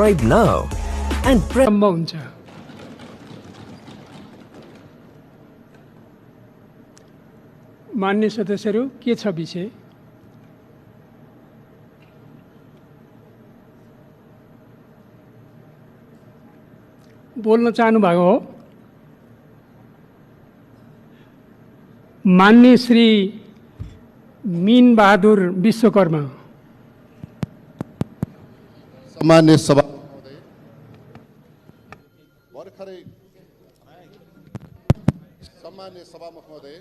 subscribe now and press. मान्य सदस्यहरू, के छ विषय? बोल्न चाहनु भएको हो? मान्य श्री मीन बहादुर विश्वकर्मा। सामान्य सभा सामान्य सभामुख महोदय,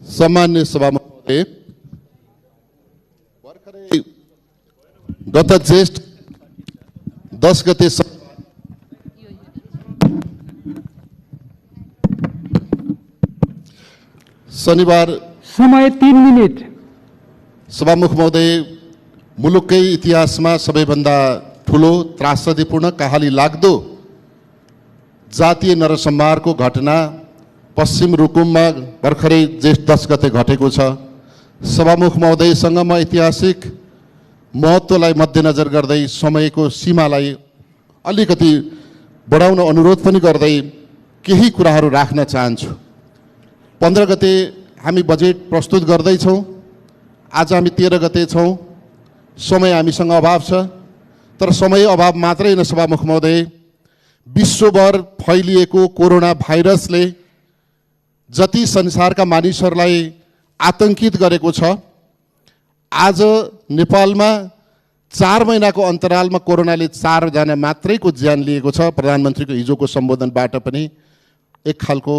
सामान्य सभामुख महोदय, भर्खरै गत ज्येष्ठ 10 गते शनिबार समय 3 मिनेट। सभामुख महोदय, मुलुककै इतिहासमा सबैभन्दा ठुलो त्रासदीपूर्ण कहाली लाग्दो जातीय नरसंहारको घटना पश्चिम रुकुममा भर्खरै ज्येष्ठ 10 गते घटेको छ। सभामुख महोदयसँग म ऐतिहासिक महत्त्वलाई मध्यनजर गर्दै समयको सीमालाई अलिकति बढाउन अनुरोध पनि गर्दै केही कुराहरू राख्न चाहन्छु। 15 गते हामी बजेट प्रस्तुत गर्दैछौँ। आज हामी 13 गते छौँ। समय हामीसँग अभाव छ, तर समय अभाव मात्रै होइन सभामुख महोदय, विश्वभर फैलिएको कोरोना भाइरसले जति संसारका मानिसहरूलाई आतंकित गरेको छ, आज नेपालमा 4 महिनाको अन्तरालमा कोरोनाले 4 जना मात्रैको ज्यान लिएको छ। प्रधानमन्त्रीको हिजोको सम्बोधनबाट पनि एक खालको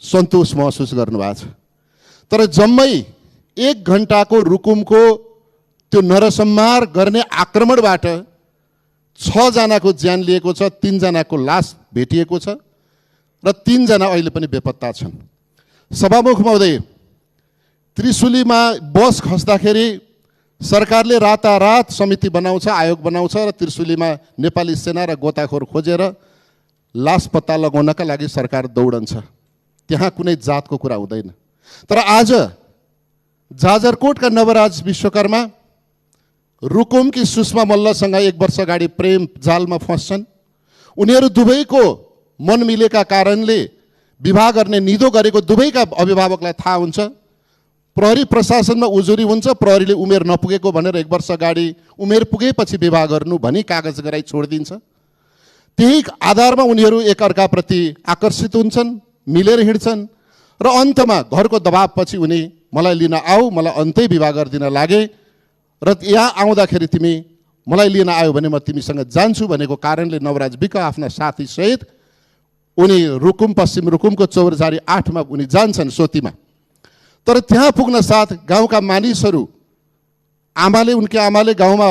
सन्तोष महसुस गर्नुभएको छ। तर जम्मै 1 घण्टाको रुकुमको त्यो नरसंहार गर्ने आक्रमणबाट 6 जनाको ज्यान लिएको छ, 3 जनाको लास भेटिएको छ र 3 जना अहिले पनि बेपत्ता छन्। सभामुख महोदय, त्रिशुलीमा बस खस्दाखेरि सरकारले रातारात समिति बनाउँछ, आयोग बनाउँछ र त्रिशुलीमा नेपाली सेना र गोताखोर खोजेर लास पत्ता लगाउनका लागि सरकार दौडन्छ। त्यहाँ कुनै जातको कुरा हुँदैन। तर आज जाजरकोटका नवराज विश्वकर्मा रुकुमकी सुषमा मल्लसँग 1 वर्ष अगाडि प्रेम जालमा फस्छन्। उनीहरू दुवैको मन मिलेका कारणले विवाह गर्ने निधो गरेको दुवैका अभिभावकलाई थाहा हुन्छ। प्रहरी प्रशासनमा उजुरी हुन्छ, प्रहरीले उमेर नपुगेको भनेर 1 वर्ष अगाडि उमेर पुगेपछि विवाह गर्नु भनी कागज गराइ छोडिदिन्छ। त्यही आधारमा उनीहरू एकअर्काप्रति आकर्षित हुन्छन्, मिलेर हिँड्छन् र अन्तमा घरको दबावपछि उनी मलाई लिन आऊ, मलाई अन्तै विवाह गरिदिन लागे र यहाँ आउँदाखेरि तिमी मलाई लिन आयो भने म तिमीसँग जान्छु भनेको कारणले नवराज विक आफ्ना साथीसहित उनी रुकुम पश्चिम रुकुमको चौरजारी 8 मा उनी जान्छन् सोतीमा। तर त्यहाँ पुग्न साथ गाउँका मानिसहरू उनकी आमाले गाउँमा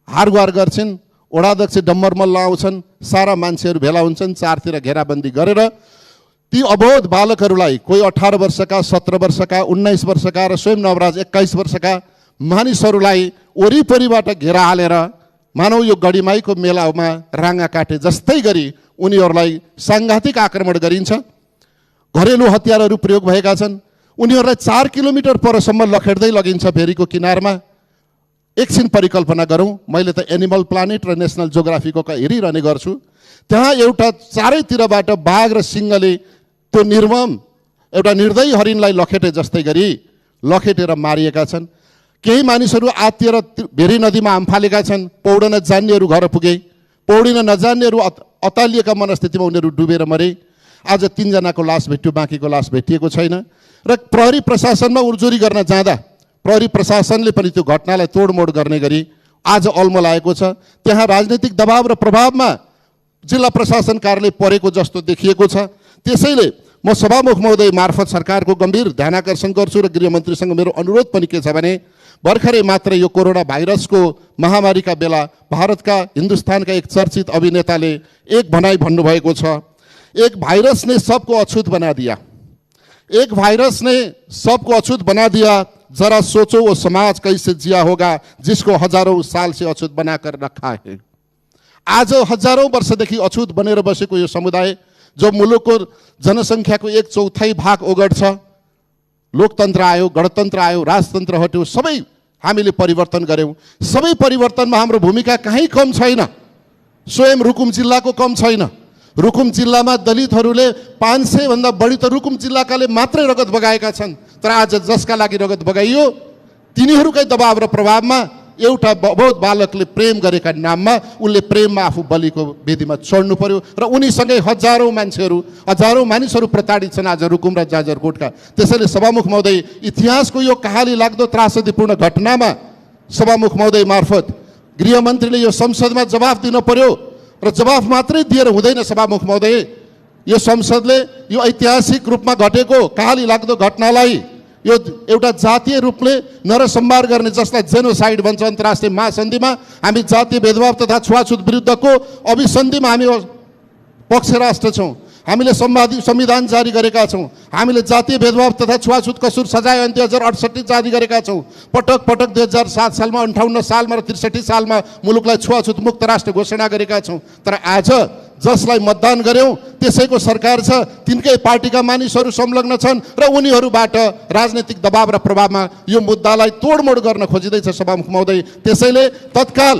हारगुहार गर्छन्। वडाध्यक्ष डम्बर मल्ल आउँछन्, सारा मान्छेहरू भेला हुन्छन्, चारतिर घेराबन्दी गरेर ती अबोध बालकहरूलाई, कोही 18 वर्षका, 17 वर्षका, 19 वर्षका र स्वयं नवराज 21 वर्षका मानिसहरूलाई वरिपरिबाट घेरा हालेर मानौ यो गढीमाईको मेलामा राँगा काटे जस्तै गरी उनीहरूलाई साङ्घातिक आक्रमण गरिन्छ। घरेलु हतियारहरू प्रयोग भएका छन्। उनीहरूलाई 4 किलोमिटर परसम्म लखेड्दै लगिन्छ भेरीको किनारमा। एकछिन परिकल्पना गरौँ, मैले त एनिमल प्लानेट र नेसनल जोग्राफीको हेरिरहने गर्छु। त्यहाँ एउटा चारैतिरबाट बाघ र सिंहले त्यो निर्मम एउटा निर्दयी हरिणलाई लखेटे जस्तै गरी लखेटेर मारिएका छन्। केही मानिसहरू आत्तिएर भेरी नदीमा हामफालेका छन्। पौडन जान्नेहरू घर पुगे, पौडिन नजान्नेहरू अतालिएका मनस्थितिमा उनीहरू डुबेर मरे। आज 3 जनाको लास भेट्यो, बाँकीको लास भेटिएको छैन। र प्रहरी प्रशासनमा उजुरी गर्न जाँदा प्रहरी प्रशासनले पनि त्यो घटनालाई तोडमोड गर्ने गरी आज अल्मलाएको छ। त्यहाँ राजनीतिक दबाव र प्रभावमा जिल्ला प्रशासन कार्यालय परेको जस्तो देखिएको छ। त्यसैले म सभामुख महोदय मार्फत सरकारको गम्भीर ध्यानाकर्षण गर्छु र गृहमन्त्रीसँग मेरो अनुरोध पनि के छ भने भर्खरै मात्र यो कोरोना भाइरसको महामारीका बेला भारतका हिन्दुस्तानका एक चर्चित अभिनेताले एक भनाइ भन्नुभएको छ, एक भाइरस ने सबको अछूत बना दिया, एक वायरस ने सबको अछूत बना दिया, जरा सोचो वो समाज कैसे जिया होगा जिसको हजारों साल से अछूत बनाकर रखा है। आज हजारौं वर्षदेखि अछूत बनेर बसेको यो समुदाय जो मुलुकको जनसङ्ख्याको 1/4 भाग ओगट्छ, लोकतन्त्र आयो, गणतन्त्र आयो, राजतन्त्र हट्यो, सबै हामीले परिवर्तन गऱ्यौँ। सबै परिवर्तनमा हाम्रो भूमिका कहीँ कम छैन, स्वयं रुकुम जिल्लाको कम छैन। रुकुम जिल्लामा दलितहरूले 500 भन्दा बढी त रुकुम जिल्लाकाले मात्रै रगत बगाएका छन्। तर आज जसका लागि रगत बगाइयो तिनीहरूकै दबाव र प्रभावमा एउटा बहुत बालकले प्रेम गरेका नाममा उसले प्रेममा आफू बलिको वेदीमा चढ्नु पर्यो र उनीसँगै हजारौँ मानिसहरू प्रताडित छन् आज रुकुम र जाजरकोटका। त्यसैले सभामुख महोदय, इतिहासको यो कहाली लाग्दो त्रासदीपूर्ण घटनामा सभामुख महोदय मार्फत गृहमन्त्रीले यो संसदमा जवाफ दिन पर्यो र जवाफ मात्रै दिएर हुँदैन। सभामुख महोदय, यो संसदले यो ऐतिहासिक रूपमा घटेको कहाली लाग्दो घटनालाई यो एउटा जातीय रूपले नरसंहार गर्ने, जसलाई जेनोसाइड भन्छ अन्तर्राष्ट्रिय महासन्धिमा, हामी जातीय भेदभाव तथा छुवाछुत विरुद्धको अभिसन्धिमा हामी पक्ष राष्ट्र छौँ। हामीले संविधान जारी गरेका छौँ। हामीले जातीय भेदभाव तथा छुवाछुत कसुर सजाय ऐन 2068 जारी गरेका छौँ। पटक पटक 2007 सालमा, 58 सालमा र 63 सालमा मुलुकलाई छुवाछुत मुक्त राष्ट्र घोषणा गरेका छौँ। तर आज जसलाई मतदान गऱ्यौँ त्यसैको सरकार छ, तिनकै पार्टीका मानिसहरू संलग्न छन् र उनीहरूबाट राजनीतिक दबाव र प्रभावमा यो मुद्दालाई तोडमोड गर्न खोजिँदैछ सभामुख महोदय। त्यसैले तत्काल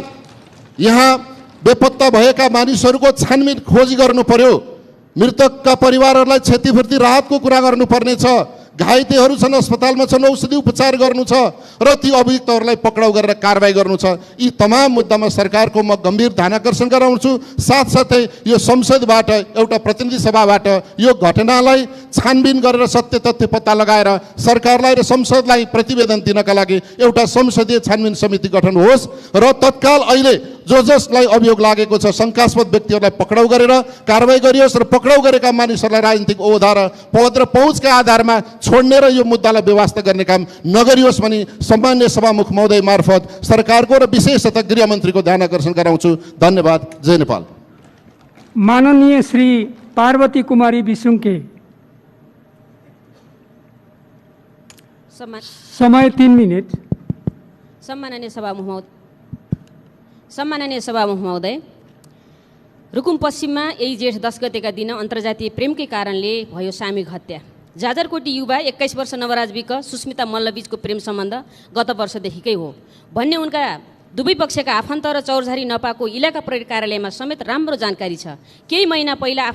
यहाँ बेपत्ता भएका मानिसहरूको छानबिन खोजी गर्नु पर्यो। मृतकका परिवारहरूलाई क्षतिपूर्ति राहतको कुरा गर्नुपर्ने छ। घाइतेहरू छन्, अस्पतालमा छन्, औषधि उपचार गर्नु छ र ती अभियुक्तहरूलाई पक्राउ गरेर कारबाही गर्नु छ। यी तमाम मुद्दामा सरकारको म गम्भीर ध्यानाकर्षण गराउँछु। साथसाथै यो संसदबाट, एउटा प्रतिनिधि सभाबाट यो घटनालाई छानबिन गरेर सत्य तथ्य पत्ता लगाएर सरकारलाई र संसदलाई प्रतिवेदन दिनका लागि एउटा संसदीय छानबिन समिति गठन होस् र तत्काल अहिले जसलाई अभियोग लागेको छ शङ्कास्पद व्यक्तिहरूलाई पक्राउ गरेर कारबाही गरियोस् र पक्राउ गरेका मानिसहरूलाई राजनीतिक ओहदा र पद र पहुँचका आधारमा छोड्ने र यो मुद्दालाई व्यवस्था गर्ने काम नगरियोस् भनी सम्मान्य सभामुख महोदय मार्फत सरकारको र विशेषतः गृहमन्त्रीको ध्यान आकर्षण गराउँछु। धन्यवाद। जय नेपाल। माननीय श्री पार्वती कुमारी विसुङके, समय 3 मिनट। सम्माननीय सभामुख महोदय, रुकुम पश्चिममा यही जेठ 10 गतेका दिन अन्तर्जातीय प्रेमकै कारणले भयो सामूहिक हत्या। जाजरकोटी युवा 21 वर्ष नवराज विक सुस्मिता मल्लबीचको प्रेम सम्बन्ध गत वर्षदेखिकै हो भन्ने उनका दुवै पक्षका आफन्त र चौरझारी नपाको इलाका प्रहरी कार्यालयमा समेत राम्रो जानकारी छ। केही महिना पहिला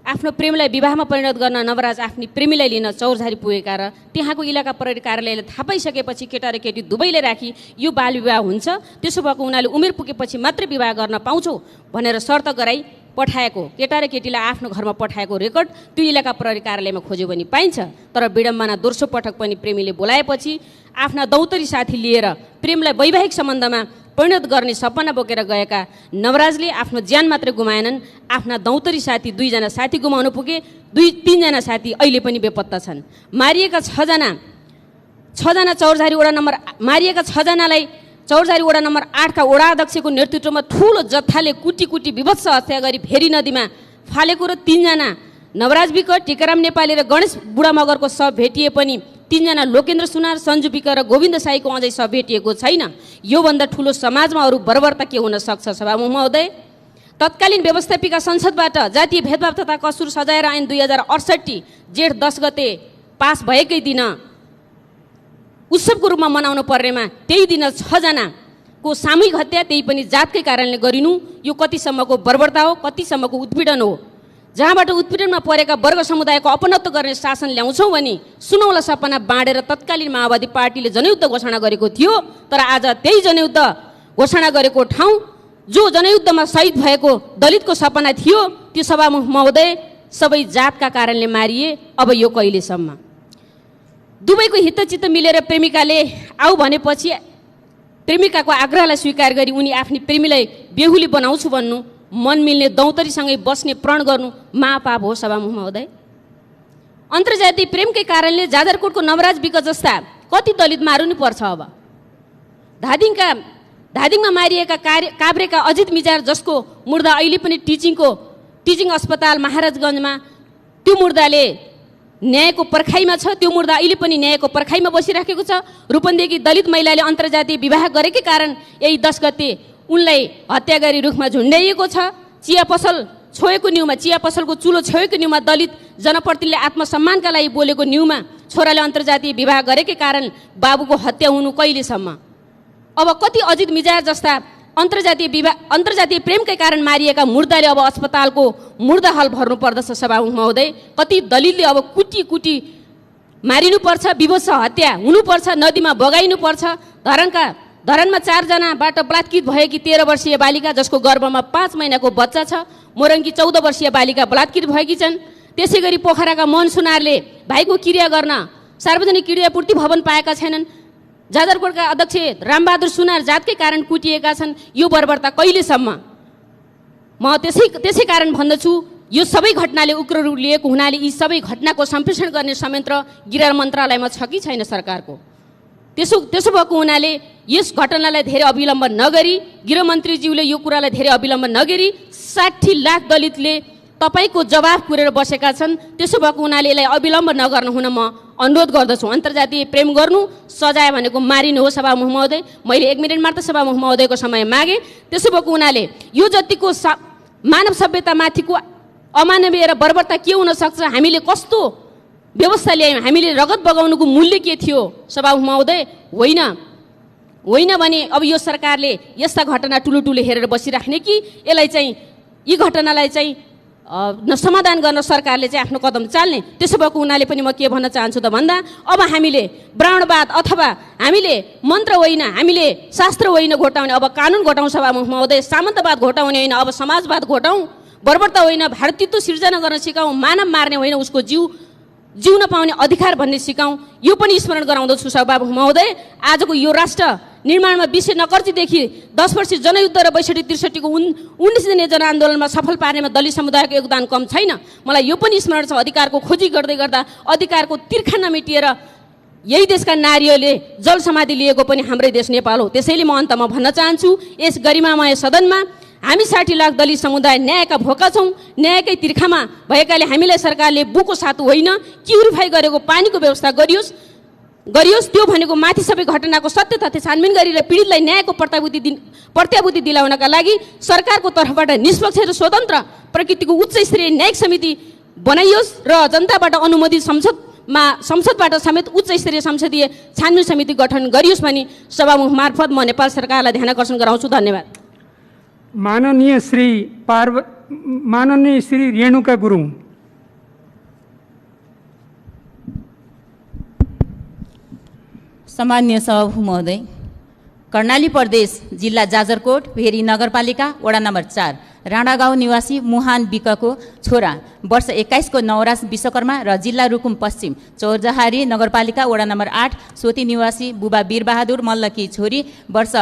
आफ्नो प्रेमलाई विवाहमा परिणत गर्न नवराज आफ्नी प्रेमीलाई लिन चौरझारी पुगेका र त्यहाँको इलाका प्रहरी कार्यालयले थाहा पाइसकेपछि केटा र केटी दुवैले राखी यो बाल विवाह हुन्छ, त्यसो भएको उनीहरूले उमेर पुगेपछि मात्रै विवाह गर्न पाउँछौ भनेर शर्त गराई पठाएको, केटा र केटीलाई आफ्नो घरमा पठाएको रेकर्ड त्यो इलाका प्रहरी कार्यालयमा खोज्यो भने पाइन्छ। तर विडम्बना दोस्रो पटक पनि प्रेमीले बोलाएपछि आफ्ना दौतरी साथी लिएर प्रेमलाई वैवाहिक सम्बन्धमा परिणत गर्ने सपना बोकेर गएका नवराजले आफ्नो ज्यान मात्रै गुमाएनन्, आफ्ना दौतरी साथी 2 जना साथी गुमाउनु पुगे। 3 जना साथी अहिले पनि बेपत्ता छन्। मारिएका 6 जना चौरझारी वडा नम्बर मारिएका 6 जनालाई चौरझारी वडा नम्बर 8 का वडा अध्यक्षको नेतृत्वमा ठुलो जत्थाले कुटी विभत्स हत्या गरी भेरी नदीमा फालेको र 3 जना नवराज विक, टिकाराम नेपाली र गणेश बुढा मगरको शव भेटिए पनि 3 जना लोकेन्द्र सुनार, सञ्जु विक र गोविन्द साईको अझै शव भेटिएको छैन। योभन्दा ठुलो समाजमा अरू बर्बरता के हुन सक्छ? सभामुख महोदय, तत्कालीन व्यवस्थापिका संसदबाट जातीय भेदभाव तथा कसुर सजाएर ऐन 2068 जेठ 10 गते पास भएकै दिन उत्सवको रूपमा मनाउनु पर्नेमा त्यही दिन 6 जनाको सामूहिक हत्या, त्यही पनि जातकै कारणले गरिनु, यो कतिसम्मको बर्बरता हो, कतिसम्मको उत्पीडन हो? जहाँबाट उत्पीडनमा परेका वर्ग समुदायको अपनत्व गर्ने शासन ल्याउँछौँ भने सुनौला सपना बाँडेर तत्कालीन माओवादी पार्टीले जनयुद्ध घोषणा गरेको थियो। तर आज त्यही जनयुद्ध घोषणा गरेको ठाउँ जो जनयुद्धमा शहीद भएको दलितको सपना थियो, त्यो सभामुख महोदय सबै जातका कारणले मारिए। अब यो कहिलेसम्म? दुवैको हितचित्त मिलेर प्रेमिकाले आऊ भनेपछि प्रेमिकाको आग्रहलाई स्वीकार गरी उनी आफ्नी प्रेमीलाई बेहुली बनाउँछु भन्नु, मन मिल्ने दौतरीसँगै बस्ने प्रण गर्नु महापाप हो। सभामुख महोदय, अन्तर्जातीय प्रेमकै कारणले जाजरकोटको नवराज विक जस्ता कति दलित मारुनु पर्छ? अब धादिङमा मारिएका काभ्रेका अजित मिजार जसको मुर्दा अहिले पनि टिचिङ अस्पताल महाराजगञ्जमा, त्यो मुर्दाले न्यायको पर्खाइमा छ, त्यो मुर्दा अहिले पनि न्यायको पर्खाइमा बसिराखेको छ। रूपन्देही दलित महिलाले अन्तर्जातीय विवाह गरेकै कारण यही 10 गते उनलाई हत्या गरी रुखमा झुन्ड्याइएको छ। चिया पसल छोएको न्युमा, चिया पसलको चुलो छोएको न्युमा दलित जनप्रतिनिधिले आत्मसम्मानका लागि बोलेको न्युमा छोराले अन्तर्जातीय विवाह गरेकै कारण बाबुको हत्या हुनु कहिलेसम्म? अब कति अजित मिजार जस्ता अन्तर्जातीय प्रेमकै कारण मारिएका मुर्दाले अब अस्पतालको मुर्दा हल भर्नु पर्दछ सभामुख महोदय। कति दलितले अब कुटी मारिनुपर्छ, विवश हत्या हुनुपर्छ, नदीमा बगाइनुपर्छ। धरानमा 4 जनाबाट बलात्कृत भएकी 13 वर्षीय बालिका जसको गर्भमा 5 महिनाको बच्चा छ। मोरङकी 14 वर्षीय बालिका बलात्कृत भएकी छन्। त्यसै गरी पोखराका मोहन सुनारले भाइको क्रिया गर्न सार्वजनिक क्रियापूर्ति भवन पाएका छैनन्। जाजरकोटका अध्यक्ष रामबहादुर सुनार जातकै कारण कुटिएका छन्। यो बर्बरता कहिलेसम्म? म त्यसै कारण भन्दछु, यो सबै घटनाले उग्र रूप लिएको हुनाले यी सबै घटनाको सम्प्रेषण गर्ने संयन्त्र गृह मन्त्रालयमा छ कि छैन सरकारको? त्यसो भएको हुनाले यस घटनालाई धेरै अविलम्ब नगरी, गृहमन्त्रीज्यूले यो कुरालाई धेरै अविलम्ब नगरी 60 लाख दलितले तपाईँको जवाफ कुरेर बसेका छन्। त्यसो भएको हुनाले यसलाई अविलम्ब नगर्नु हुन म अनुरोध गर्दछु। अन्तर्जातीय प्रेम गर्नु सजाय भनेको मारिनु हो सभामुख महोदय। मैले 1 मिनट मात्र सभामुख महोदयको समय मागे। त्यसो भएको हुनाले यो जतिको मानव सभ्यतामाथिको अमानवीय र बर्बरता के हुन सक्छ? हामीले कस्तो व्यवस्था ल्यायौँ? हामीले रगत बगाउनुको मूल्य के थियो सभामुख महोदय? होइन भने अब यो सरकारले यस्ता घटना ठुलो हेरेर बसिराख्ने कि यसलाई चाहिँ यी घटनालाई चाहिँ समाधान गर्न सरकारले चाहिँ आफ्नो कदम चाल्ने? त्यसो भएको हुनाले पनि म के भन्न चाहन्छु त भन्दा अब हामीले ब्राह्मणवाद अथवा हामीले मन्त्र होइन, हामीले शास्त्र होइन घोटाउने, अब कानुन घोटाउँ सभामुख महोदय। सामन्तवाद घोटाउने होइन, अब समाजवाद घोटाउँ। बर्बरता होइन, भारतीयत्व सिर्जना गर्न सिकाउँ। मानव मार्ने होइन, उसको जिउन पाउने अधिकार भन्ने सिकाउँ। यो पनि स्मरण गराउँदछु सभामुख महोदय। आजको यो राष्ट्र निर्माणमा 20 नकर्जीदेखि 10 वर्षीय जनयुद्ध र 62-63 को 19 दिने जनआन्दोलनमा सफल पार्नेमा दलित समुदायको योगदान कम छैन। मलाई यो पनि स्मरण छ, अधिकारको खोजी गर्दै गर्दा अधिकारको तिर्खा नमेटिएर यही देशका नारीहरूले जल समाधि लिएको पनि हाम्रै देश नेपाल हो। त्यसैले म अन्तमा भन्न चाहन्छु, यस गरिमामय सदनमा हामी 60 लाख दलित समुदाय न्यायका भोका छौँ। न्यायकै तिर्खामा भएकाले हामीलाई सरकारले बुको सातु होइन, क्युरिफाई गरेको पानीको व्यवस्था गरियोस्। त्यो भनेको माथि सबै घटनाको सत्य तथ्य छानबिन गरेर पीडितलाई न्यायको प्रत्याभूति दिलाउनका लागि सरकारको तर्फबाट निष्पक्ष र स्वतन्त्र प्रकृतिको उच्च स्तरीय न्यायिक समिति बनाइयोस् र जनताबाट अनुमोदित संसदबाट समेत उच्च स्तरीय संसदीय छानबिन समिति गठन गरियोस् भनी सभामुख मार्फत म नेपाल सरकारलाई ध्यान आकर्षण गराउँछु। धन्यवाद। माननीय श्री रेणुका गुरुङ। सम्माननीय सभामुख महोदय, कर्णाली प्रदेश जिल्ला जाजरकोट भेरी नगरपालिका वडा नम्बर 4 राणागाउँ निवासी मुहान विकको छोरा वर्ष 21 को नवराज विश्वकर्मा र जिल्ला रुकुम पश्चिम चौरजहारी नगरपालिका वडा नम्बर 8 सोती निवासी बुबा वीरबहादुर मल्लकी छोरी वर्ष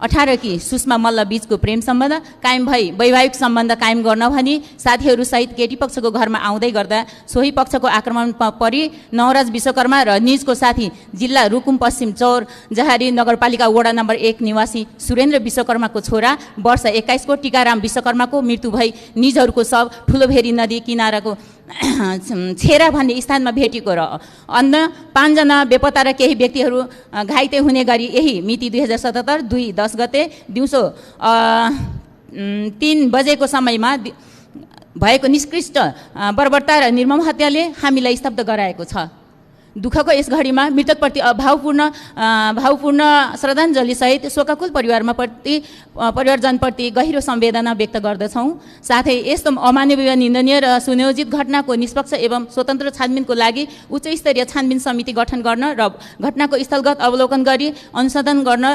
18 की सुषमा मल्ल बीचको प्रेम सम्बन्ध कायम भई वैवाहिक सम्बन्ध कायम गर्न भनी साथीहरूसहित केटी पक्षको घरमा आउँदै गर्दा सोही पक्षको आक्रमणमा परि नवराज विश्वकर्मा र निजको साथी जिल्ला रुकुम पश्चिम चौर जहारी नगरपालिका वडा नम्बर 1 निवासी सुरेन्द्र विश्वकर्माको छोरा वर्ष 21 को टीकाराम विश्वकर्माको मृत्यु भई निजहरूको शव ठुलोभेरी नदी किनाराको छेरा भन्ने स्थानमा भेटिएको र अन्य 5 जना बेपत्ता र केही व्यक्तिहरू घाइते हुने गरी यही मिति 2077 2/10 गते दिउँसो 3 बजेको समयमा भएको निष्कृष्ट बर्बरता र निर्मम हत्याले हामीलाई स्तब्ध गराएको छ। दुःखको यस घडीमा मृतकप्रति भावपूर्ण श्रद्धाञ्जली सहित शोकाकुल परिवारजनप्रति गहिरो संवेदना व्यक्त गर्दछौँ। साथै यस्तो अमानवीय निन्दनीय र सुनियोजित घटनाको निष्पक्ष एवं स्वतन्त्र छानबिनको लागि उच्च स्तरीय छानबिन समिति गठन गर्न र घटनाको स्थलगत अवलोकन गरी अनुसन्धान गर्न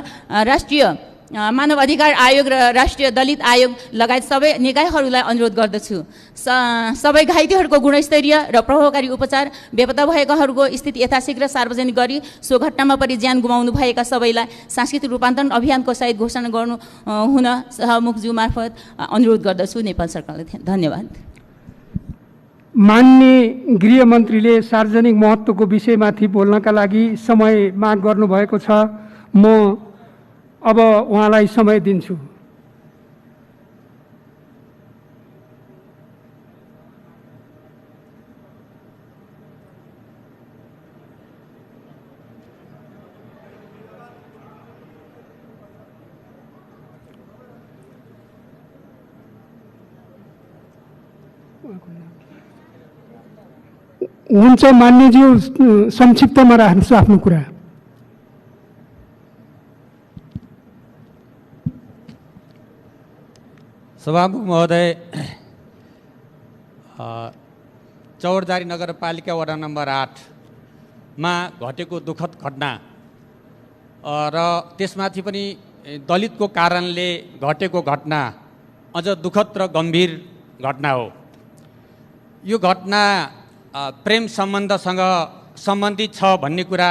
राष्ट्रिय मानव अधिकार आयोग र राष्ट्रिय दलित आयोग लगायत सबै निकायहरूलाई अनुरोध गर्दछु। सबै घाइतेहरूको गुणस्तरीय र प्रभावकारी उपचार, बेपत्ता भएकाहरूको स्थिति यथाशीघ्र सार्वजनिक गरी सो घटनामा परि ज्यान गुमाउनु भएका सबैलाई सांस्कृतिक रूपान्तरण अभियानको सहित घोषणा गर्नु हुन सहमुखज्यू मार्फत अनुरोध गर्दछु नेपाल सरकारलाई। धन्यवाद। मान्य गृहमन्त्रीले सार्वजनिक महत्त्वको विषयमाथि बोल्नका लागि समय माग गर्नुभएको छ। म अब उहाँलाई समय दिन्छु। हुन्छ मान्यज्यू, संक्षिप्तमा राख्नुहोस् आफ्नो कुरा। सभामुख महोदय, चौरजारी नगरपालिका वडा नम्बर 8मा घटेको दुःखद घटना र त्यसमाथि पनि दलितको कारणले घटेको घटना अझ दुःखद र गम्भीर घटना हो। यो घटना प्रेम सम्बन्धसँग सम्बन्धित छ भन्ने कुरा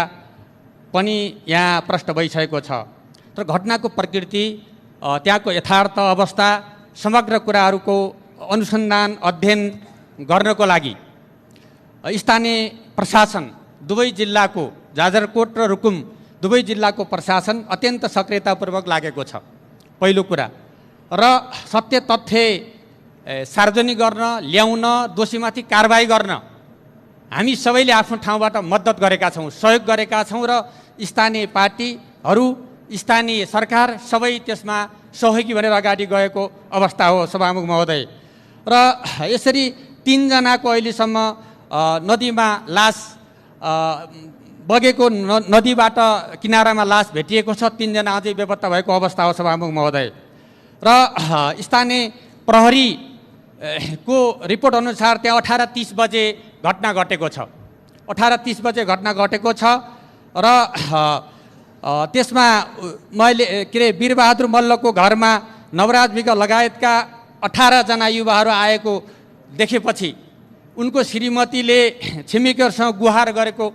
पनि यहाँ प्रष्ट भइसकेको छ। तर घटनाको प्रकृति, त्यहाँको यथार्थ अवस्था, समग्र कुराहरूको अनुसन्धान अध्ययन गर्नको लागि स्थानीय प्रशासन दुवै जिल्लाको जाजरकोट र रुकुम दुवै जिल्लाको प्रशासन अत्यन्त सक्रियतापूर्वक लागेको छ। पहिलो कुरा र सत्य तथ्य सार्वजनिक गर्न, ल्याउन, दोषीमाथि कारबाही गर्न हामी सबैले आफ्नो ठाउँबाट मद्दत गरेका छौँ, सहयोग गरेका छौँ र स्थानीय पार्टीहरू, स्थानीय सरकार सबै त्यसमा सहयोगी भनेर अगाडि गएको अवस्था हो सभामुख महोदय। र यसरी 3 जनाको अहिलेसम्म नदीमा लास बगेको नदीबाट किनारामा लास भेटिएको छ। 3 जना अझै बेपत्ता भएको अवस्था हो सभामुख महोदय। र स्थानीय प्रहरीको रिपोर्ट अनुसार त्यहाँ 18:30 बजे घटना घटेको छ। 18:30 बजे घटना घटेको छ र त्यसमा मैले वीरबहादुर मल्लको घरमा नवराज विक लगायतका 18 जना युवाहरू आएको देखेपछि उनको श्रीमतीले छिमेकीहरूसँग गुहार गरेको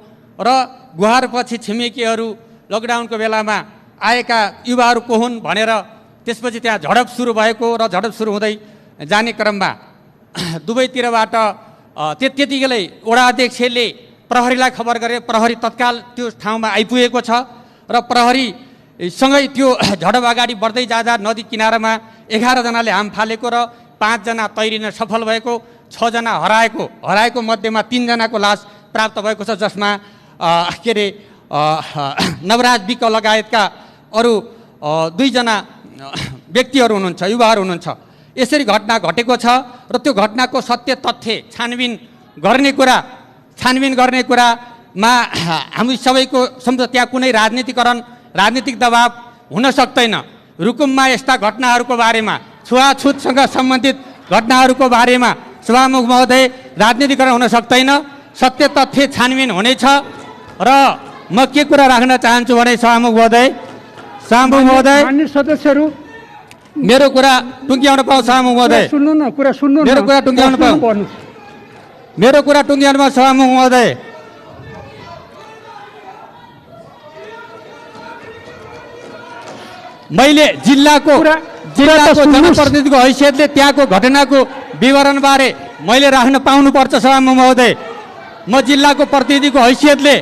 र गुहारपछि छिमेकीहरू लकडाउनको बेलामा आएका युवाहरू को हुन् भनेर त्यसपछि त्यहाँ झडप सुरु भएको र झडप सुरु हुँदै जाने क्रममा दुवैतिरबाट त्यतिखेरै वडा अध्यक्षले प्रहरीलाई खबर गरे। प्रहरी तत्काल त्यो ठाउँमा आइपुगेको छ र प्रहरीसँगै त्यो झडप अगाडि बढ्दै जाँदा नदी किनारामा 11 जनाले हाम फालेको र 5 जना तैरिन सफल भएको, 6 जना हराएको मध्येमा 3 जनाको लास प्राप्त भएको छ, जसमा नवराज विक लगायतका अरू 2 जना व्यक्तिहरू हुनुहुन्छ, युवाहरू हुनुहुन्छ। यसरी घटना घटेको छ र त्यो घटनाको सत्य तथ्य छानबिन गर्ने कुरामा हामी सबैको त्यहाँ कुनै राजनीतिक दबाब हुन सक्दैन। रुकुममा यस्ता घटनाहरूको बारेमा, छुवाछुतसँग सम्बन्धित घटनाहरूको बारेमा सभामुख महोदय राजनीतिकरण हुन सक्दैन। सत्य तथ्य छानबिन हुनेछ र म के कुरा राख्न चाहन्छु भने सभामुख महोदय मान्य सदस्यहरू मेरो कुरा टुङ्ग्याउन पाऊ। सभामुख महोदय सुन्नु न, कुरा सुन्नु न, मेरो कुरा टुङ्ग्याउन पाऊ। मेरो कुरा टुङ्ग्याउन पाऊ सभामुख महोदय। मैले जिल्लाको जनप्रतिनिधिको हैसियतले त्यहाँको घटनाको विवरणबारे मैले राख्न पाउनुपर्छ सभामुख महोदय। म जिल्लाको प्रतिनिधिको हैसियतले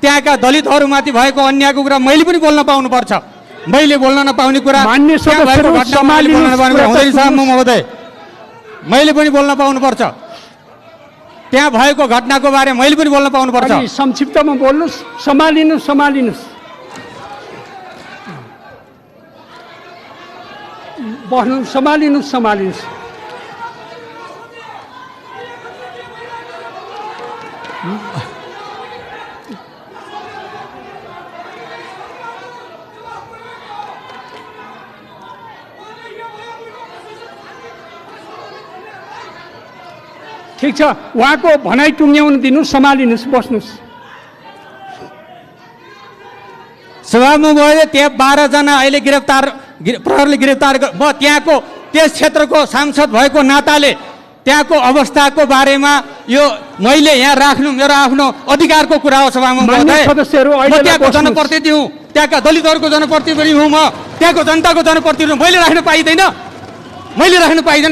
त्यहाँका दलितहरूमाथि भएको अन्यायको कुरा मैले पनि बोल्न पाउनुपर्छ। मैले बोल्न नपाउने कुरा मान्य सदस्यहरू महोदय मैले पनि बोल्न पाउनुपर्छ। त्यहाँ भएको घटनाको बारे मैले पनि बोल्न पाउनुपर्छ। संक्षिप्तमा बोल्नुहोस्, सम्हालिनुहोस्। बस्नु, सम्हालिनुहोस्। ठिक छ, उहाँको भनाइ टुङ्ग्याउन दिनुहोस्, सम्हालिनुहोस्, बस्नुहोस्। सभामुख महोदय, त्यहाँ 12 जना अहिले प्रहरीले गिरफ्तार। म त्यहाँको त्यस क्षेत्रको सांसद भएको नाताले त्यहाँको अवस्थाको बारेमा यो मैले यहाँ राख्नु मेरो आफ्नो अधिकारको कुरा हो सभामुख महोदय। म त्यहाँको जनप्रतिनिधि हुँ, त्यहाँका दलितहरूको जनप्रतिनिधि पनि हुँ, म त्यहाँको जनताको जनप्रतिनिधि हुँ। मैले राख्न पाइँदैन,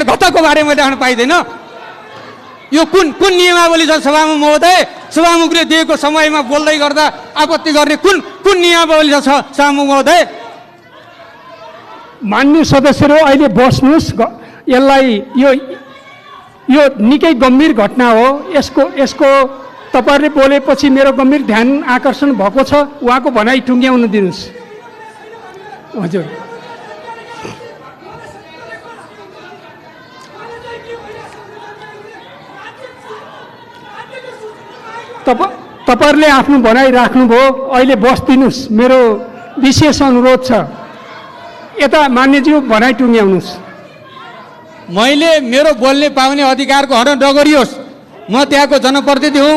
घटनाको बारेमा मैले राख्न पाइँदैन। यो कुन नियमावली छ सभामुख महोदय? सभामुखले दिएको समयमा बोल्दै गर्दा आपत्ति गर्ने कुन नियमावली छ सभामुख महोदय? मान्य सदस्यहरू अहिले बस्नुहोस्। यसलाई यो निकै गम्भीर घटना हो। यसको तपाईँहरूले बोलेपछि मेरो गम्भीर ध्यान आकर्षण भएको छ। उहाँको भनाइ टुङ्ग्याउन दिनुहोस्। हजुर, तपाईँहरूले आफ्नो भनाइ राख्नुभयो, अहिले बस्दिनुहोस्। मेरो विशेष अनुरोध छ, यता मान्यज्यू भनाइ टुङ्ग्याउनुहोस्। मैले मेरो बोल्ने पाउने अधिकारको हनन नगरियोस्। म त्यहाँको जनप्रतिनिधि हुँ,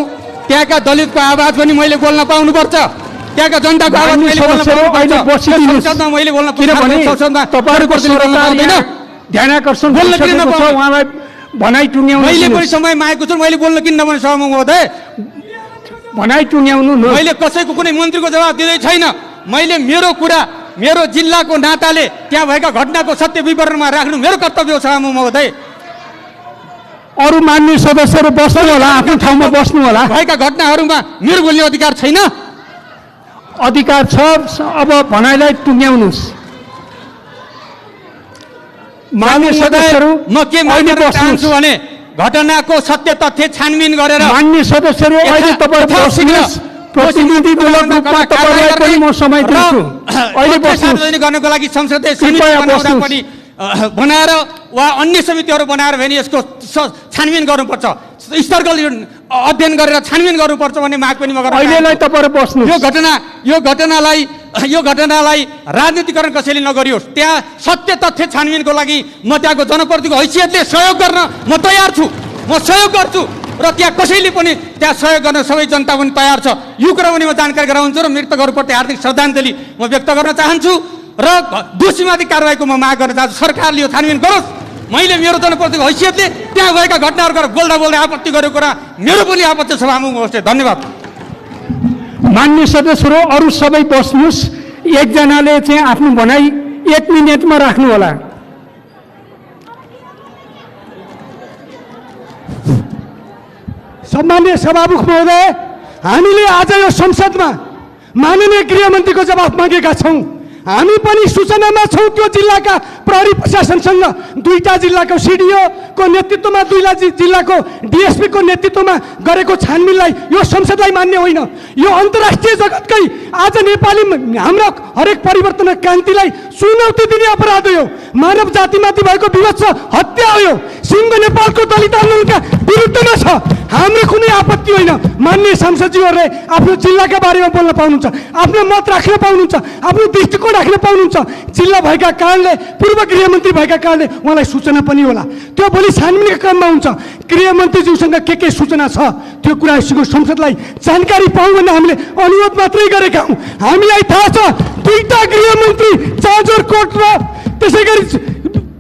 त्यहाँका दलितको आवाज पनि मैले बोल्न पाउनुपर्छ, त्यहाँका जनताको आवाज मैले बोल्न पाउनुपर्छ। संसदमा मैले बोल्न किनभने तपाईँहरूको सरकार ध्यान आकर्षण गरिसकेको छ, उहाँलाई भनाइ टुङ्ग्याउनु। मैले पनि समय मागेको छु, मैले बोल्न किन नपाउने सभामुख महोदय? भनाइ टुङ्ग्याउनु। मैले कसैको कुनै मन्त्रीको जवाब दिँदै छैन। मैले मेरो कुरा मेरो जिल्लाको नाताले त्यहाँ भएका घटनाको सत्य विवरणमा राख्नु मेरो कर्तव्य हो सभामुख महोदय। अरू मान्य सदस्यहरू बस्नु होला, आफ्नो ठाउँमा बस्नु होला। भएका घटनाहरूमा मेरो बोल्ने अधिकार छैन? अधिकार छ। अब भनाइलाई टुङ्ग्याउनुहोस्। मान्य सदस्यहरू म के मान्न चाहन्छु भने घटनाको सत्य तथ्य छानबिन गरेर मान्य सदस्यहरू अहिले तपाईहरु बस्नुहोस्। प्रतिनिधिमूलक रूपमा तपाईलाई पनि म समय दिन्छु। अहिले बस्नुहोस्। गर्नको लागि संसदीय समिति बनाउँदा पनि बनाएर वा अन्य समितिहरू बनाएर भने यसको छानबिन गर्नुपर्छ, स्तरगत अध्ययन गरेर छानबिन गर्नुपर्छ भन्ने माग पनि म गर्न चाहन्छु। अहिलेलाई तपाईहरु बस्नुहोस्। यो घटनालाई राजनीतिकरण कसैले नगरियोस्। त्यहाँ सत्य तथ्य छानबिनको लागि म त्यहाँको जनप्रतिनिधिको हैसियतले सहयोग गर्न म तयार छु, म सहयोग गर्छु र त्यहाँ कसैले पनि त्यहाँ सहयोग गर्न सबै जनता पनि तयार छ। यो कुरा पनि म जानकारी गराउँछु र मृतकहरूप्रति हार्दिक श्रद्धाञ्जली म व्यक्त गर्न चाहन्छु र दोषीमाथि कारबाहीको म माग गर्न चाहन्छु। सरकारले यो छानबिन गरोस्। मैले मेरो जनप्रतिनिधिको हैसियतले त्यहाँ भएका घटनाहरू बोल्दा बोल्दै आपत्ति गरेको कुरा मेरो पनि आपत्ति सभामुख होस्। धन्यवाद। मान्य सदस्यहरू अरू सबै बस्नुहोस्। एकजनाले चाहिँ आफ्नो भनाइ 1 मिनेटमा राख्नु होला। सम्माननीय सभामुख महोदय, हामीले आज यो संसदमा माननीय गृहमन्त्रीको जवाफ मागेका छौँ। हामी पनि सूचनामा छौँ त्यो जिल्लाका प्रहरी प्रशासनसँग 2टा जिल्लाको सिडिओ को नेतृत्वमा 2 जिल्लाको डिएसपी को नेतृत्वमा गरेको छानबिनलाई यो संसदलाई मान्य होइन। यो अन्तर्राष्ट्रिय जगतकै आज नेपाली हाम्रो हरेक परिवर्तन क्रान्तिलाई चुनौती दिने अपराध हो। मानव जातिमाथि भएको विवत्स हत्या हो। सिंह नेपालको दलित आन्दोलनका विरुद्धमा छ। हाम्रो कुनै आपत्ति होइन। मान्य सांसदज्यूहरूले आफ्नो जिल्लाका बारेमा बोल्न पाउनुहुन्छ, आफ्नो मत राख्न पाउनुहुन्छ, आफ्नो दृष्टिकोण राख्न पाउनुहुन्छ। जिल्ला भएका कारणले, पूर्व गृहमन्त्री भएका कारणले उहाँलाई सूचना पनि होला। त्यो भोलि छानबिनको क्रममा हुन्छ। गृहमन्त्रीज्यूसँग के सूचना छ त्यो कुरा संसदलाई जानकारी पाउँ भनेर हामीले अनुरोध मात्रै गरेका हौँ। हामीलाई थाहा छ 2टा गृहमन्त्री जाजरकोट र त्यसै गरी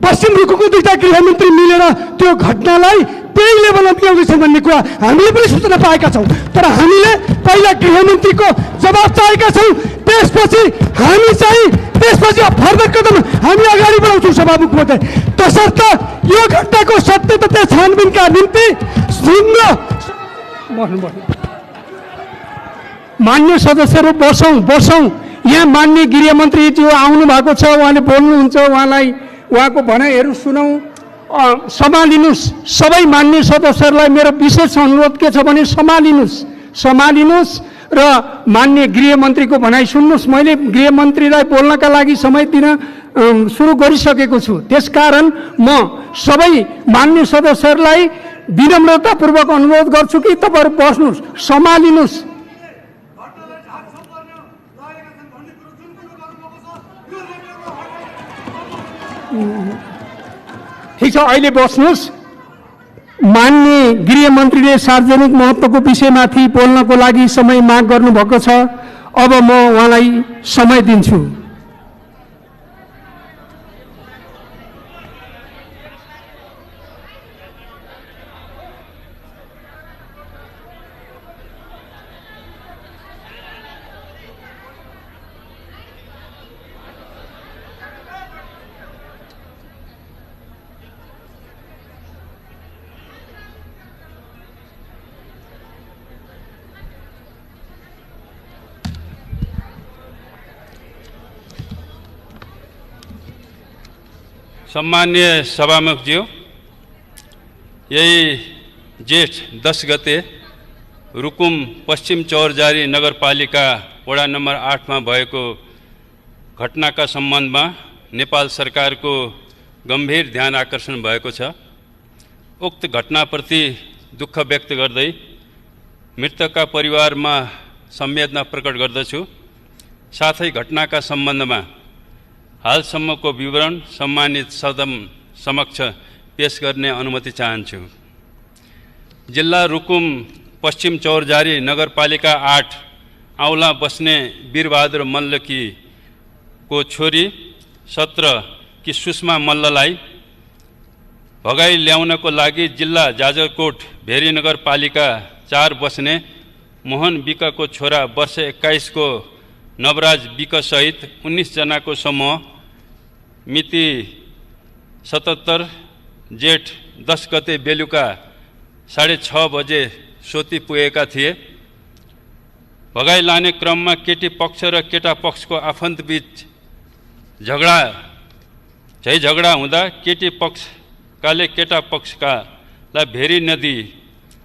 पश्चिम रुकुमको 2टा गृहमन्त्री मिलेर त्यो घटनालाई त्यही लेभलमा पुर्याउँदैछन् भन्ने कुरा हामीले पनि सूचना पाएका छौँ। तर हामीले पहिला गृहमन्त्रीको जवाब चाहेका छौँ, त्यसपछि हामी चाहिँ त्यसपछि फर्दर कदम हामी अगाडि बढाउँछौँ सभामुख महोदय। तसर्थ यो घटनाको सत्य तथ्य छानबिनका निम्ति मान्य सदस्यहरू बसौँ। यहाँ मान्य गृहमन्त्रीज्यू आउनु भएको छ, उहाँले बोल्नुहुन्छ, उहाँलाई उहाँको भनाइहरू सुनौँ। सम्हालिनुहोस्। सबै मान्य सदस्यहरूलाई मेरो विशेष अनुरोध के छ भने सम्हालिनुहोस् र मान्य गृहमन्त्रीको भनाइ सुन्नुहोस्। मैले गृहमन्त्रीलाई बोल्नका लागि समय दिन सुरु गरिसकेको छु। त्यसकारण म सबै मान्य सदस्यहरूलाई विनम्रतापूर्वक अनुरोध गर्छु कि तपाईँहरू बस्नुहोस्, सम्हालिनुहोस्। ठिक छ, अहिले बस्नुहोस्। मान्य गृहमन्त्रीले सार्वजनिक महत्त्वको विषयमाथि बोल्नको लागि समय माग गर्नुभएको छ। अब म उहाँलाई समय दिन्छु। सम्मान्य सभामुखज्यू, यही जेठ 10 गते रुकुम पश्चिम चौरजारी नगरपालिका वडा नम्बर 8 मा भएको घटनाका सम्बन्धमा नेपाल सरकारको गम्भीर ध्यान आकर्षण भएको छ। उक्त घटनाप्रति दुःख व्यक्त गर्दै मृतकका परिवारमा संवेदना प्रकट गर्दछु। साथै घटनाका सम्बन्धमा हालसम्मको विवरण सम्मानित सदन समक्ष पेश गर्ने अनुमति चाहन्छु। जिल्ला रुकुम पश्चिम चौरजारी नगरपालिका 8 औला बस्ने वीरबहादुर मल्लकी को छोरी 17 की सुषमा मल्ललाई भगाई ल्याउनको लागि जिल्ला जाजरकोट भेरी नगरपालिका 4 बस्ने मोहन विकको छोरा वर्ष 21 को नवराज विक सहित 19 जनाको समूह मिति 77 जेठ 10 गते बेलुका 6:30 बजे सोती पुगेका थिए। भगाई लाने क्रममा केटी पक्ष र केटा पक्षको आफन्तबीच झगडा हुँदा केटी पक्षकाले केटा पक्षकालाई भेरी नदी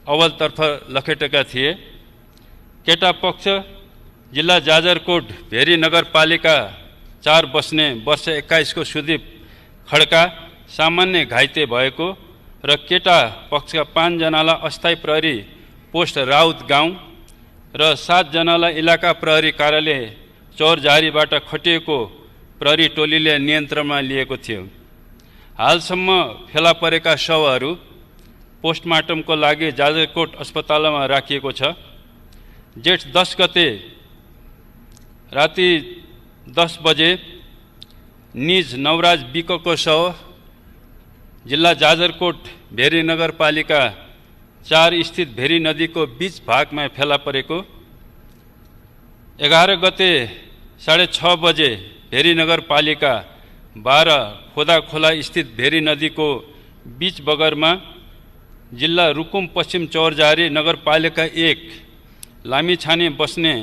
अवलतर्फ लखेटेका थिए। केटा पक्ष जिल्ला जाजरकोट भेरी नगरपालिका 4 बस्ने वर्ष 21 को सुदीप खड्का सामान्य घाइते भएको र केटा पक्षका 5 जनालाई अस्थायी प्रहरी पोस्ट राउत गाउँ र 7 जनालाई इलाका प्रहरी कार्यालय चौरजारीबाट खटिएको प्रहरी टोलीले नियन्त्रणमा लिएको थियो। हालसम्म फेला परेका शवहरू पोस्टमार्टमको लागि जाजरकोट अस्पतालमा राखिएको छ। जेठ 10 गते राति 10 बजे निज नवराज विकको शव जिल्ला जाजरकोट भेरी नगरपालिका 4 स्थित भेरी नदीको बीच भागमा फेला परेको। 11 गते 6:30 बजे भेरी नगरपालिका 12 खोदाखोला स्थित भेरी नदीको बीच बगरमा जिल्ला रुकुम पश्चिम चौरजारी नगरपालिका 1 लामीछाने बस्ने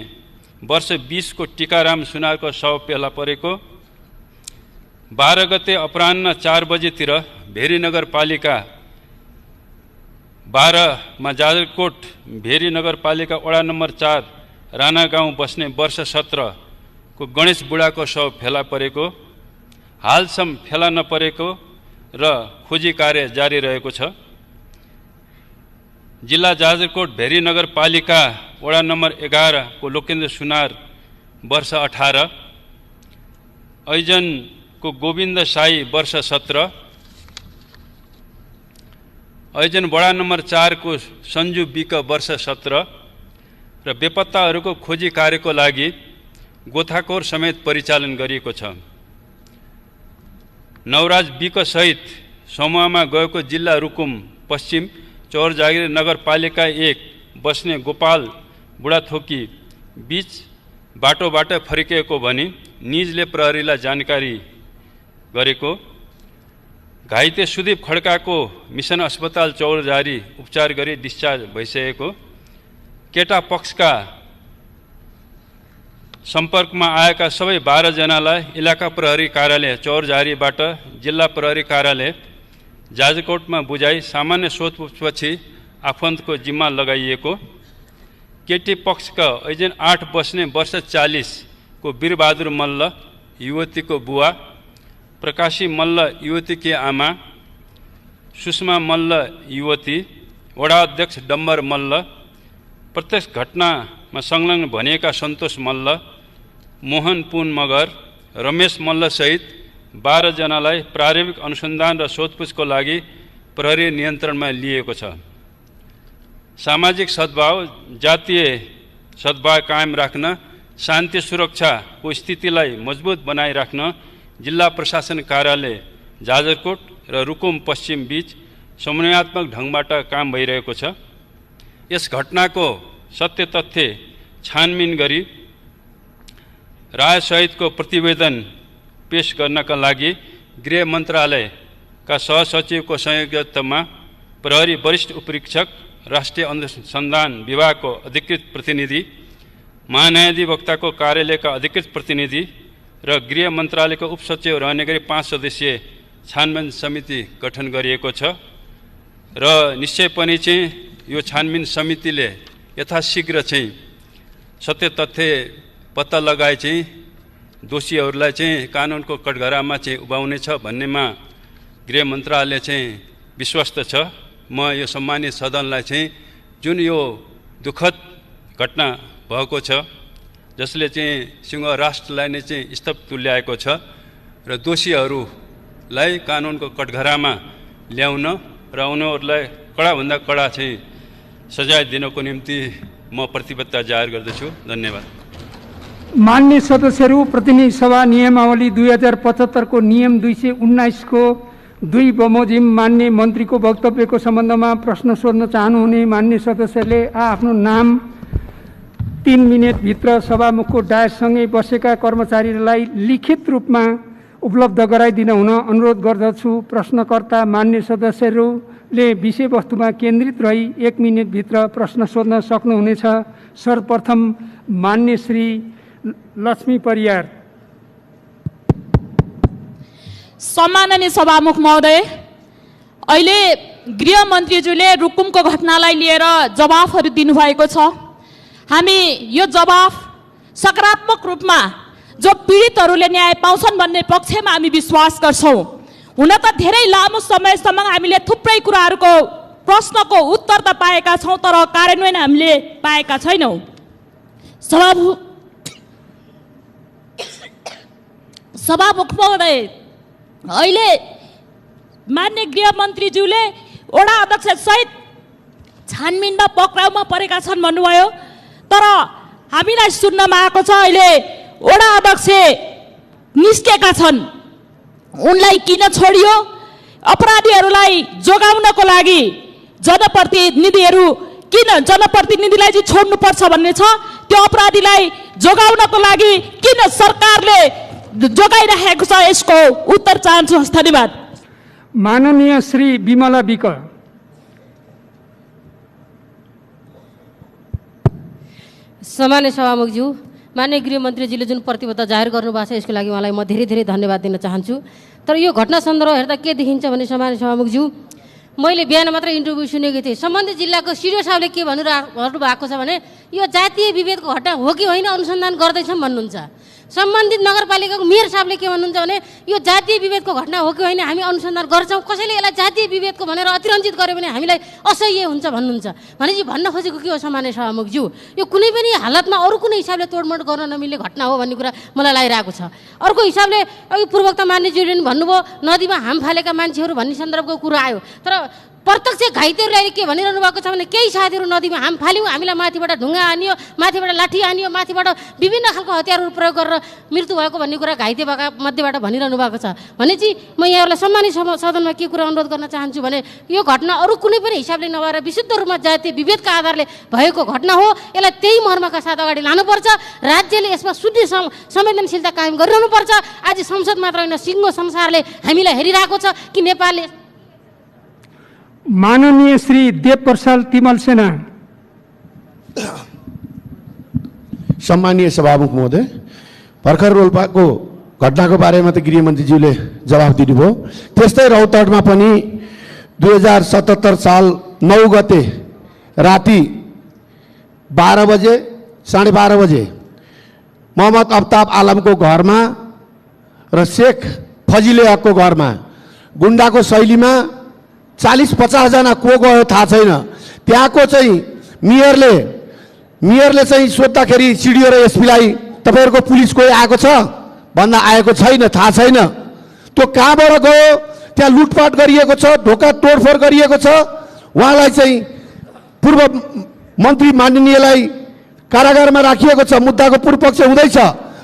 वर्ष 20 को टीकाराम सुनारको शव फेला परेको। 12 गते अपराह्न 4 बजेतिर भेरी नगरपालिका 12 मा जाजरकोट भेरी नगरपालिका वडा नम्बर 4 राणा गाउँ बस्ने वर्ष 17 को गणेश बुढाको शव फेला परेको। हालसम्म फेला नपरेको र खोजी कार्य जारी रहेको छ। जिल्ला जाजरकोट भेरी नगरपालिका वडा नम्बर 11 को लोकेन्द्र सुनार वर्ष 18, ऐजन को गोविन्द साई वर्ष 17, ऐजन वडा नम्बर 4 को सञ्जु विक वर्ष 17 र बेपत्ताहरूको खोजी कार्यको लागि गोथाखोर समेत परिचालन गरिएको छ। नवराज विक सहित समूहमा गएको जिल्ला रुकुम पश्चिम चौरजारी नगरपालिका 1 बस्ने गोपाल बुढाथोकी बीच बाटोबाट फर्किएको भनी निजले प्रहरीलाई जानकारी गरेको। घाइते सुदीप खड्काको मिसन अस्पताल चौरजारी उपचार गरी डिस्चार्ज भइसकेको। केटा पक्षका सम्पर्कमा आएका सबै 12 जनालाई इलाका प्रहरी कार्यालय चौरजारीबाट जिल्ला प्रहरी कार्यालय जाजरकोटमा बुझाई सामान्य सोधपुछपछि आफन्तको जिम्मा लगाइएको। केटी पक्षका ऐजन 8 बस्ने वर्ष 40 को वीरबहादुर मल्ल युवतीको बुवा, प्रकाशी मल्ल युवतीकी आमा, सुषमा मल्ल युवती, वडा अध्यक्ष डम्बर मल्ल, प्रत्यक्ष घटनामा संलग्न भनिएका सन्तोष मल्ल, मोहन पुन मगर, रमेश मल्ल सहित 12 जनालाई प्रारम्भिक अनुसन्धान र सोधपुछको लागि प्रहरी नियन्त्रणमा लिएको छ। सामाजिक सद्भाव, जातीय सद्भाव कायम राख्न, शान्ति सुरक्षाको स्थितिलाई मजबुत बनाइराख्न जिल्ला प्रशासन कार्यालय जाजरकोट र रुकुम पश्चिम बीच समन्वयात्मक ढङ्गबाट काम भइरहेको छ। यस घटनाको सत्य तथ्य छानबिन गरी रायसहितको प्रतिवेदन पेश गर्नका लागि गृह मन्त्रालयका सहसचिवको संयोजकत्वमा प्रहरी वरिष्ठ उपरीक्षक, राष्ट्रिय अनुसन्धान विभागको अधिकृत प्रतिनिधि, महान्यायाधिवक्ताको कार्यालयका अधिकृत प्रतिनिधि र गृह मन्त्रालयको उपसचिव रहने गरी 5 सदस्यीय छानबिन समिति गठन गरिएको छ र निश्चय पनि चाहिँ यो छानबिन समितिले यथाशीघ्र चाहिँ सत्य तथ्य पत्ता लगाए चाहिँ दोषीहरूलाई चाहिँ कानुनको कठघरामा चाहिँ उभाउनेछ भन्नेमा गृह मन्त्रालय चाहिँ विश्वस्त छ। म यो सम्मानित सदनलाई चाहिँ जुन यो दुःखद घटना भएको छ, जसले चाहिँ सिंह राष्ट्रलाई नै चाहिँ स्तब्ध तुल्याएको छ र दोषीहरूलाई कानुनको कठघरामा ल्याउन र उनीहरूलाई कडाभन्दा कडा चाहिँ सजाय दिनको निम्ति म प्रतिबद्धता जाहेर गर्दछु। धन्यवाद। मान्य सदस्यहरू, प्रतिनिधि सभा नियमावली 2075 को नियम 219 को 2 बमोजिम मान्य मन्त्रीको वक्तव्यको सम्बन्धमा प्रश्न सोध्न चाहनुहुने मान्य सदस्यले आफ्नो नाम 3 मिनेटभित्र सभामुखको डायससँगै बसेका कर्मचारीलाई लिखित रूपमा उपलब्ध गराइदिन हुन अनुरोध गर्दछु। प्रश्नकर्ता मान्य सदस्यहरूले विषयवस्तुमा केन्द्रित रही 1 मिनेटभित्र प्रश्न सोध्न सक्नुहुनेछ। सर्वप्रथम मान्य श्री लक्ष्मी परियार। सम्माननीय सभामुख महोदय, अहिले गृहमन्त्रीज्यूले रुकुमको घटनालाई लिएर जवाफहरू दिनुभएको छ। हामी यो जवाफ सकारात्मक रूपमा जो पीडितहरूले न्याय पाउँछन् भन्ने पक्षमा हामी विश्वास गर्छौँ। हुन त धेरै लामो समयसम्म हामीले थुप्रै कुराहरूको प्रश्नको उत्तर त पाएका छौँ, तर कार्यान्वयन हामीले पाएका छैनौँ। सभामुख महोदय, अहिले मान्य गृहमन्त्रीज्यूले वडा अध्यक्ष सहित छानबिनमा पक्राउमा परेका छन् भन्नुभयो, तर हामीलाई सुन्नमा आएको छ अहिले वडा अध्यक्ष निस्केका छन्। उनलाई किन छोडियो? अपराधीहरूलाई जोगाउनको लागि जनप्रतिनिधिहरू किन जनप्रतिनिधिलाई चाहिँ छोड्नुपर्छ भन्ने छ। त्यो अपराधीलाई जोगाउनको लागि किन सरकारले जोगाइराखेको छ, यसको उत्तर चाहन्छु। धन्यवाद। माननीय श्री विमला विक। सामान्य सभामुखज्यू, मान्य गृहमन्त्रीजीले जुन प्रतिबद्धता जाहेर गर्नुभएको छ यसको लागि उहाँलाई म धेरै धेरै धन्यवाद दिन चाहन्छु। तर यो घटना सन्दर्भ हेर्दा के देखिन्छ भने सामान्य सभामुखज्यू, मैले बिहान मात्र इन्टरभ्यू सुनेको थिएँ। सम्बन्धित जिल्लाको सिडिओ साहबले के भन्नु भएको छ भने यो जातीय विभेदको घटना हो कि होइन अनुसन्धान गर्दैछौँ भन्नुहुन्छ। सम्बन्धित नगरपालिकाको मेयर साहबले के भन्नुहुन्छ भने यो जातीय विभेदको घटना हो कि होइन हामी अनुसन्धान गर्छौँ, कसैले यसलाई जातीय विभेदको भनेर अतिरञ्जित गर्यो भने हामीलाई असह्य हुन्छ भन्नुहुन्छ। भनेपछि भन्न खोजेको के हो सामान्य सभामुखज्यू, यो कुनै पनि हालतमा अरू कुनै हिसाबले तोडमोड गर्न नमिल्ने घटना हो भन्ने कुरा मलाई लागिरहेको छ। अर्को हिसाबले अघि पूर्वोक्त मान्यज्यूले पनि भन्नुभयो नदीमा हाम फालेका मान्छेहरू भन्ने सन्दर्भको कुरा आयो, तर प्रत्यक्ष घाइतेहरूले अहिले के भनिरहनु भएको छ भने केही साथीहरू नदीमा हाम फाल्यौँ, हामीलाई माथिबाट ढुङ्गा हानियो, माथिबाट लाठी हानियो, माथिबाट विभिन्न खालको हतियारहरू प्रयोग गरेर मृत्यु भएको भन्ने कुरा घाइते भएका मध्येबाट भनिरहनु भएको छ। भनेपछि म यहाँहरूलाई सम्मानित सदनमा के कुरा अनुरोध गर्न चाहन्छु भने यो घटना अरू कुनै पनि हिसाबले नभएर विशुद्ध रूपमा जातीय विभेदका आधारले भएको घटना हो। यसलाई त्यही मर्मका साथ अगाडि लानुपर्छ। राज्यले यसमा शुद्ध संवेदनशीलता कायम गरिरहनुपर्छ। आज संसद मात्र होइन सिङ्गो संसारले हामीलाई हेरिरहेको छ कि नेपालले। माननीय श्री देवप्रसाद तिमल सेना। सम्मानीय सभामुख महोदय, भर्खर रोल्पाको घटनाको बारेमा त गृहमन्त्रीज्यूले जवाफ दिनुभयो। त्यस्तै रौतहटमा पनि 2077 साल 9 गते राति 12 बजे 12:30 बजे मोहम्मद अफ्ताब आलमको घरमा र शेख फजिले हकको घरमा गुण्डाको शैलीमा 40-50 जना को गयो थाहा छैन। त्यहाँको चाहिँ मेयरले चाहिँ सोद्धाखेरि सिडिओ र एसपीलाई तपाईँहरूको पुलिस कोही आएको छ भन्दा आएको छैन, थाहा छैन। त्यो कहाँबाट गयो? त्यहाँ लुटपाट गरिएको छ, ढोका तोडफोड गरिएको छ। उहाँलाई चाहिँ पूर्व मन्त्री माननीयलाई कारागारमा राखिएको छ, मुद्दाको पूर्वपक्ष हुँदैछ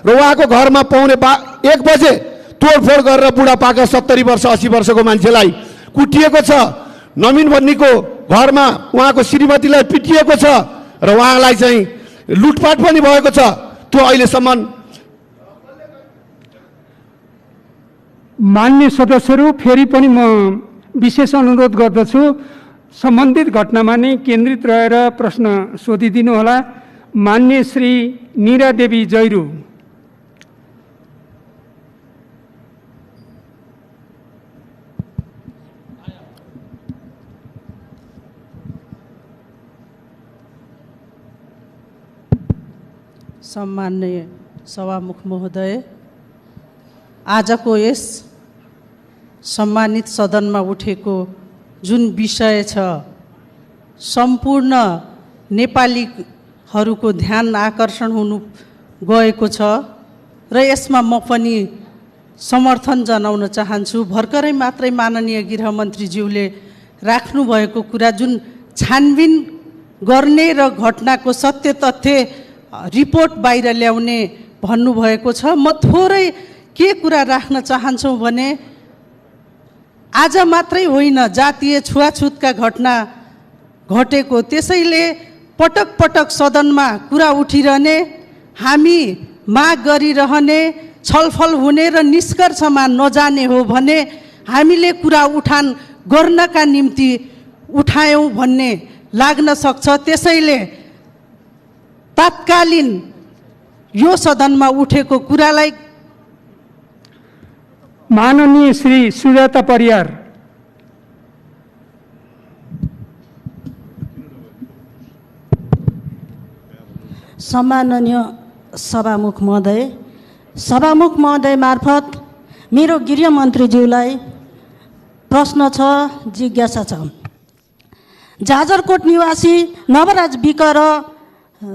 र उहाँको घरमा पाउने 1 बजे तोडफोड गरेर बुढापाका 70 वर्ष 80 वर्षको मान्छेलाई कुटिएको छ। नवीन बन्नीको घरमा उहाँको श्रीमतीलाई पिटिएको छ र उहाँलाई चाहिँ लुटपाट पनि भएको छ। त्यो अहिलेसम्म मान्य सदस्यहरू, फेरि पनि म विशेष अनुरोध गर्दछु सम्बन्धित घटनामा नै केन्द्रित रहेर प्रश्न सोधिदिनु होला। मान्य श्री नीरा देवी जैरू। सम्माननीय सभामुख महोदय, आजको यस सम्मानित सदनमा उठेको जुन विषय छ सम्पूर्ण नेपालीहरूको ध्यान आकर्षण हुनु गएको छ र यसमा म पनि समर्थन जनाउन चाहन्छु। भर्खरै मात्रै माननीय गृहमन्त्रीज्यूले राख्नुभएको कुरा जुन छानबिन गर्ने र घटनाको सत्य तथ्य रिपोर्ट बाहिर ल्याउने भन्नुभएको छ। म थोरै के कुरा राख्न चाहन्छु भने आज मात्रै होइन, जातीय छुवाछुतका घटना घटेको, त्यसैले पटक पटक सदनमा कुरा उठिरहने, हामी माग गरिरहने, छलफल हुने र निष्कर्षमा नजाने हो भने हामीले कुरा उठान गर्नका निम्ति उठायौँ भन्ने लाग्न सक्छ। त्यसैले तात्कालीन यो सदनमा उठेको कुरालाई माननीय श्री सुजाता परियार। सम्माननीय सभामुख महोदय मार्फत मेरो गृहमन्त्रीज्यूलाई प्रश्न छ, जिज्ञासा छ। जाजरकोट निवासी नवराज विक र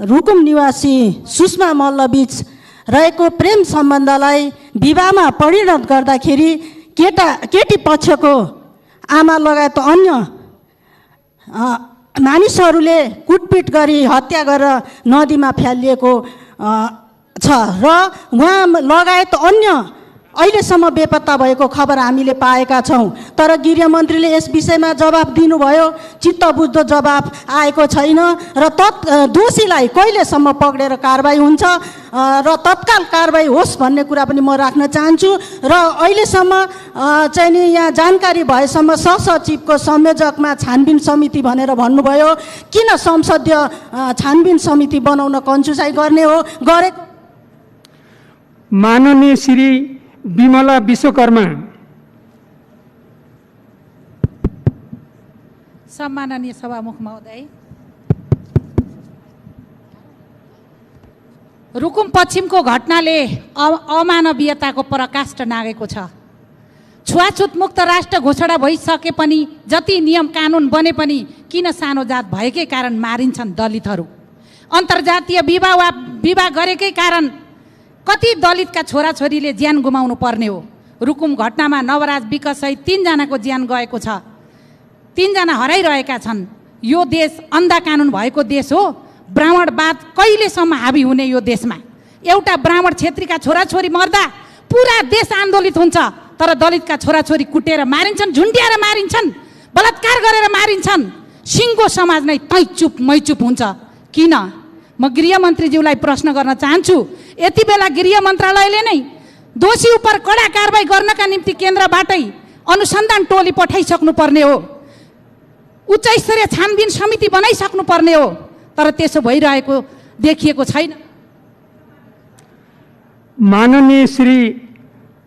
रुकुम निवासी सुषमा मल्लबीच रहेको प्रेम सम्बन्धलाई विवाहमा परिणत गर्दाखेरि केटी पक्षको आमा लगायत अन्य मानिसहरूले कुटपिट गरी हत्या गरेर नदीमा फ्यालिएको छ र उहाँ लगायत अन्य अहिलेसम्म बेपत्ता भएको खबर हामीले पाएका छौँ। तर गृहमन्त्रीले यस विषयमा जवाफ दिनुभयो, चित्तबुझ्दो जवाफ आएको छैन र दोषीलाई कहिलेसम्म पक्रेर कारबाही हुन्छ र तत्काल कारबाही होस् भन्ने कुरा पनि म राख्न चाहन्छु। र अहिलेसम्म चाहिँ नि यहाँ जानकारी भएसम्म सहसचिवको संयोजकमा छानबिन समिति भनेर भन्नुभयो, किन संसदीय छानबिन समिति बनाउन कन्जुसाइ गर्ने हो गरेको? माननीय श्री विमला विश्वकर्मा। सम्माननीय सभामुख महोदय, रुकुम पश्चिमको घटनाले अमानवीयताको पराकाष्ठ नागेको छ। छुवाछुत मुक्त राष्ट्र घोषणा भइसके पनि जति नियम कानुन बने पनि किन सानो जात भएकै कारण मारिन्छन् दलितहरू? अन्तर्जातीय विवाह गरेकै कारण कति दलितका छोराछोरीले ज्यान गुमाउनु पर्ने हो? रुकुम घटनामा नवराज विक सहित 3 जनाको ज्यान गएको छ, 3 जना हराइरहेका छन्। यो देश अन्धा कानुन भएको देश हो। ब्राह्मणवाद कहिलेसम्म हावी हुने यो देशमा? एउटा ब्राह्मण क्षेत्रीका छोराछोरी मर्दा पुरा देश आन्दोलित हुन्छ, तर दलितका छोराछोरी कुटेर मारिन्छन्, झुन्ड्याएर मारिन्छन्, बलात्कार गरेर मारिन्छन्। सिङ्गो समाज नै तै चुप मै चुप हुन्छ। किन? म गृहमन्त्रीज्यूलाई प्रश्न गर्न चाहन्छु, यति बेला गृह मन्त्रालयले नै दोषी उप कडा कारबाही गर्नका निम्ति केन्द्रबाटै अनुसन्धान टोली पठाइसक्नु पर्ने हो, उच्च स्तरीय छानबिन समिति बनाइसक्नु पर्ने हो, तर त्यसो भइरहेको देखिएको छैन। माननीय श्री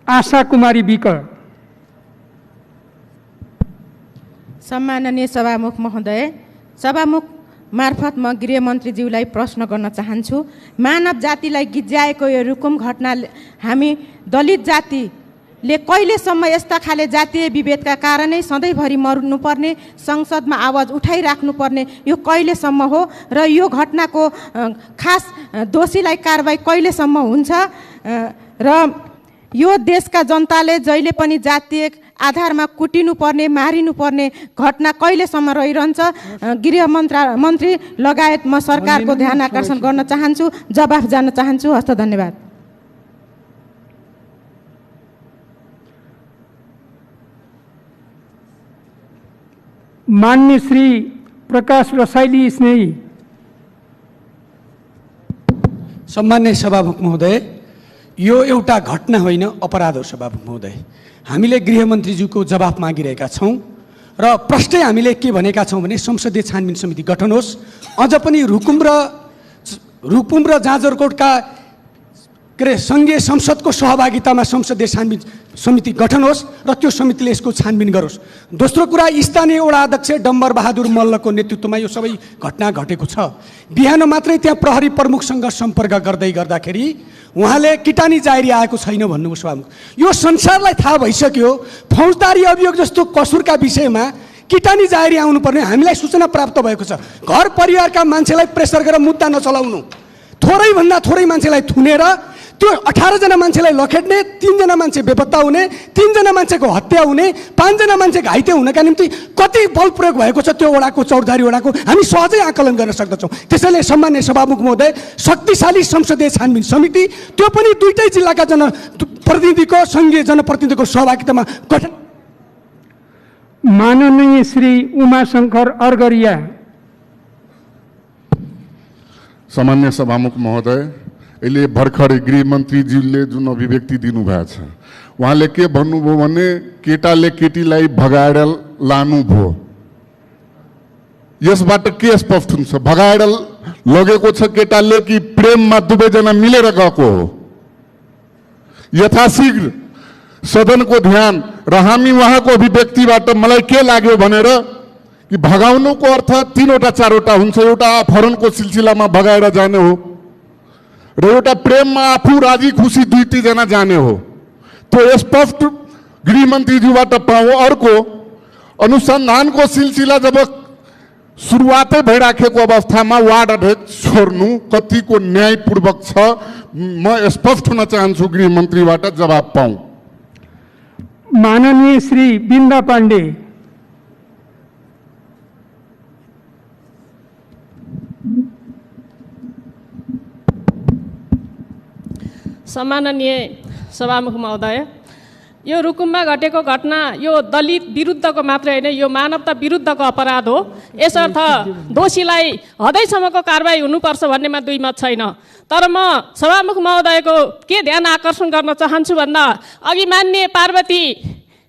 आशा कुमारी विक। सम्माननीय सभामुख महोदय, सभामुख मार्फत म गृहमन्त्रीज्यूलाई प्रश्न गर्न चाहन्छु। मानव जातिलाई गिज्याएको यो रुकुम घटना हामी दलित जातिले कहिलेसम्म यस्ता खाले जातीय विभेदका कारणै सधैँभरि मर्नुपर्ने, संसदमा आवाज उठाइराख्नुपर्ने यो कहिलेसम्म हो र यो घटनाको खास दोषीलाई कारबाही कहिलेसम्म हुन्छ र यो देशका जनताले जहिले पनि जातीय आधारमा कुटिनुपर्ने, मारिनुपर्ने घटना कहिलेसम्म रहिरहन्छ? गृह मन्त्री लगायत म सरकारको ध्यान आकर्षण गर्न चाहन्छु, जवाफ जान्न चाहन्छु। हस्त धन्यवाद। माननीय श्री प्रकाश रसाइली स्नेही। सम्माननीय सभामुख महोदय, यो एउटा घटना होइन, अपराध हो। सभामुख महोदय, हामीले गृहमन्त्रीज्यूको जवाफ मागिरहेका छौँ र प्रष्टै हामीले के भनेका छौँ भने संसदीय छानबिन समिति गठन होस्। अझ पनि रुकुम र जाजरकोटका के अरे सङ्घीय संसदको सहभागितामा संसदीय छानबिन समिति गठन होस् र त्यो समितिले यसको छानबिन गरोस्। दोस्रो कुरा, स्थानीय वडा अध्यक्ष डम्बर बहादुर मल्लको नेतृत्वमा यो सबै घटना घटेको छ। बिहान मात्रै त्यहाँ प्रहरी प्रमुखसँग सम्पर्क गर्दाखेरि उहाँले किटानी जाहेरी आएको छैन भन्नुभयो। सभामुख, यो संसारलाई थाहा भइसक्यो फौजदारी अभियोग जस्तो कसुरका विषयमा किटानी जाहेरी आउनुपर्ने हामीलाई सूचना प्राप्त भएको छ। घर परिवारका मान्छेलाई प्रेसर गरेर मुद्दा नचलाउनु, थोरैभन्दा थोरै मान्छेलाई थुनेर त्यो 18 जना मान्छेलाई लखेट्ने, 3 जना मान्छे बेपत्ता हुने, 3 जना मान्छेको हत्या हुने, 5 जना मान्छे घाइते हुनका निम्ति कति बल प्रयोग भएको छ त्यो वडाको, चौरधारी वडाको हामी सहजै आकलन गर्न सक्दछौँ। त्यसैले सम्मान्य सभामुख महोदय, शक्तिशाली संसदीय छानबिन समिति, त्यो पनि दुईटै जिल्लाका जनप्रतिनिधिको, सङ्घीय जनप्रतिनिधिको सहभागितामा गठन। माननीय श्री उमाशंकर अर्गरिया। सामान्य सभामुख महोदय, अहिले भर्खरै गृहमन्त्रीज्यूले जुन अभिव्यक्ति दिनुभएको छ, उहाँले के भन्नुभयो भने केटाले केटीलाई भगाएर लानुभयो। यसबाट के स्पष्ट हुन्छ? भगाएर लगेको छ केटाले कि प्रेममा दुवैजना मिलेर गएको हो? यथाशीघ्र सदनको ध्यान र हामी उहाँको अभिव्यक्तिबाट मलाई के लाग्यो भनेर कि भगाउनुको अर्थ 3वटा 4वटा हुन्छ। एउटा अपहरणको सिलसिलामा भगाएर जाने हो र एउटा प्रेममा आफू राजी खुसी 2-3 जना जाने हो। त्यो स्पष्ट गृहमन्त्रीज्यूबाट पाऊ। अर्को, अनुसन्धानको सिलसिला जब सुरुवातै भइराखेको अवस्थामा वार्ड अध्यक्ष छोड्नु कतिको न्यायपूर्वक छ? म स्पष्ट हुन चाहन्छु, गृहमन्त्रीबाट जवाब पाऊ। माननीय श्री बिन्दा पाण्डे। सम्माननीय सभामुख महोदय, यो रुकुममा घटेको घटना यो दलित विरुद्धको मात्रै होइन, यो मानवता विरुद्धको अपराध हो। यसर्थ दोषीलाई हदैसम्मको कारबाही हुनुपर्छ भन्नेमा दुई मत छैन। तर म सभामुख महोदयको के ध्यान आकर्षण गर्न चाहन्छु भन्दा, अघि माननीय पार्वती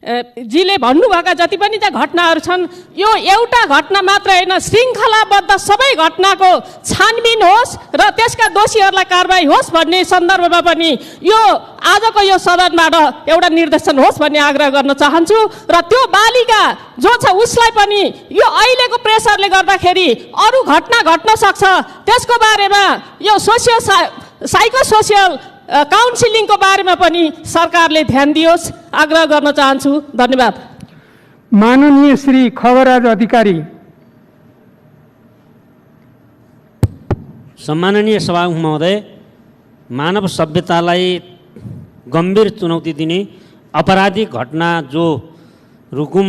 जीले भन्नुभएका जति पनि त्यहाँ घटनाहरू छन्, यो एउटा घटना मात्र होइन, श्रृङ्खलाबद्ध सबै घटनाको छानबिन होस् र त्यसका दोषीहरूलाई कारबाही होस् भन्ने सन्दर्भमा पनि यो आजको यो सदनबाट एउटा निर्देशन होस् भन्ने आग्रह गर्न चाहन्छु। र त्यो बालिका जो छ उसलाई पनि यो अहिलेको प्रेसरले गर्दाखेरि अरू घटना घट्न सक्छ, त्यसको बारेमा यो साइकोसोसियल काउन्सिलिङको बारेमा पनि सरकारले ध्यान दियोस्, आग्रह गर्न चाहन्छु। धन्यवाद। माननीय श्री खगराज अधिकारी। सम्माननीय सभामुख महोदय, मानव सभ्यतालाई गम्भीर चुनौती दिने अपराधिक घटना जो रुकुम,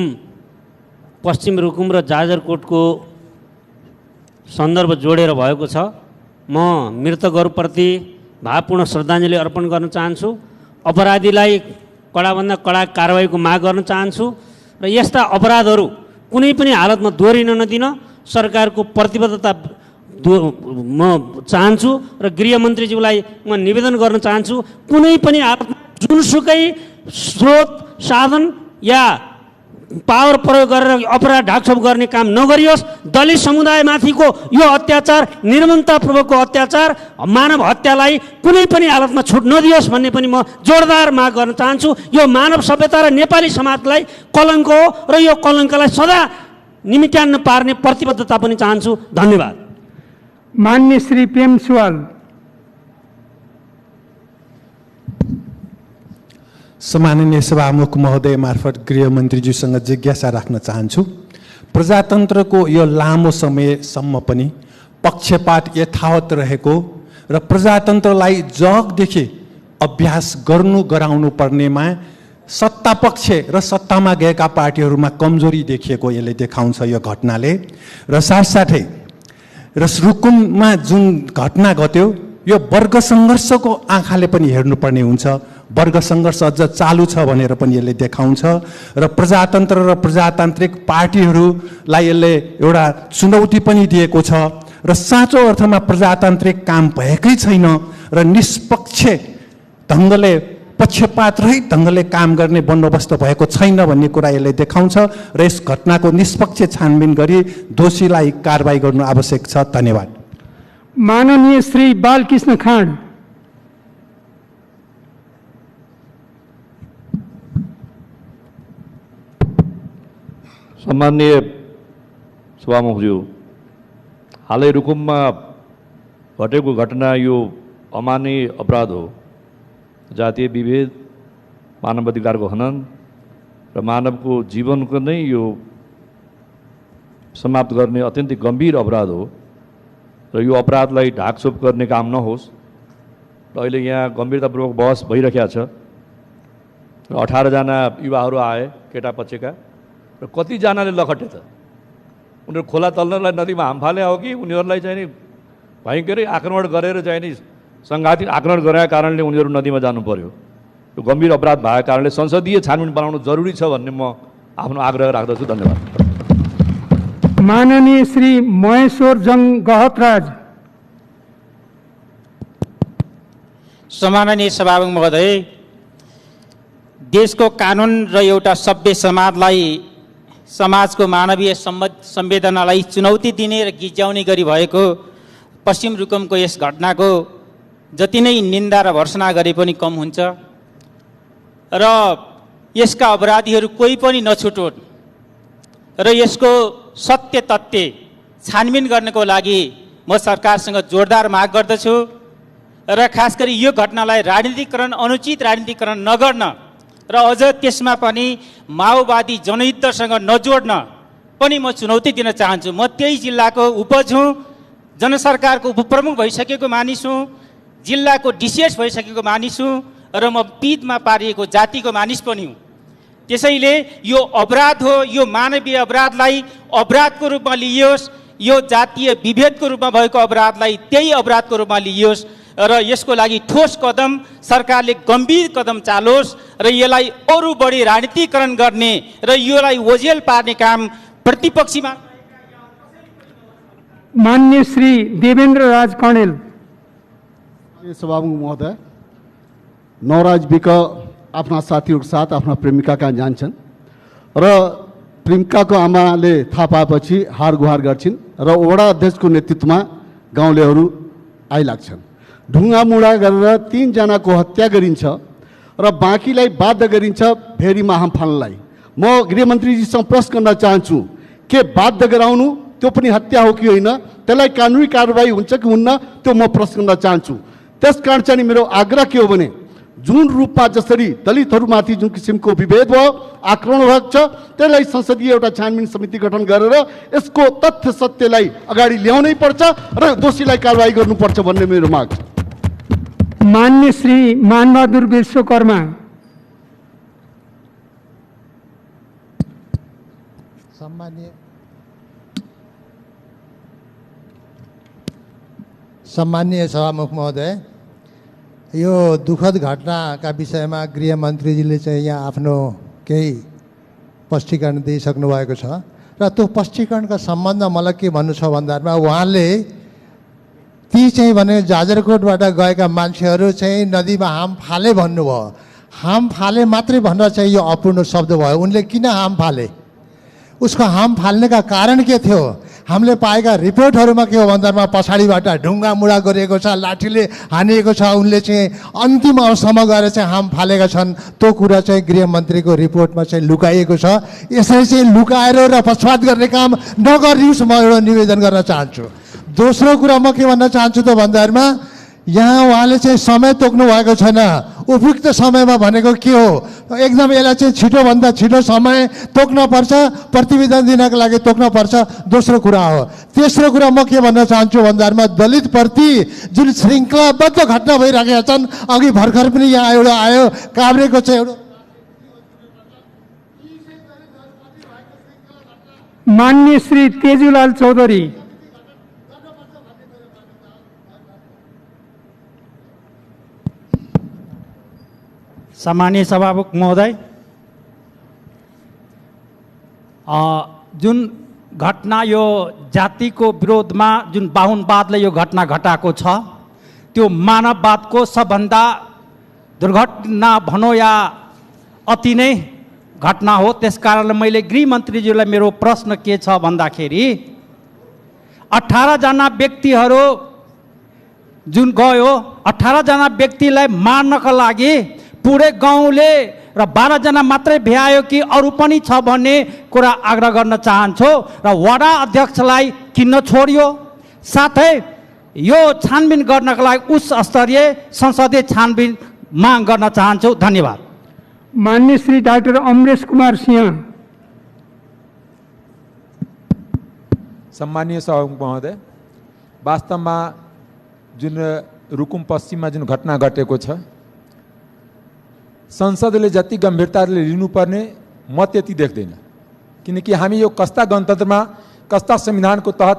पश्चिम रुकुम र जाजरकोटको सन्दर्भ जोडेर भएको छ, म मृतकहरूप्रति भावपूर्ण श्रद्धाञ्जली अर्पण गर्न चाहन्छु। अपराधीलाई कडाभन्दा कडा कारबाहीको माग गर्न चाहन्छु र यस्ता अपराधहरू कुनै पनि हालतमा दोहोरिन नदिन सरकारको प्रतिबद्धता म चाहन्छु र गृहमन्त्रीज्यूलाई म निवेदन गर्न चाहन्छु, कुनै पनि हालतमा जुनसुकै स्रोत साधन या पावर प्रयोग गरेर अपराध ढाकछोप गर्ने काम नगरियोस्। दलित समुदायमाथिको यो अत्याचार, निर्ममतापूर्वकको अत्याचार, मानव हत्यालाई कुनै पनि हालतमा छुट नदियोस् भन्ने पनि म जोरदार माग गर्न चाहन्छु। यो मानव सभ्यता र नेपाली समाजलाई कलङ्क हो र यो कलङ्कलाई सदा निमिट्यान्न पार्ने प्रतिबद्धता पनि चाहन्छु। धन्यवाद। मान्य श्री प्रेम सुवाल। सम्माननीय सभामुख महोदय मार्फत गृहमन्त्रीज्यूसँग जिज्ञासा राख्न चाहन्छु। प्रजातन्त्रको यो लामो समयसम्म पनि पक्षपात यथावत रहेको र प्रजातन्त्रलाई जगदेखि अभ्यास गराउनु पर्नेमा सत्तापक्ष र सत्तामा गएका पार्टीहरूमा कमजोरी देखिएको यसले देखाउँछ यो घटनाले। र साथसाथै र रुकुममा जुन घटना घट्यो यो वर्ग सङ्घर्षको आँखाले पनि हेर्नुपर्ने हुन्छ। वर्ग सङ्घर्ष अझ चालु छ भनेर पनि यसले देखाउँछ र प्रजातन्त्र र प्रजातान्त्रिक पार्टीहरूलाई यसले एउटा चुनौती पनि दिएको छ र साँचो अर्थमा प्रजातान्त्रिक काम भएकै छैन र निष्पक्ष ढङ्गले, पक्षपात रहित ढङ्गले काम गर्ने बन्दोबस्त भएको छैन भन्ने कुरा यसले देखाउँछ र यस घटनाको निष्पक्ष छानबिन गरी दोषीलाई कारबाही गर्नु आवश्यक छ। धन्यवाद। माननीय श्री बालकृष्ण खाँड। सम्माननीय सभामुखज्यू, हालै रुकुममा घटेको घटना यो अमानवीय अपराध हो। जातीय विभेद, मानवाधिकारको हनन र मानवको जीवनको नै यो समाप्त गर्ने अत्यन्तै गम्भीर अपराध हो र यो अपराधलाई ढाकछोप गर्ने काम नहोस् र अहिले यहाँ गम्भीरतापूर्वक बहस भइरहेको छ र 18 जना युवाहरू आए केटा पक्षका र कतिजनाले लखटे त उनीहरू खोला तल्नलाई नदीमा हाम फाले हो कि उनीहरूलाई चाहिँ नि भयङ्करै आक्रमण गरेर चाहिँ नि सङ्घातिक आक्रमण गरेका कारणले उनीहरू नदीमा जानु पर्यो। यो गम्भीर अपराध भएको कारणले संसदीय छानबिन बनाउनु जरुरी छ भन्ने म आफ्नो आग्रह राख्दछु। धन्यवाद। माननीय श्री महेश्वर जङ गहतराज। सम्माननीय सभामुख महोदय, देशको कानुन र एउटा सभ्य समाजको मानवीय संवेदनालाई चुनौती दिने र गिज्याउने गरी भएको पश्चिम रुकुमको यस घटनाको जति नै निन्दा र भर्सना गरे पनि कम हुन्छ र यसका अपराधीहरू कोही पनि नछुटोन् र यसको सत्य तथ्य छानबिन गर्नको लागि म सरकारसँग जोरदार माग गर्दछु र खास गरी यो घटनालाई राजनीतिकरण अनुचित राजनीतिकरण नगर्न र अझ त्यसमा पनि माओवादी जनयुद्धसँग नजोड्न पनि म चुनौती दिन चाहन्छु। म त्यही जिल्लाको उपज हुँ, जनसरकारको उपप्रमुख भइसकेको मानिस हुँ, जिल्लाको डिसिएस भइसकेको मानिस हुँ र म पिडमा पारिएको जातिको मानिस पनि हुँ। त्यसैले यो अपराध हो, यो मानवीय अपराधलाई अपराधको रूपमा लिइयोस्, यो जातीय विभेदको रूपमा भएको अपराधलाई त्यही अपराधको रूपमा लिइयोस् र यसको लागि ठोस कदम सरकारले गम्भीर कदम चालोस् र यसलाई अरू बढी राजनीतिकरण गर्ने र यसलाई ओझेल पार्ने काम प्रतिपक्षीमा। मान्य श्री देवेन्द्र राज कणेल। सभामुख महोदय, नवराज विक आफ्ना साथीहरूको साथ आफ्ना प्रेमिका कहाँ जान्छन् र प्रेमिकाको आमाले थाहा पाएपछि हार गुहार गर्छिन् र वडा अध्यक्षको नेतृत्वमा गाउँलेहरू आइलाग्छन्। ढुङ्गा मुढा गरेर 3 जनाको हत्या गरिन्छ र बाँकीलाई बाध्य गरिन्छ भेरीमा हाम फाल्नलाई। म गृहमन्त्रीजीसँग प्रश्न गर्न चाहन्छु, के बाध्य गराउनु त्यो पनि हत्या हो कि होइन, त्यसलाई कानुनी कारबाही हुन्छ कि हुन्न, त्यो म प्रश्न गर्न चाहन्छु। त्यसकारण चाहिँ मेरो आग्रह के हो भने जुन रूपमा जसरी दलितहरूमाथि जुन किसिमको विभेद भयो, आक्रमण भएको छ, त्यसलाई संसदीय एउटा छानबिन समिति गठन गरेर यसको तथ्य सत्यलाई अगाडि ल्याउनै पर्छ र दोषीलाई कारबाही गर्नुपर्छ भन्ने मेरो माग छ। मान्य श्री मानबहादुर विश्वकर्मा। सम्माननीय सभामुख महोदय, यो दुःखद घटनाका विषयमा गृहमन्त्रीजीले चाहिँ यहाँ आफ्नो केही स्पष्टीकरण दिइसक्नु भएको छ र त्यो स्पष्टीकरणका सम्बन्धमा मलाई के भन्नु छ भन्दामा उहाँले ती चाहिँ भने जाजरकोटबाट गएका मान्छेहरू चाहिँ नदीमा हाम फाले भन्नुभयो। हाम फाले मात्रै भन्दा चाहिँ यो अपूर्ण शब्द भयो। उनले किन हाम फाले, उसको हाम फाल्नेका कारण के थियो? हामीले पाएका रिपोर्टहरूमा के हो भन्दामा पछाडिबाट ढुङ्गा मुढा गरिएको छ, लाठीले हानिएको छ, उनले चाहिँ अन्तिम अवस्थामा गएर चाहिँ हाम फालेका छन्। त्यो कुरा चाहिँ गृहमन्त्रीको रिपोर्टमा चाहिँ लुकाइएको छ। यसरी चाहिँ लुकाएर र पक्षपात गर्ने काम नगरियोस्, म एउटा निवेदन गर्न चाहन्छु। दोस्रो कुरा म के भन्न चाहन्छु त भन्दामा यहाँ उहाँले चाहिँ समय तोक्नु भएको छैन। उपयुक्त समयमा भनेको के हो, एकदम यसलाई चाहिँ छिटोभन्दा छिटो समय तोक्न पर्छ, प्रतिवेदन दिनको लागि तोक्न पर्छ। दोस्रो कुरा हो। तेस्रो कुरा म के भन्न चाहन्छु भन्दामा दलितप्रति जुन श्रृङ्खलाबद्ध घटना भइरहेका छन्, अघि भर्खर पनि यहाँ एउटा आयो काभ्रेको चाहिँ एउटा। मान्य श्री तेजुलाल चौधरी। सम्मानीय सभामुख महोदय, जुन घटना यो जातिको विरोधमा जुन बाहुनवादले यो घटना घटाएको छ, त्यो मानववादको सबभन्दा दुर्घटना भनौँ या अति नै घटना हो। त्यस कारणले मैले गृहमन्त्रीज्यूलाई मेरो प्रश्न के छ भन्दाखेरि 18 जना व्यक्तिहरू जुन गयो, 18 जना व्यक्तिलाई मार्नका लागि पुरै गाउँले र 12 जना मात्रै भ्यायो कि अरू पनि छ भन्ने कुरा आग्रह गर्न चाहन्छु र वडा अध्यक्षलाई किन छोडियो, साथै यो छानबिन गर्नका लागि उच्च स्तरीय संसदीय छानबिन माग गर्न चाहन्छु। धन्यवाद। मान्य श्री डाक्टर अमरेश कुमार सिंह। सम्मानीय सभामुख महोदय, वास्तवमा जुन रुकुम पश्चिममा जुन घटना घटेको छ, संसदले जति गम्भीरताले लिनुपर्ने म त्यति देख्दैन। किनकि हामी यो कस्ता गणतन्त्रमा कस्ता संविधानको तहत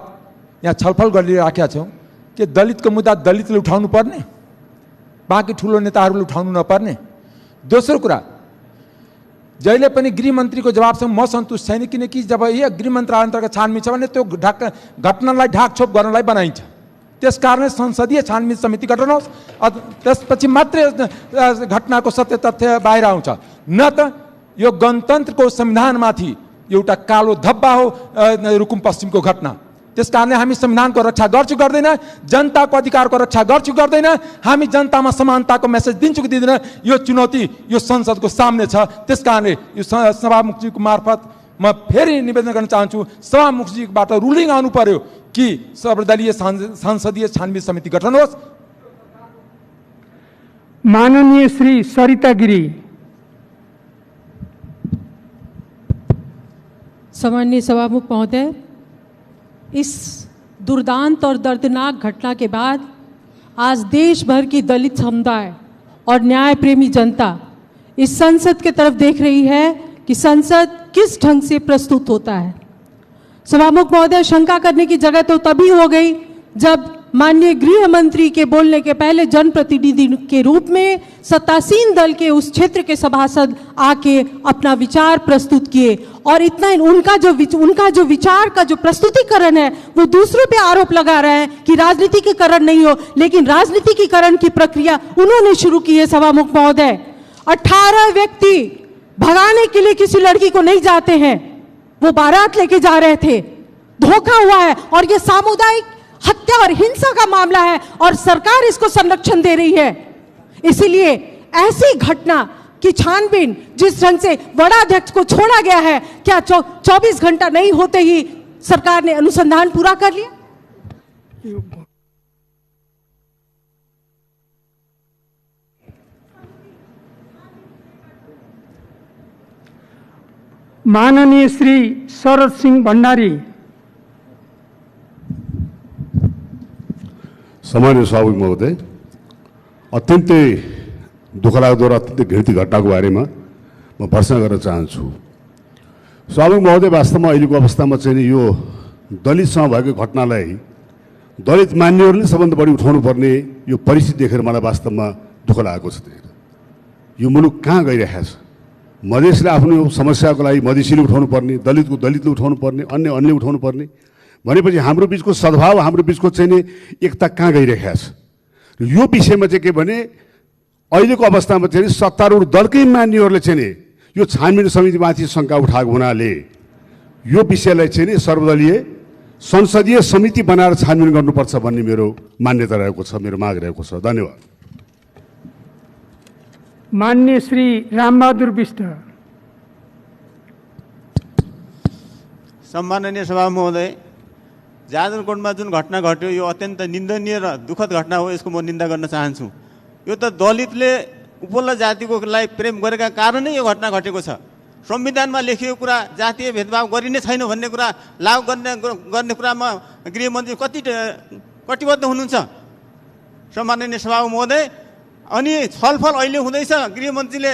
यहाँ छलफल गरिराखेका छौँ कि दलितको मुद्दा दलितले उठाउनु पर्ने, बाँकी ठुलो नेताहरूले उठाउनु नपर्ने। दोस्रो कुरा, जहिले पनि गृहमन्त्रीको जवाबसँग म सन्तुष्ट छैन, किनकि जब यो गृह मन्त्रालय अन्तर्गत छानबिन छ भने त्यो घटनालाई ढाकछोप गर्नलाई बनाइन्छ। त्यसकारण संसदीय छानबिन समिति गठन होस्, त्यसपछि मात्रै घटनाको सत्य तथ्य बाहिर आउँछ। न त यो गणतन्त्रको संविधानमाथि एउटा कालो धब्बा हो रुकुम पश्चिमको घटना। त्यसकारण हामी संविधानको रक्षा गर्छु गर्दैन, जनताको अधिकारको रक्षा गर्छु गर्दैन, हामी जनतामा समानताको मेसेज दिन्छु कि दिँदैन, यो चुनौती यो संसदको सामने छ। त्यसकारणले यो सभामुखजीको मार्फत म फेरि निवेदन गर्न चाहन्छु, सभामुखजीबाट रुलिङ आउनु पर्यो कि सर्वदलीय संसदीय छानबिन समिति गठन होस्। माननीय श्री सरिता गिरी। सम्माननीय सभामुख महोदय, इस दुर्दांत और दर्दनाक घटना के बाद आज देश भर की दलित समुदाय और न्याय प्रेमी जनता इस संसद के तरफ देख रही है कि संसद किस ढंग से प्रस्तुत होता है। सभामुख महोदय, शंका करने की जगह तो तभी हो गई जब माननीय गृह मंत्री के बोलने के पहले जनप्रतिनिधि के रूप में सत्तासीन दल के उस क्षेत्र के सभासद आके अपना विचार प्रस्तुत किए, और इतना उनका जो विचार का जो प्रस्तुतिकरण है वो दूसरों पे आरोप लगा रहे हैं कि राजनीतिकीकरण नहीं हो, लेकिन राजनीतिकीकरण की प्रक्रिया उन्होंने शुरू की है। सभामुख महोदय, 18 व्यक्ति भगाने के लिए किसी लड़की को नहीं जाते हैं, वो बारात लेके जा रहे थे, धोखा हुआ है, और ये सामुदायिक हत्या और हिंसा का मामला है और सरकार इसको संरक्षण दे रही है। इसीलिए ऐसी घटना की छानबीन जिस ढंग से वड़ाध्यक्ष को छोड़ा गया है, क्या 24 घंटा नहीं होते ही सरकार ने अनुसंधान पूरा कर लिया? माननीय श्री शरद सिंह भण्डारी। सम्मानीय सभामुख महोदय, अत्यन्तै दुःखलाग्दो र अत्यन्तै घृणित घटनाको बारेमा म भर्सना गर्न चाहन्छु। सभामुख महोदय, वास्तवमा अहिलेको अवस्थामा चाहिँ यो दलितसँग भएको घटनालाई दलित मान्यहरूले सबभन्दा बढी उठाउनु पर्ने यो परिस्थिति देखेर मलाई वास्तवमा दुःख लागेको छ। यो मुलुक कहाँ गइरहेको छ? मधेसले आफ्नो समस्याको लागि मधेसीले उठाउनु पर्ने, दलितको दलितले उठाउनु पर्ने, अन्यले उठाउनु पर्ने भनेपछि हाम्रो बिचको सद्भाव, हाम्रो बिचको चाहिँ नि एकता कहाँ गइरहेको छ? यो विषयमा चाहिँ के भने अहिलेको अवस्थामा चाहिँ सत्तारूढ दलकै मान्यहरूले चाहिँ नि यो छानबिन समितिमाथि शङ्का उठाएको हुनाले यो विषयलाई चाहिँ नि सर्वदलीय संसदीय समिति बनाएर छानबिन गर्नुपर्छ भन्ने मेरो मान्यता रहेको छ, मेरो माग रहेको छ। धन्यवाद। माननीय श्री रामबहादुर विष्ट। सम्माननीय सभामुख महोदय, जाजरकोटमा जुन घटना घट्यो यो अत्यन्त निन्दनीय र दुःखद घटना हो, यसको म निन्दा गर्न चाहन्छु। यो त दलितले उपल्लो जातिको लागि प्रेम गरेका कारणै यो घटना घटेको छ। संविधानमा लेखिएको कुरा जातीय भेदभाव गरिने छैन भन्ने कुरा लागू गर्ने कुरामा गृहमन्त्री कति कटिबद्ध हुनुहुन्छ? सम्माननीय सभामुख महोदय, अनि छलफल अहिले हुँदैछ, गृहमन्त्रीले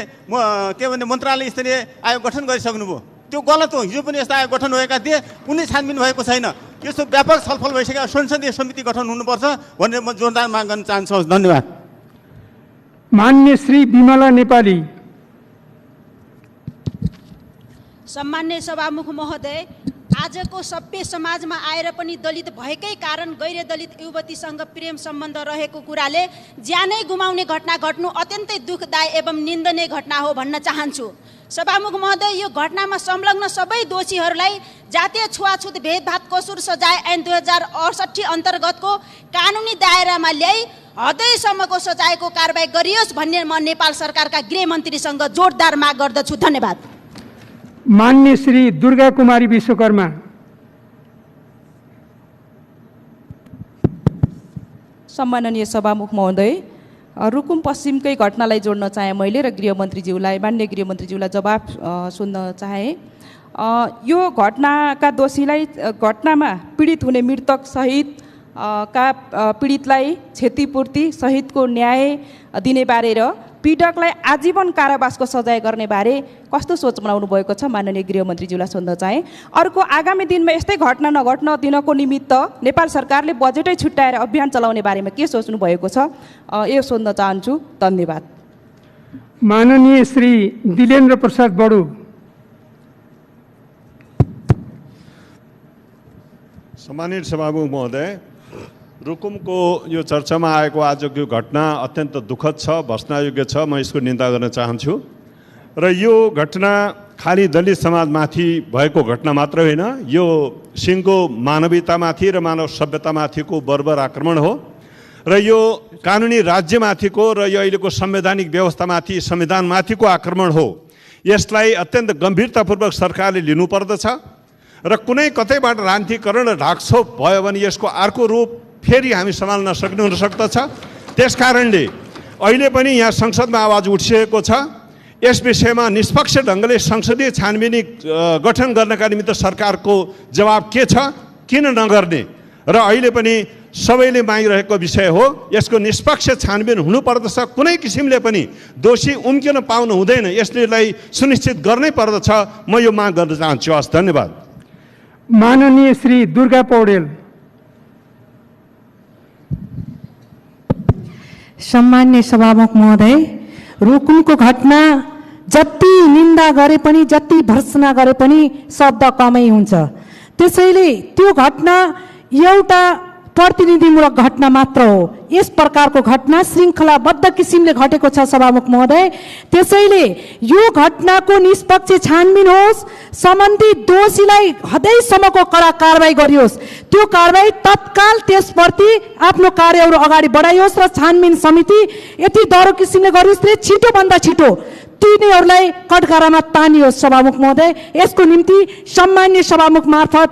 के भने मन्त्रालय स्तरीय आयोग गठन गरिसक्नुभयो, त्यो गलत हो। हिजो पनि यस्ता आयोग गठन भएका थिए, कुनै छानबिन भएको छैन। यस्तो व्यापक छलफल भइसक्यो, संसदीय समिति गठन हुनुपर्छ भनेर म जोरदार माग गर्न चाहन्छु। धन्यवाद। मान्य श्री विमला नेपाली। सम्मान्य सभामुख महोदय, आजको सभ्य समाजमा आएर पनि दलित भएकै कारण गैर दलित युवतीसँग प्रेम सम्बन्ध रहेको कुराले ज्यानै गुमाउने घटना घट्नु अत्यन्तै दुःखदायी एवं निन्दनीय घटना हो भन्न चाहन्छु। सभामुख महोदय, यो घटनामा संलग्न सबै दोषीहरूलाई जातीय छुवाछुत भेदभाव कसूर सजाय ऐन 2068 अन्तर्गतको कानुनी दायरामा ल्याई हदैसम्मको सजायको कारबाही गरियोस् भन्ने म नेपाल सरकारका गृहमन्त्रीसँग जोरदार माग गर्दछु। धन्यवाद। मान्य श्री दुर्गा कुमारी विश्वकर्मा। सम्माननीय सभामुख महोदय, रुकुम पश्चिमकै घटनालाई जोड्न चाहे मैले र गृहमन्त्रीज्यूलाई, मान्य गृहमन्त्रीज्यूलाई जवाफ सुन्न चाहे। यो घटनाका दोषीलाई घटनामा पीडित हुने मृतक सहित का पीडितलाई क्षतिपूर्ति सहितको न्याय दिने बारे र पीडकलाई आजीवन कारावासको सजाय गर्ने बारे कस्तो सोच बनाउनु भएको छ माननीय गृहमन्त्रीज्यूलाई सोध्न चाहे। अर्को, आगामी दिनमा यस्तै घटना नघट्न दिनको निमित्त नेपाल सरकारले बजेटै छुट्याएर अभियान चलाउने बारेमा के सोच्नु भएको छ यो सोध्न चाहन्छु। धन्यवाद। माननीय श्री दिलेन्द्र प्रसाद बडु। सम्मानित सभामुख महोदय, रुकुमको यो चर्चामा आएको आजको यो घटना अत्यन्त दुःखद छ, भर्त्सनायोग्य छ। म यसको निन्दा गर्न चाहन्छु। र यो घटना खालि दलित समाजमाथि भएको घटना मात्र होइन, यो सिङ्गो मानवीयतामाथि र मानव सभ्यतामाथिको बर्बर आक्रमण हो र यो कानुनी राज्यमाथिको र यो अहिलेको संवैधानिक व्यवस्थामाथि, संविधानमाथिको आक्रमण हो। यसलाई अत्यन्त गम्भीरतापूर्वक सरकारले लिनुपर्दछ र कुनै कतैबाट राजनीतिकरण र ढाकछोप भयो भने यसको अर्को रूप फेरि हामी सम्हाल्न सक्ने हुन सक्दछ। त्यस कारणले अहिले पनि यहाँ संसदमा आवाज उठिसकेको छ। यस विषयमा निष्पक्ष ढङ्गले संसदीय छानबिन गठन गर्नका निमित्त सरकारको जवाब के छ, किन नगर्ने, र अहिले पनि सबैले मागिरहेको विषय हो। यसको निष्पक्ष छानबिन हुनुपर्दछ। कुनै किसिमले पनि दोषी उम्किन पाउनु हुँदैन। यसलाई सुनिश्चित गर्नै पर्दछ। म यो माग गर्न चाहन्छु। हस्, धन्यवाद। माननीय श्री दुर्गा पौडेल। सम्मान्य सभामुख महोदय, रुकुमको घटना जति निन्दा गरे पनि, जति भर्त्सना गरे पनि शब्द कमै हुन्छ। त्यसैले त्यो घटना एउटा प्रतिनिधिमूलक घटना मात्र हो। यस प्रकारको घटना श्रृङ्खलाबद्ध किसिमले घटेको छ सभामुख महोदय। त्यसैले यो घटनाको निष्पक्ष छानबिन होस्, सम्बन्धित दोषीलाई हदैसम्मको कडा कारबाही गरियोस्। त्यो कारबाही तत्काल त्यसप्रति आफ्नो कार्यहरू अगाडि बढाइयोस् र छानबिन समिति यति दह्रो किसिमले गरियोस् र छिटोभन्दा छिटो तिनीहरूलाई कठघरामा तानियोस् सभामुख महोदय। यसको निम्ति सम्मान्य सभामुख मार्फत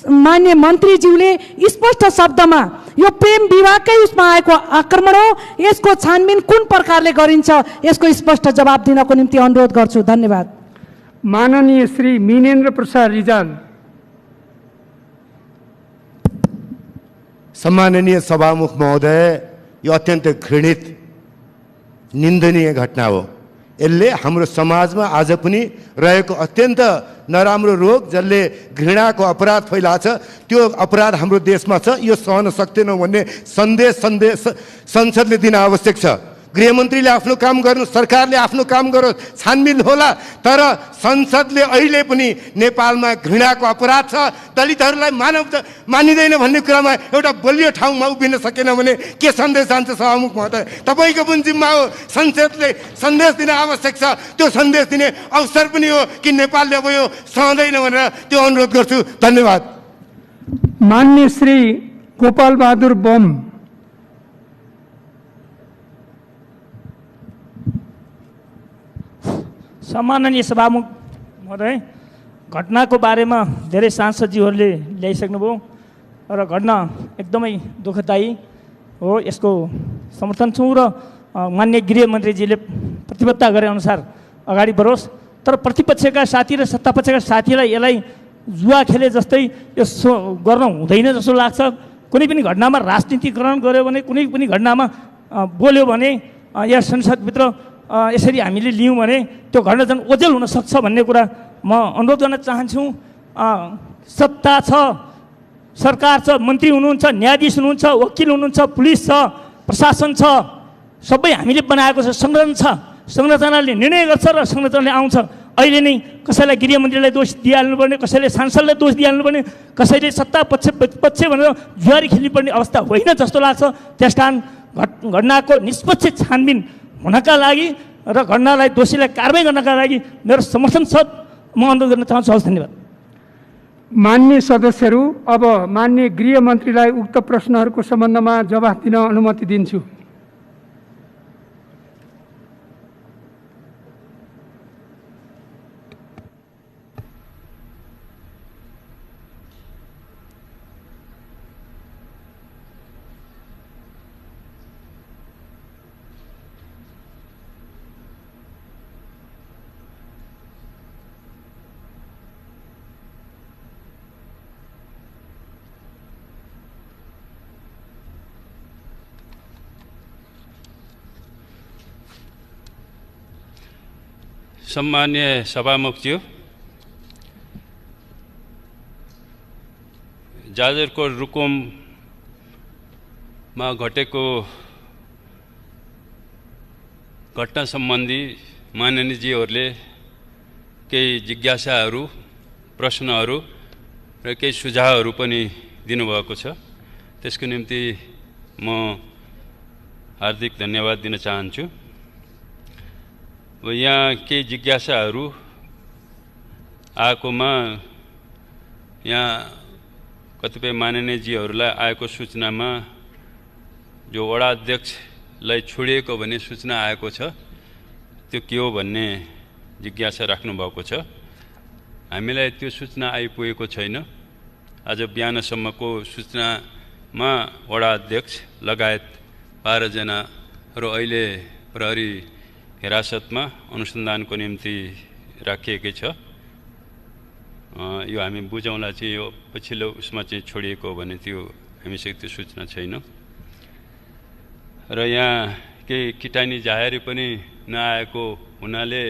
मान्य मन्त्रीज्यूले स्पष्ट शब्दमा यो प्रेम विवाहकै उसमा आएको आक्रमण हो, यसको छानबिन कुन प्रकारले गरिन्छ यसको स्पष्ट जवाब दिनको निम्ति अनुरोध गर्छु। धन्यवाद। माननीय श्री मिनेन्द्र प्रसाद रिजाल। सम्माननीय सभामुख महोदय, यो अत्यन्त घृणित निन्दनीय घटना हो। यसले हाम्रो समाजमा आज पनि रहेको अत्यन्त नराम्रो रोग, जसले घृणाको अपराध फैलाछ, त्यो अपराध हाम्रो देशमा छ। यो सहन सक्दैनौँ भन्ने सन्देश संसदले दिन आवश्यक छ। गृहमन्त्रीले आफ्नो काम गर्नु, सरकारले आफ्नो काम गरोस्, छानबिन होला। तर संसदले अहिले पनि नेपालमा घृणाको अपराध छ, दलितहरूलाई मानव मानिँदैन भन्ने कुरामा एउटा बलियो ठाउँमा उभिन सकेन भने के सन्देश जान्छ सभामुख महोदय? तपाईँको पनि जिम्मा हो। संसदले सन्देश दिन आवश्यक छ। त्यो सन्देश दिने अवसर पनि हो कि नेपालले अब यो सहँदैन भनेर त्यो अनुरोध गर्छु। धन्यवाद। मान्य श्री गोपाल बहादुर बम। सम्माननीय सभामुख महोदय, घटनाको बारेमा धेरै सांसदज्यूहरूले ल्याइसक्नुभयो र घटना एकदमै दुःखदायी हो। यसको समर्थन छौँ र मान्य गृहमन्त्रीजीले प्रतिबद्धता गरे अनुसार अगाडि बढोस्। तर प्रतिपक्षका साथी र सत्तापक्षका साथीलाई यसलाई जुवा खेले जस्तै यो गर्न हुँदैन जस्तो लाग्छ। कुनै पनि घटनामा राजनीतिकरण गर्यो भने, कुनै पनि घटनामा बोल्यो भने, या संसदभित्र यसरी हामीले लियौँ भने त्यो घटना झन् ओझेल हुनसक्छ भन्ने कुरा म अनुरोध गर्न चाहन्छु। सत्ता छ, सरकार छ, मन्त्री हुनुहुन्छ, न्यायाधीश हुनुहुन्छ, वकिल हुनुहुन्छ, पुलिस छ, प्रशासन छ, सबै हामीले बनाएको छ। संरचना छ, संरचनाले निर्णय गर्छ र संरचनाले आउँछ। अहिले नै कसैलाई गृहमन्त्रीलाई दोष दिइहाल्नुपर्ने, कसैले सांसदलाई दोष दिइहाल्नुपर्ने, कसैले सत्ता पक्ष भनेर जुवारी खेल्नुपर्ने अवस्था होइन जस्तो लाग्छ। त्यस कारण घटनाको निष्पक्ष छानबिन हुनका लागि र घटनालाई दोषीलाई कारबाही गर्नका लागि मेरो समर्थन छ। म अनुरोध गर्न चाहन्छु। हस्, धन्यवाद। मान्य सदस्यहरू, अब मान्य गृहमन्त्रीलाई उक्त प्रश्नहरूको सम्बन्धमा जवाफ दिन अनुमति दिन्छु। सम्मान्य सभामुखज्यू, जाजरकोट रुकुममा घटेको घटना सम्बन्धी माननीयजीहरूले केही जिज्ञासाहरू, प्रश्नहरू र केही सुझावहरू पनि दिनुभएको छ। त्यसको निम्ति म हार्दिक धन्यवाद दिन चाहन्छु। अब यहाँ केही जिज्ञासाहरू आएकोमा यहाँ कतिपय माननीयजीहरूलाई आएको सूचनामा जो वडा अध्यक्षलाई छोडिएको भन्ने सूचना आएको छ, त्यो के हो भन्ने जिज्ञासा राख्नुभएको छ। हामीलाई त्यो सूचना आइपुगेको छैन। आज बिहानसम्मको सूचनामा वडा अध्यक्ष लगायत 12 जनाहरू अहिले प्रहरी हिरासतमा अनुसन्धानको निम्ति राखिएकै छ। यो हामी बुझौँला चाहिँ यो पछिल्लो उसमा चाहिँ छोडिएको हो भने त्यो हामीसँग त्यो सूचना छैन। र यहाँ केही किटानी जाहेरी पनि नआएको हुनाले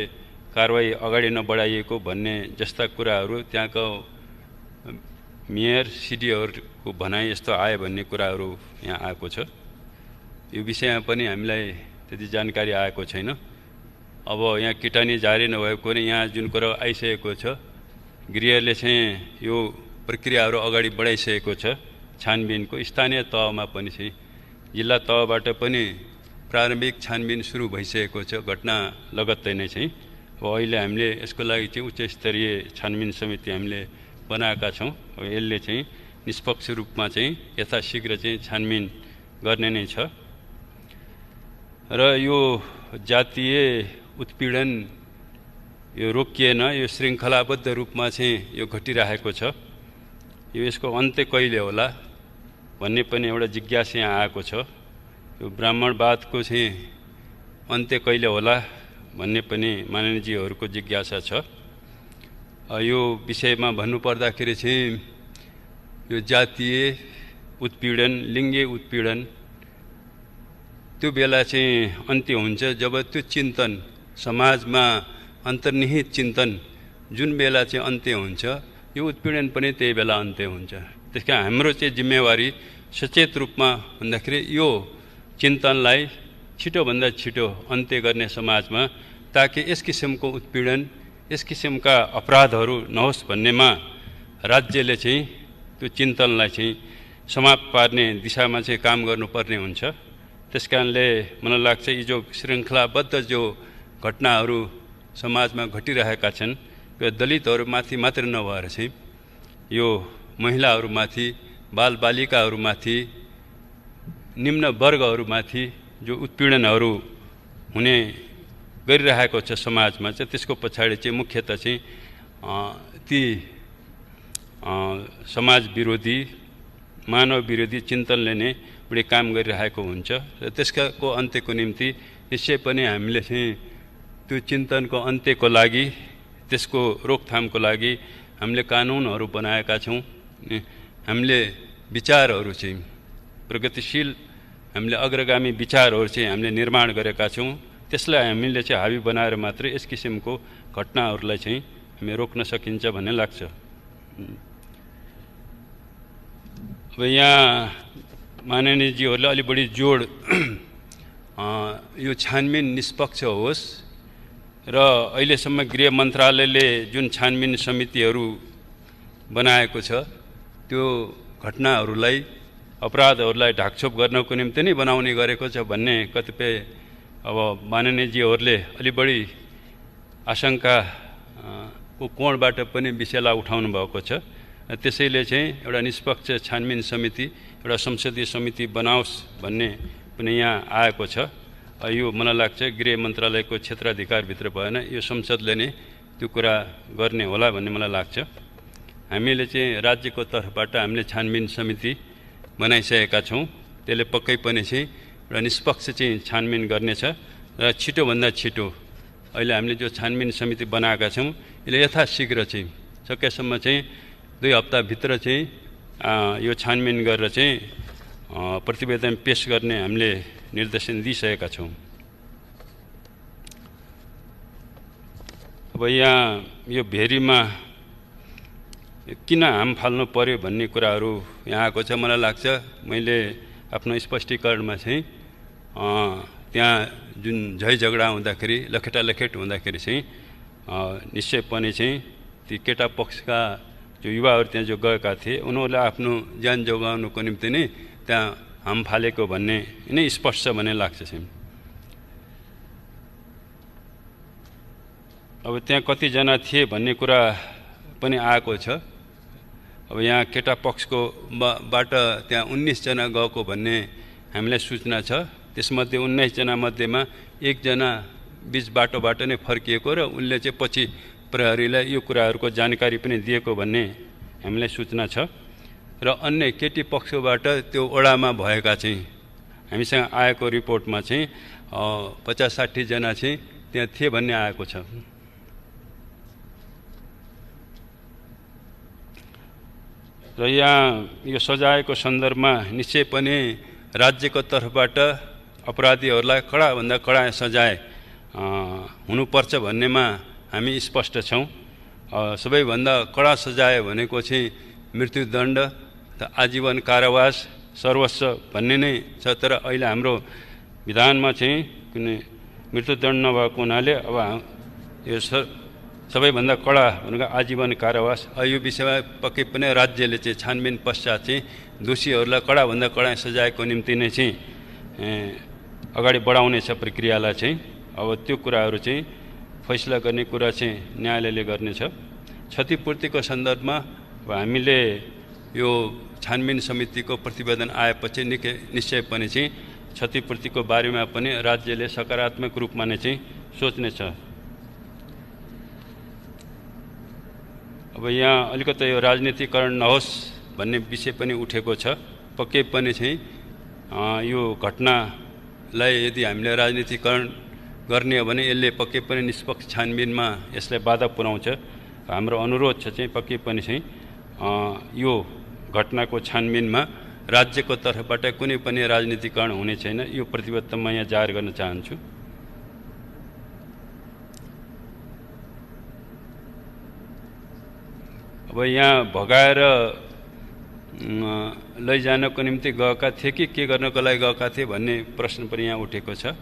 कारवाही अगाडि नबढाइएको भन्ने जस्ता कुराहरू त्यहाँको मेयर सिडिओहरूको भनाइ यस्तो आयो भन्ने कुराहरू यहाँ आएको छ। यो विषयमा पनि हामीलाई त्यति जानकारी आएको छैन। अब यहाँ किटानी जारी नभएको भने यहाँ जुन कुरा आइसकेको छ, गृहले चाहिँ यो प्रक्रियाहरू अगाडि बढाइसकेको छ। छानबिनको स्थानीय तहमा पनि चाहिँ जिल्ला तहबाट पनि प्रारम्भिक छानबिन सुरु भइसकेको छ घटना लगत्तै नै चाहिँ। अब अहिले हामीले यसको लागि चाहिँ उच्च स्तरीय छानबिन समिति हामीले बनाएका छौँ। अब यसले चाहिँ निष्पक्ष रूपमा चाहिँ यथाशीघ्र चाहिँ छानबिन गर्ने नै छ। र यो जातीय उत्पीडन यो रोकिएन, यो श्रृङ्खलाबद्ध रूपमा चाहिँ यो घटिरहेको छ। यो यसको अन्त्य कहिले होला भन्ने पनि एउटा जिज्ञासा यहाँ आएको छ। यो ब्राह्मणवादको चाहिँ अन्त्य कहिले होला भन्ने पनि माननीयजीहरूको जिज्ञासा छ। यो विषयमा भन्नुपर्दाखेरि चाहिँ यो जातीय उत्पीडन, लिङ्गे उत्पीडन त्यो बेला चाहिँ अन्त्य हुन्छ जब त्यो चिन्तन समाजमा अन्तर्निहित चिन्तन जुन बेला चाहिँ अन्त्य हुन्छ, यो उत्पीडन पनि त्यही बेला अन्त्य हुन्छ। त्यसकारण हाम्रो चाहिँ जिम्मेवारी सचेत रूपमा भन्दाखेरि यो चिन्तनलाई छिटोभन्दा छिटो अन्त्य गर्ने समाजमा, ताकि यस किसिमको उत्पीडन, यस किसिमका अपराधहरू नहोस् भन्नेमा राज्यले चाहिँ त्यो चिन्तनलाई चाहिँ समाप्त पार्ने दिशामा चाहिँ काम गर्नुपर्ने हुन्छ। त्यसकारणले मलाई लाग्छ यी जो श्रृङ्खलाबद्ध जो घटनाहरू समाजमा घटिरहेका छन्, यो दलितहरूमाथि मात्र नभएर चाहिँ यो महिलाहरूमाथि, बालबालिकाहरूमाथि, निम्न वर्गहरूमाथि जो उत्पीडनहरू हुने गरिरहेको छ समाजमा चाहिँ, त्यसको पछाडि चाहिँ मुख्यतः चाहिँ ती समाज विरोधी, मानव विरोधी चिन्तनले नै बढी काम गरिरहेको हुन्छ। र त्यसको अन्त्यको निम्ति निश्चय पनि हामीले चाहिँ त्यो चिन्तनको अन्त्यको लागि, त्यसको रोकथामको लागि हामीले कानुनहरू बनाएका छौँ। हामीले विचारहरू चाहिँ प्रगतिशील, हामीले अग्रगामी विचारहरू चाहिँ हामीले निर्माण गरेका छौँ। त्यसलाई हामीले चाहिँ हावी बनाएर मात्रै यस किसिमको घटनाहरूलाई चाहिँ हामी रोक्न सकिन्छ भन्ने लाग्छ। अब यहाँ माननीयजीहरूले अलि बढी जोड यो छानबिन निष्पक्ष होस् र अहिलेसम्म गृह मन्त्रालयले जुन छानबिन समितिहरू बनाएको छ, त्यो घटनाहरूलाई, अपराधहरूलाई ढाकछोप गर्नको निम्ति नै बनाउने गरेको छ भन्ने कतिपय अब माननीयजीहरूले अलि बढी आशंकाको कोणबाट पनि विषयलाई उठाउनु भएको छ। त्यसैले चाहिँ एउटा निष्पक्ष छानबिन समिति, एउटा संसदीय समिति बनाओस् भन्ने पनि यहाँ आएको छ। यो मलाई लाग्छ गृह मन्त्रालयको क्षेत्राधिकारभित्र भएन, यो संसदले नै त्यो कुरा गर्ने होला भन्ने मलाई लाग्छ। हामीले चाहिँ राज्यको तर्फबाट हामीले छानबिन समिति बनाइसकेका छौँ। त्यसले पक्कै पनि चाहिँ एउटा निष्पक्ष चाहिँ छानबिन गर्नेछ र छिटोभन्दा छिटो अहिले हामीले जो छानबिन समिति बनाएका छौँ, यसले यथाशीघ्र चाहिँ सकेसम्म चाहिँ 2 हप्ताभित्र चाहिँ यो छानबिन गरेर चाहिँ प्रतिवेदन पेश गर्ने हामीले निर्देशन दिइसकेका छौँ। अब यहाँ यो भेरीमा किन हाम फाल्नु पर्यो भन्ने कुराहरू यहाँ आएको छ। मलाई लाग्छ मैले आफ्नो स्पष्टीकरणमा चाहिँ त्यहाँ जुन झै झगडा हुँदाखेरि लखेटालखेट हुँदाखेरि चाहिँ निश्चय पनि चाहिँ ती केटा पक्षका जो युवाहरू त्यहाँ जो गएका थिए उनीहरूले आफ्नो ज्यान जोगाउनुको निम्ति नै त्यहाँ हाम फालेको भन्ने नै स्पष्ट छ भन्ने लाग्छ चाहिँ। अब त्यहाँ कतिजना थिए भन्ने कुरा पनि आएको छ। अब यहाँ केटा पक्षको बाट त्यहाँ 19 जना गएको भन्ने हामीलाई सूचना छ। त्यसमध्ये 19 जना मध्येमा 1 जना बीच बाटोबाट नै फर्किएको र उनले चाहिँ पछि प्रहरीलाई यो कुराहरूको जानकारी पनि दिएको भन्ने हामीलाई सूचना छ। र अन्य केटी पक्षबाट त्यो ओडामा भएका चाहिँ हामीसँग आएको रिपोर्टमा चाहिँ 50-60 जना चाहिँ त्यहाँ थिए भन्ने आएको छ। र यहाँ यो सजायको सन्दर्भमा निश्चय पनि राज्यको तर्फबाट अपराधीहरूलाई कडाभन्दा कडा सजाय हुनुपर्छ भन्नेमा हामी स्पष्ट छौँ। सबैभन्दा कडा सजाय भनेको चाहिँ मृत्युदण्ड, आजीवन कारावास, सर्वस्व भन्ने नै छ। तर अहिले हाम्रो विधानमा चाहिँ कुनै मृत्युदण्ड नभएको हुनाले अब यो सबैभन्दा कडा भनेको आजीवन कारावास। यो विषयमा पक्कै पनि राज्यले चाहिँ छानबिन पश्चात चाहिँ दोषीहरूलाई कडाभन्दा कडा सजायको निम्ति नै चाहिँ अगाडि बढाउनेछ प्रक्रियालाई चाहिँ। अब त्यो कुराहरू चाहिँ फैसला गर्ने कुरा चाहिँ न्यायालयले गर्नेछ। क्षतिपूर्तिको सन्दर्भमा अब हामीले यो छानबिन समितिको प्रतिवेदन आएपछि निश्चय पनि चाहिँ क्षतिपूर्तिको बारेमा पनि राज्यले सकारात्मक रूपमा नै चाहिँ सोच्नेछ। अब यहाँ अलिकति यो राजनीतिकरण नहोस् भन्ने विषय पनि उठेको छ। पक्कै पनि चाहिँ यो घटनालाई यदि हामीले राजनीतिकरण गर्ने हो भने यसले पक्कै पनि निष्पक्ष छानबिनमा यसलाई बाधा पुर्याउँछ। हाम्रो अनुरोध छ चाहिँ पक्कै पनि चाहिँ यो घटनाको छानबिनमा राज्यको तर्फबाट कुनै पनि राजनीतिकरण हुने छैन। यो प्रतिबद्धता म यहाँ जाहेर गर्न चाहन्छु। अब यहाँ भगाएर लैजानको निम्ति गएका थिए कि के गर्नको लागि गएका थिए भन्ने प्रश्न पनि यहाँ उठेको छ।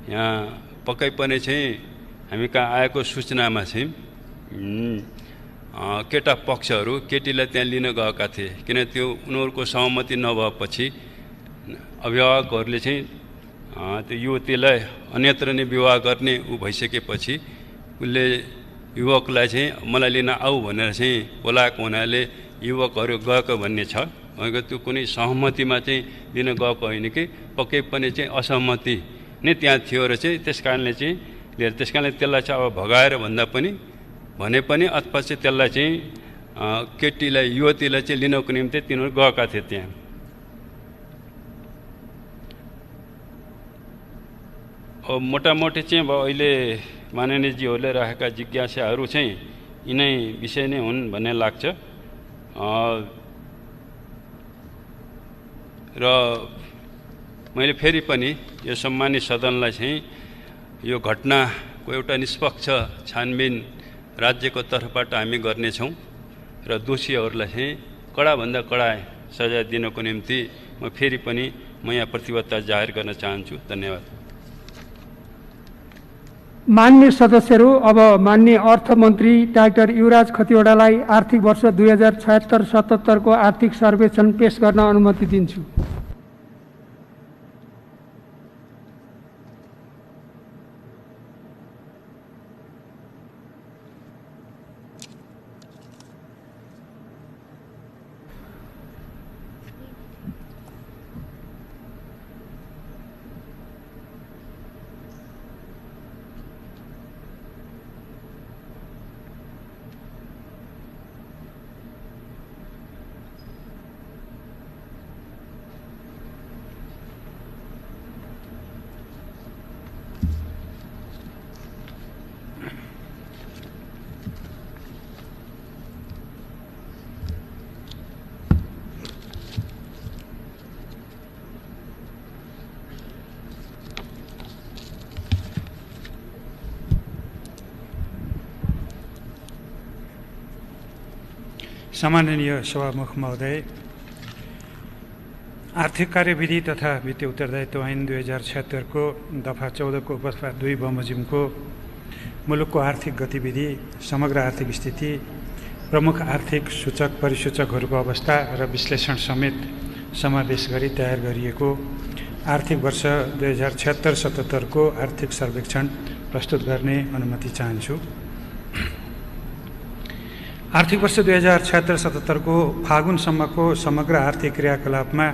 यहाँ पक्कै पनि चाहिँ हामी कहाँ आएको सूचनामा चाहिँ केटा पक्षहरू केटीलाई त्यहाँ लिन गएका थिए। किन त्यो उनीहरूको सहमति नभएपछि अभिभावकहरूले चाहिँ त्यो युवतीलाई अन्यत्र नै विवाह गर्ने भइसकेपछि उसले युवकलाई चाहिँ मलाई लिन आऊ भनेर चाहिँ बोलाएको हुनाले युवकहरू गएको भन्ने छ। त्यो कुनै सहमतिमा चाहिँ लिन गएको होइन कि पक्कै पनि चाहिँ असहमति नै त्यहाँ थियो र चाहिँ त्यस कारणले चाहिँ लिएर त्यस कारणले त्यसलाई चाहिँ अब भगाएर भन्दा पनि भने पनि अथवा चाहिँ त्यसलाई चाहिँ केटीलाई युवतीलाई चाहिँ लिनको निम्ति तिनीहरू गएका थिए त्यहाँ। अब मोटामोटी चाहिँ अब अहिले माननीयजीहरूले राखेका जिज्ञासाहरू चाहिँ यिनै विषय नै हुन् भन्ने लाग्छ। र मैले फेरि पनि यो सम्मानित सदनलाई चाहिँ यो घटनाको एउटा निष्पक्ष छानबिन राज्यको तर्फबाट हामी गर्नेछौँ र दोषीहरूलाई चाहिँ कडाभन्दा कडा सजाय दिनको निम्ति म फेरि पनि यहाँ प्रतिबद्धता जाहेर गर्न चाहन्छु। धन्यवाद। मान्य सदस्यहरू, अब मान्य अर्थमन्त्री डाक्टर युवराज खतिवडालाई आर्थिक वर्ष 2076-77 को आर्थिक सर्वेक्षण पेश गर्न अनुमति दिन्छु। सम्माननीय सभामुख महोदय, आर्थिक कार्यविधि तथा वित्तीय उत्तरदायित्व ऐन 2076 को दफा 14 को उपदफा 2 बमोजिमको मुलुकको आर्थिक गतिविधि, समग्र आर्थिक स्थिति, प्रमुख आर्थिक सूचक परिसूचकहरूको अवस्था र विश्लेषण समेत समावेश गरी तयार गरिएको आर्थिक वर्ष 2076-77 को आर्थिक सर्वेक्षण प्रस्तुत गर्ने अनुमति चाहन्छु। आर्थिक वर्ष 2076-77 को फागुनसम्मको समग्र आर्थिक क्रियाकलापमा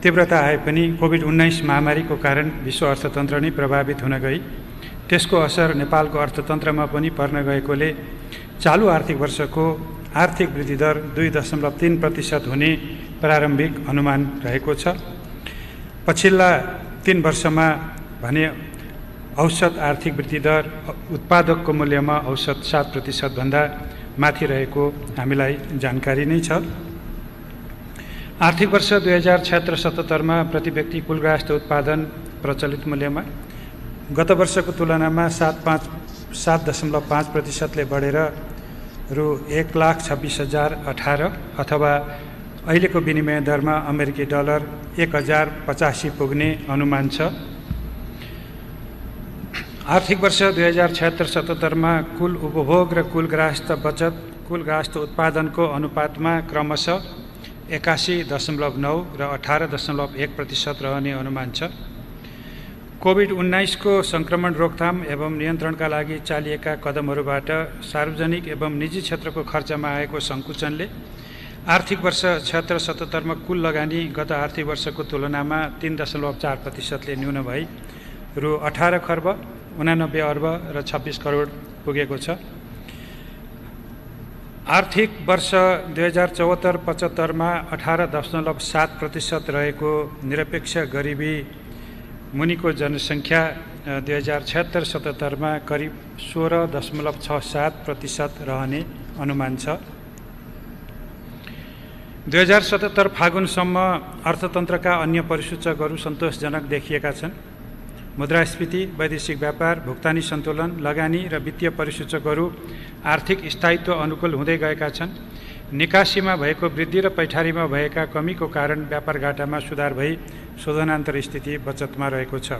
तीव्रता आए पनि कोभिड-19 महामारीको कारण विश्व अर्थतन्त्र नै प्रभावित हुन गई। त्यसको असर नेपालको अर्थतन्त्रमा पनि पर्न गएकोले चालु आर्थिक वर्षको आर्थिक वृद्धि दर 2.3% हुने प्रारम्भिक अनुमान रहेको छ। पछिल्ला 3 वर्षमा भने औसत आर्थिक वृद्धि दर उत्पादकको मूल्यमा औसत 7% भन्दा माथि रहेको हामीलाई जानकारी नै छ। आर्थिक वर्ष 2076-77 मा प्रति व्यक्ति कुल राष्ट्रिय उत्पादन प्रचलित मूल्यमा गत वर्षको तुलनामा 7.5% बढेर रु 1,26,018 अथवा अहिलेको विनिमय दरमा अमेरिकी डलर 1085 पुग्ने अनुमान छ। आर्थिक वर्ष 2076-77 मा कुल उपभोग र कुल ग्राहस्थ बचत कुल ग्राहस्थ उत्पादनको अनुपातमा क्रमशः 81.9 र 18.1% रहने अनुमान छ। कोभिड-19 को संक्रमण रोकथाम एवं नियन्त्रणका लागि चालिएका कदमहरूबाट सार्वजनिक एवं निजी क्षेत्रको खर्चमा आएको सङ्कुचनले आर्थिक वर्ष 76-77 मा कुल लगानी गत आर्थिक वर्षको तुलनामा 3.4% न्यून भई रु 18 खर्ब 89 अर्ब र 26 करोड पुगेको छ। आर्थिक वर्ष 2074-75 मा 18.7% रहेको निरपेक्ष गरिबी मुनिको जनसङ्ख्या 2076-77 मा करिब 16.67% रहने अनुमान छ। 2077 फागुनसम्म अर्थतन्त्रका अन्य परिसूचकहरू सन्तोषजनक देखिएका छन्। मुद्रास्फीति, वैदेशिक व्यापार, भुक्तानी सन्तुलन, लगानी र वित्तीय परिसूचकहरू आर्थिक स्थायित्व अनुकूल हुँदै गएका छन्। निकासीमा भएको वृद्धि र पैठारीमा भएका कमीको कारण व्यापार घाटामा सुधार भई शोधनान्तर स्थिति बचतमा रहेको छ।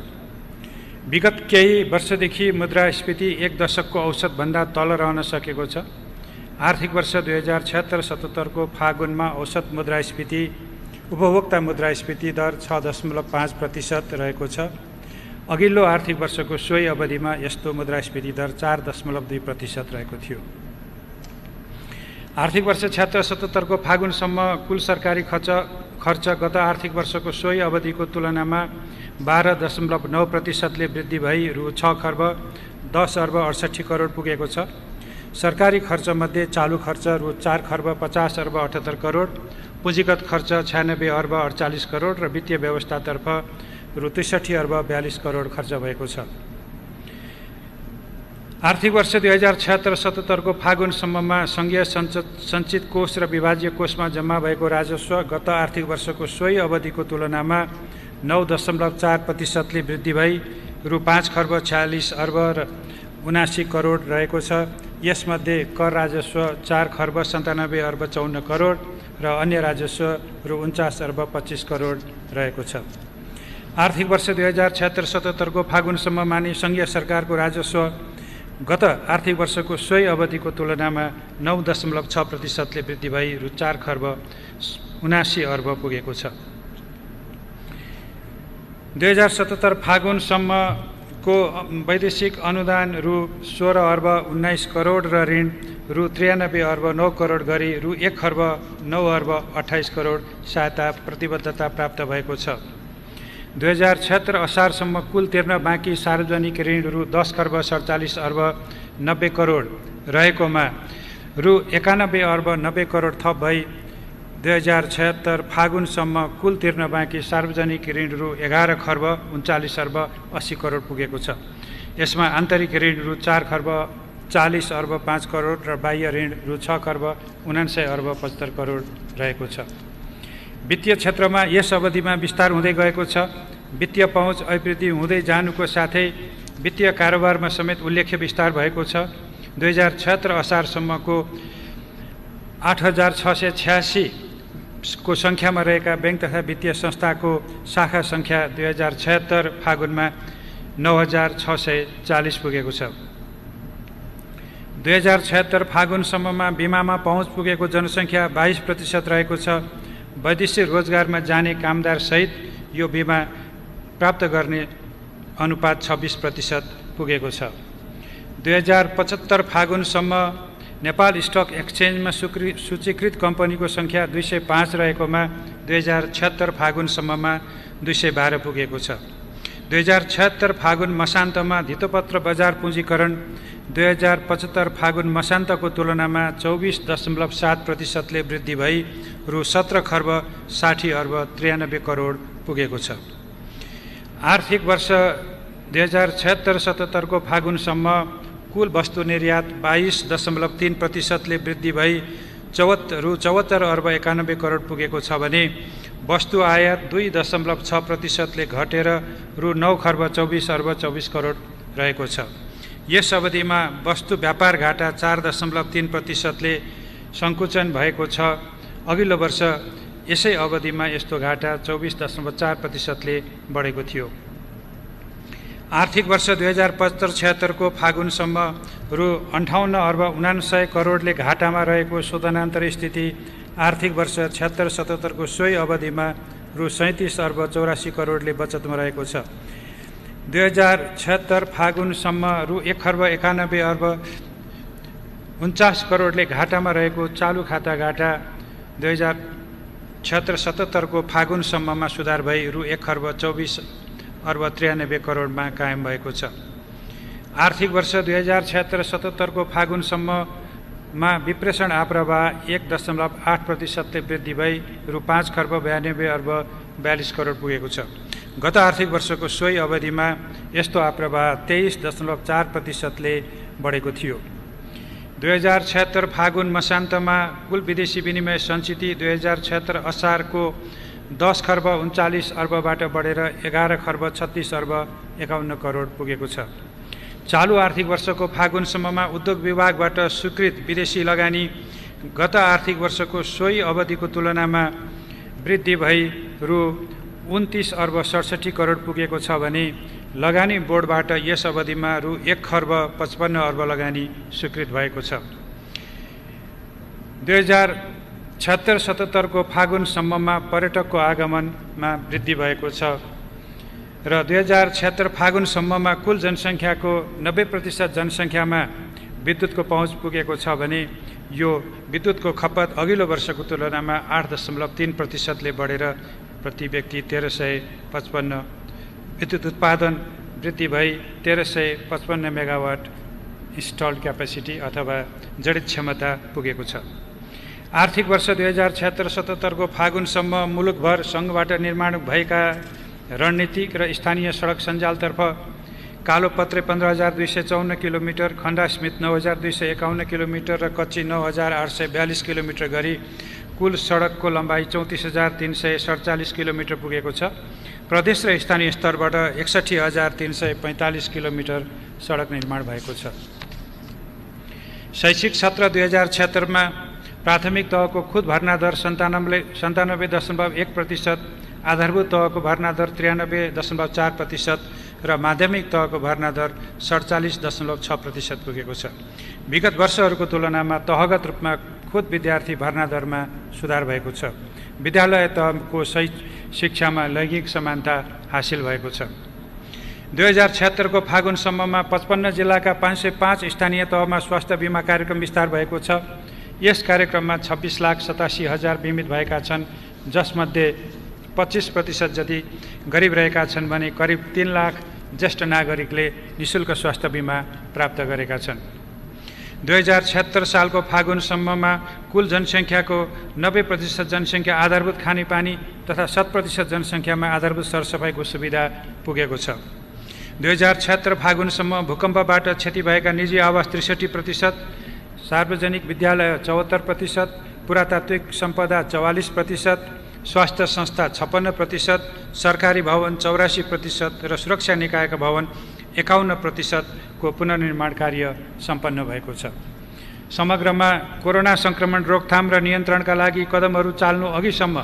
विगत केही वर्षदेखि मुद्रास्फीति 1 दशकको औसतभन्दा तल रहन सकेको छ। आर्थिक वर्ष 2076-77 को फागुनमा औसत मुद्रास्फीति उपभोक्ता मुद्रास्फीति दर 6.5% रहेको छ। अघिल्लो आर्थिक वर्षको सोही अवधिमा यस्तो मुद्रास्फीति दर 4.2% रहेको थियो। आर्थिक वर्ष 76-77 को फागुनसम्म कुल सरकारी खर्च गत आर्थिक वर्षको सोही अवधिको तुलनामा 12.9% वृद्धि भई रु 6 खर्ब 10 अर्ब 68 करोड पुगेको छ। सरकारी खर्चमध्ये चालु खर्च रु 4 खर्ब 50 अर्ब 78 करोड, पुँजीगत खर्च 96 अर्ब 48 करोड र वित्तीय व्यवस्थातर्फ रु 63 अर्ब 42 करोड खर्च भएको छ। आर्थिक वर्ष 2076-77 को फागुनसम्ममा सङ्घीय सञ्चित कोष र विभाज्य कोषमा जम्मा भएको राजस्व गत आर्थिक वर्षको सोही अवधिको तुलनामा 9.4% वृद्धि भई रु 5 खर्ब 46 अर्ब र 79 करोड रहेको छ। यसमध्ये कर राजस्व 4 खर्ब 97 अर्ब 54 करोड र अन्य राजस्व रु 49 अर्ब 25 करोड रहेको छ। आर्थिक वर्ष 2076-77 को फागुनसम्ममा नै सङ्घीय सरकारको राजस्व गत आर्थिक वर्षको सोही अवधिको तुलनामा 9.6% वृद्धि भई रु 4 खर्ब 79 अर्ब पुगेको छ। 2077 फागुनसम्मको वैदेशिक अनुदान रु 16 अर्ब 19 करोड र ऋण रु 93 अर्ब 9 करोड गरी रु 1 खर्ब 9 अर्ब 28 करोड सहायता प्रतिबद्धता प्राप्त भएको छ। 2076 असारसम्म कुल तिर्न बाँकी सार्वजनिक ऋण रु 10 खर्ब 47 अर्ब 90 करोड रहेकोमा रु 91 अर्ब 90 करोड थप भई 2076 फागुनसम्म कुल तिर्न बाँकी सार्वजनिक ऋण रु 11 खर्ब 39 अर्ब 80 करोड पुगेको छ। यसमा आन्तरिक ऋण रु 4 खर्ब 40 अर्ब 5 करोड र बाह्य ऋण रु 6 खर्ब 79 अर्ब 75 करोड रहेको छ। वित्तीय क्षेत्रमा यस अवधिमा विस्तार हुँदै गएको छ। वित्तीय पहुँच अभिवृद्धि हुँदै जानुको साथै वित्तीय कारोबारमा समेत उल्लेख्य विस्तार भएको छ। 2076 असारसम्मको 8686 को सङ्ख्यामा रहेका ब्याङ्क तथा वित्तीय संस्थाको शाखा सङ्ख्या 2076 फागुनमा 9640 पुगेको छ। 2076 फागुनसम्ममा बिमामा पहुँच पुगेको जनसङ्ख्या 22% रहेको छ। वैदेशिक रोजगारमा जाने कामदार सहित यो बिमा प्राप्त गर्ने अनुपात 26% पुगेको छ। 2075 फागुनसम्म नेपाल स्टक एक्सचेन्जमा सूचीकृत कम्पनीको सङ्ख्या 205 रहेकोमा 2076 फागुनसम्ममा 212 पुगेको छ। 2076 फागुन मसान्तमा धितोपत्र बजार पुँजीकरण 2075 फागुन मसान्तको तुलनामा 24.7%ले वृद्धि भई रु 17 खर्ब 60 अर्ब 93 करोड पुगेको छ। आर्थिक वर्ष 2076-77 को फागुनसम्म कुल वस्तु निर्यात 22.3%ले वृद्धि भई रु 74 अर्ब 91 करोड पुगेको छ भने वस्तु आयात 2.6%ले घटेर रु 9 खर्ब 24 अर्ब 24 करोड रहेको छ। यस अवधिमा वस्तु व्यापार घाटा 4.3%ले सङ्कुचन भएको छ। अघिल्लो वर्ष यसै अवधिमा यस्तो घाटा 24.4%ले बढेको थियो। आर्थिक वर्ष 2075-76 को फागुनसम्म रु 58 अर्ब 59 करोडले घाटामा रहेको शोधनान्तर स्थिति आर्थिक वर्ष 76-77 को सोही अवधिमा रु 37 अर्ब 84 करोडले बचतमा रहेको छ। 2076 फागुनसम्म रु 1 खर्ब 91 अर्ब 49 करोडले घाटामा रहेको चालु खाता घाटा 2076-77 को फागुनसम्ममा सुधार भई रु 1 खर्ब 24 अर्ब 93 करोडमा कायम भएको छ। आर्थिक वर्ष 2076-77 को फागुनसम्ममा विप्रेषण आप्रवाह 1.8%ले वृद्धि भई रु 5 खर्ब 92 अर्ब 42 करोड पुगेको छ। गत आर्थिक वर्षको सोही अवधिमा यस्तो आप्रवाह 23.4%ले बढेको थियो। 2076 फागुन मसान्तमा कुल विदेशी विनिमय सञ्चिति 2076 असारको 10 खर्ब 39 अर्बबाट बढेर 11 खर्ब 36 अर्ब 51 करोड पुगेको छ। चालु आर्थिक वर्षको फागुनसम्ममा उद्योग विभागबाट स्वीकृत विदेशी लगानी गत आर्थिक वर्षको सोही अवधिको तुलनामा वृद्धि भई रु 29 अर्ब 67 करोड पुगेको छ भने लगानी बोर्डबाट यस अवधिमा रु 1 खर्ब 55 अर्ब लगानी स्वीकृत भएको छ। 2076-77 को फागुनसम्ममा पर्यटकको आगमनमा वृद्धि भएको छ र 2076 फागुनसम्ममा कुल जनसङ्ख्याको 90% जनसङ्ख्यामा विद्युतको पहुँच पुगेको छ भने यो विद्युतको खपत अघिल्लो वर्षको तुलनामा 8.3%ले बढेर प्रति व्यक्ति 1355 विद्युत उत्पादन वृद्धि भई 1355 मेगावाट इन्स्टल्ड क्यापेसिटी अथवा जडित क्षमता पुगेको छ। आर्थिक वर्ष 2076-77 को फागुनसम्म मुलुकभर सङ्घबाट निर्माण भएका रणनीतिक र स्थानीय सडक सञ्जालतर्फ कालोपत्रे 15,254 किलोमिटर, खण्डा स्मित 9,251 किलोमिटर र कच्ची 9,842 किलोमिटर गरी कुल सडकको लम्बाइ 34,347 किलोमिटर पुगेको छ। प्रदेश र स्थानीय स्तरबाट 61,345 किलोमिटर सडक निर्माण भएको छ। शैक्षिक सत्र 2076 प्राथमिक तहको खुद भर्ना दर 97.1%, आधारभूत तहको भर्ना दर 93.4% र माध्यमिक तहको भर्ना दर 47.6% पुगेको छ। विगत वर्षहरूको तुलनामा तहगत रूपमा खुद विद्यार्थी भर्ना दरमा सुधार भएको छ। विद्यालय तहको शिक्षामा लैङ्गिक समानता हासिल भएको छ। 2076 को फागुनसम्ममा 55 जिल्लाका 505 स्थानीय तहमा स्वास्थ्य बिमा कार्यक्रम विस्तार भएको छ। यस कार्यक्रममा 26,87,000 बिमित भएका छन्, जसमध्ये 25% जति गरिब रहेका छन् भने करिब 3 लाख ज्येष्ठ नागरिकले निःशुल्क स्वास्थ्य बिमा प्राप्त गरेका छन्। 2076 सालको फागुनसम्ममा कुल जनसङ्ख्याको 90% जनसङ्ख्या आधारभूत खानेपानी तथा 100% जनसङ्ख्यामा आधारभूत सरसफाइको सुविधा पुगेको छ। 2076 फागुनसम्म भूकम्पबाट क्षति भएका निजी आवास 63%, सार्वजनिक विद्यालय 74%, पुरातात्विक सम्पदा 44%, स्वास्थ्य संस्था 56%, सरकारी भवन 84% र सुरक्षा निकायका भवन 51% को पुनर्निर्माण कार्य सम्पन्न भएको छ। समग्रमा कोरोना सङ्क्रमण रोकथाम र नियन्त्रणका लागि कदमहरू चाल्नु अघिसम्म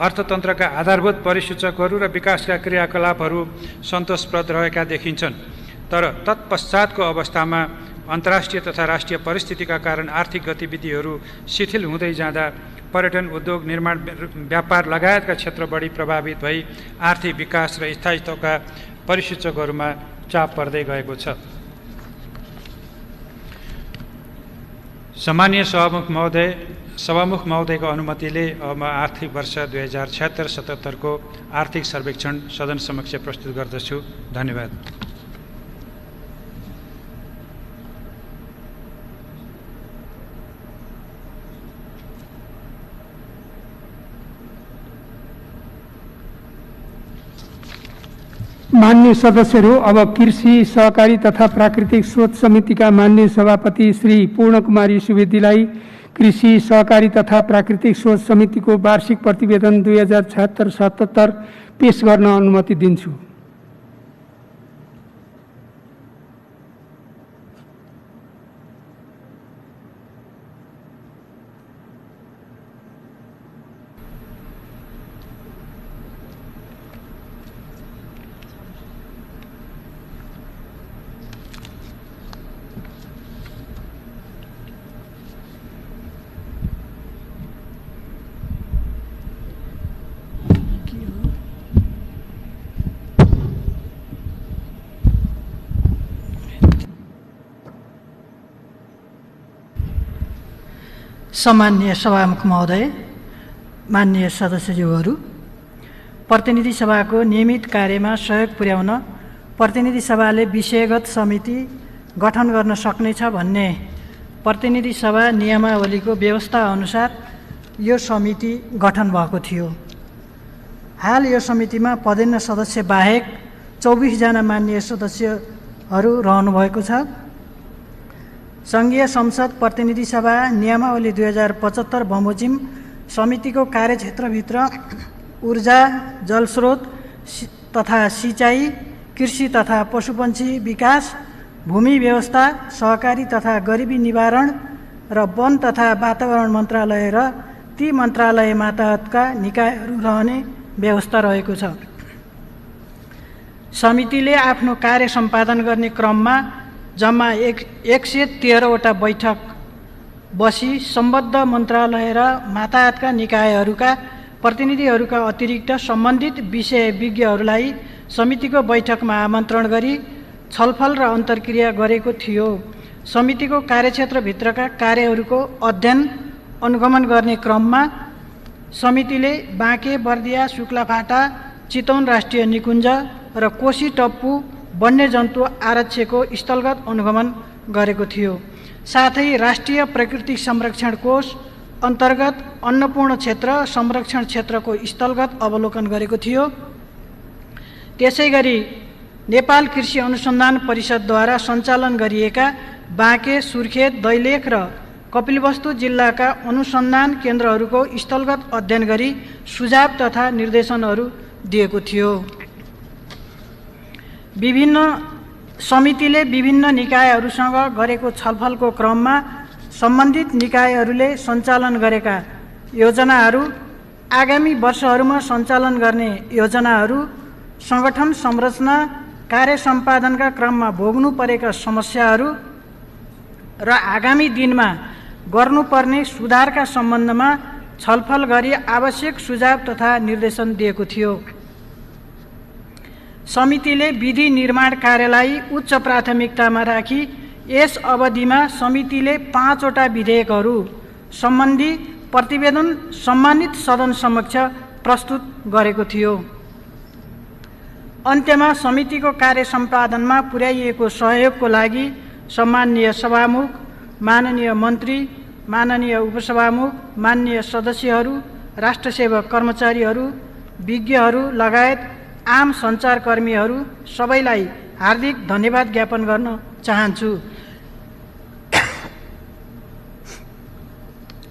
अर्थतन्त्रका आधारभूत परिसूचकहरू र विकासका क्रियाकलापहरू सन्तोषप्रद रहेका देखिन्छन्। तर तत्पश्चातको अवस्थामा अन्तर्राष्ट्रिय तथा राष्ट्रिय परिस्थितिका कारण आर्थिक गतिविधिहरू शिथिल हुँदै जाँदा पर्यटन उद्योग, निर्माण, व्यापार लगायतका क्षेत्र बढी प्रभावित भई आर्थिक विकास र स्थायित्वका परिसूचकहरूमा चाप पर्दै गएको छ। सम्मानीय सभामुख महोदयको अनुमतिले अब म आर्थिक वर्ष 2076-77 को आर्थिक सर्वेक्षण सदन समक्ष प्रस्तुत गर्दछु। धन्यवाद। माननीय सदस्यहरू, अब कृषि, सहकारी तथा प्राकृतिक स्रोत समितिका माननीय सभापति श्री पूर्ण कुमारी सुवेदीलाई कृषि, सहकारी तथा प्राकृतिक स्रोत समितिको वार्षिक प्रतिवेदन 2076-77 पेश गर्न अनुमति दिन्छु। सम्माननीय सभामुख महोदय, माननीय सदस्यज्यूहरू, प्रतिनिधि सभाको नियमित कार्यमा सहयोग पुर्याउन प्रतिनिधि सभाले विषयगत समिति गठन गर्न सक्नेछ भन्ने प्रतिनिधि सभा नियमावलीको व्यवस्था अनुसार यो समिति गठन भएको थियो। हाल यो समितिमा पदेन सदस्य बाहेक 24 जना माननीय सदस्यहरू रहनुभएको छ। सङ्घीय संसद प्रतिनिधि सभा नियमावली 2075 बमोजिम समितिको कार्यक्षेत्रभित्र ऊर्जा, जलस्रोत तथा सिँचाइ, कृषि तथा पशुपन्छी विकास, भूमि व्यवस्था, सहकारी तथा गरिबी निवारण र वन तथा वातावरण मन्त्रालय र ती मन्त्रालय मातहतका निकायहरू रहने व्यवस्था रहेको छ। समितिले आफ्नो कार्य सम्पादन गर्ने क्रममा जम्मा 113 वटा बैठक बसी सम्बद्ध मन्त्रालय र मातहतका निकायहरूका प्रतिनिधिहरूका अतिरिक्त सम्बन्धित विषय विज्ञहरूलाई समितिको बैठकमा आमन्त्रण गरी छलफल र अन्तर्क्रिया गरेको थियो। समितिको कार्यक्षेत्रभित्रका कार्यहरूको अध्ययन अनुगमन गर्ने क्रममा समितिले बाँके, बर्दिया, शुक्लाफाटा, चितवन राष्ट्रिय निकुञ्ज र कोशी टप्पु वन्यजन्तु आरक्षको स्थलगत अनुगमन गरेको थियो। साथै राष्ट्रिय प्राकृतिक संरक्षण कोष अन्तर्गत अन्नपूर्ण क्षेत्र संरक्षण क्षेत्रको स्थलगत अवलोकन गरेको थियो। त्यसैगरी नेपाल कृषि अनुसन्धान परिषदद्वारा सञ्चालन गरिएका बाँके, सुर्खेत, दैलेख र कपिलवस्तु जिल्लाका अनुसन्धान केन्द्रहरूको स्थलगत अध्ययन गरी सुझाव तथा निर्देशनहरू दिएको थियो। समितिले विभिन्न निकायहरूसँग गरेको छलफलको क्रममा सम्बन्धित निकायहरूले सञ्चालन गरेका योजनाहरू, आगामी वर्षहरूमा सञ्चालन गर्ने योजनाहरू, सङ्गठन संरचना, कार्य सम्पादनका क्रममा भोग्नु परेका समस्याहरू र आगामी दिनमा गर्नुपर्ने सुधारका सम्बन्धमा छलफल गरी आवश्यक सुझाव तथा निर्देशन दिएको थियो। समितिले विधि निर्माण कार्यलाई उच्च प्राथमिकतामा राखी यस अवधिमा समितिले 5 वटा विधेयकहरू सम्बन्धी प्रतिवेदन सम्मानित सदन समक्ष प्रस्तुत गरेको थियो। अन्त्यमा समितिको कार्य सम्पादनमा पुर्याइएको सहयोगको लागि सम्माननीय सभामुख, माननीय मन्त्री, माननीय उपसभामुख, माननीय सदस्यहरू, राष्ट्रसेवक कर्मचारीहरू, विज्ञहरू लगायत आम सञ्चारकर्मीहरू सबैलाई हार्दिक धन्यवाद ज्ञापन गर्न चाहन्छु।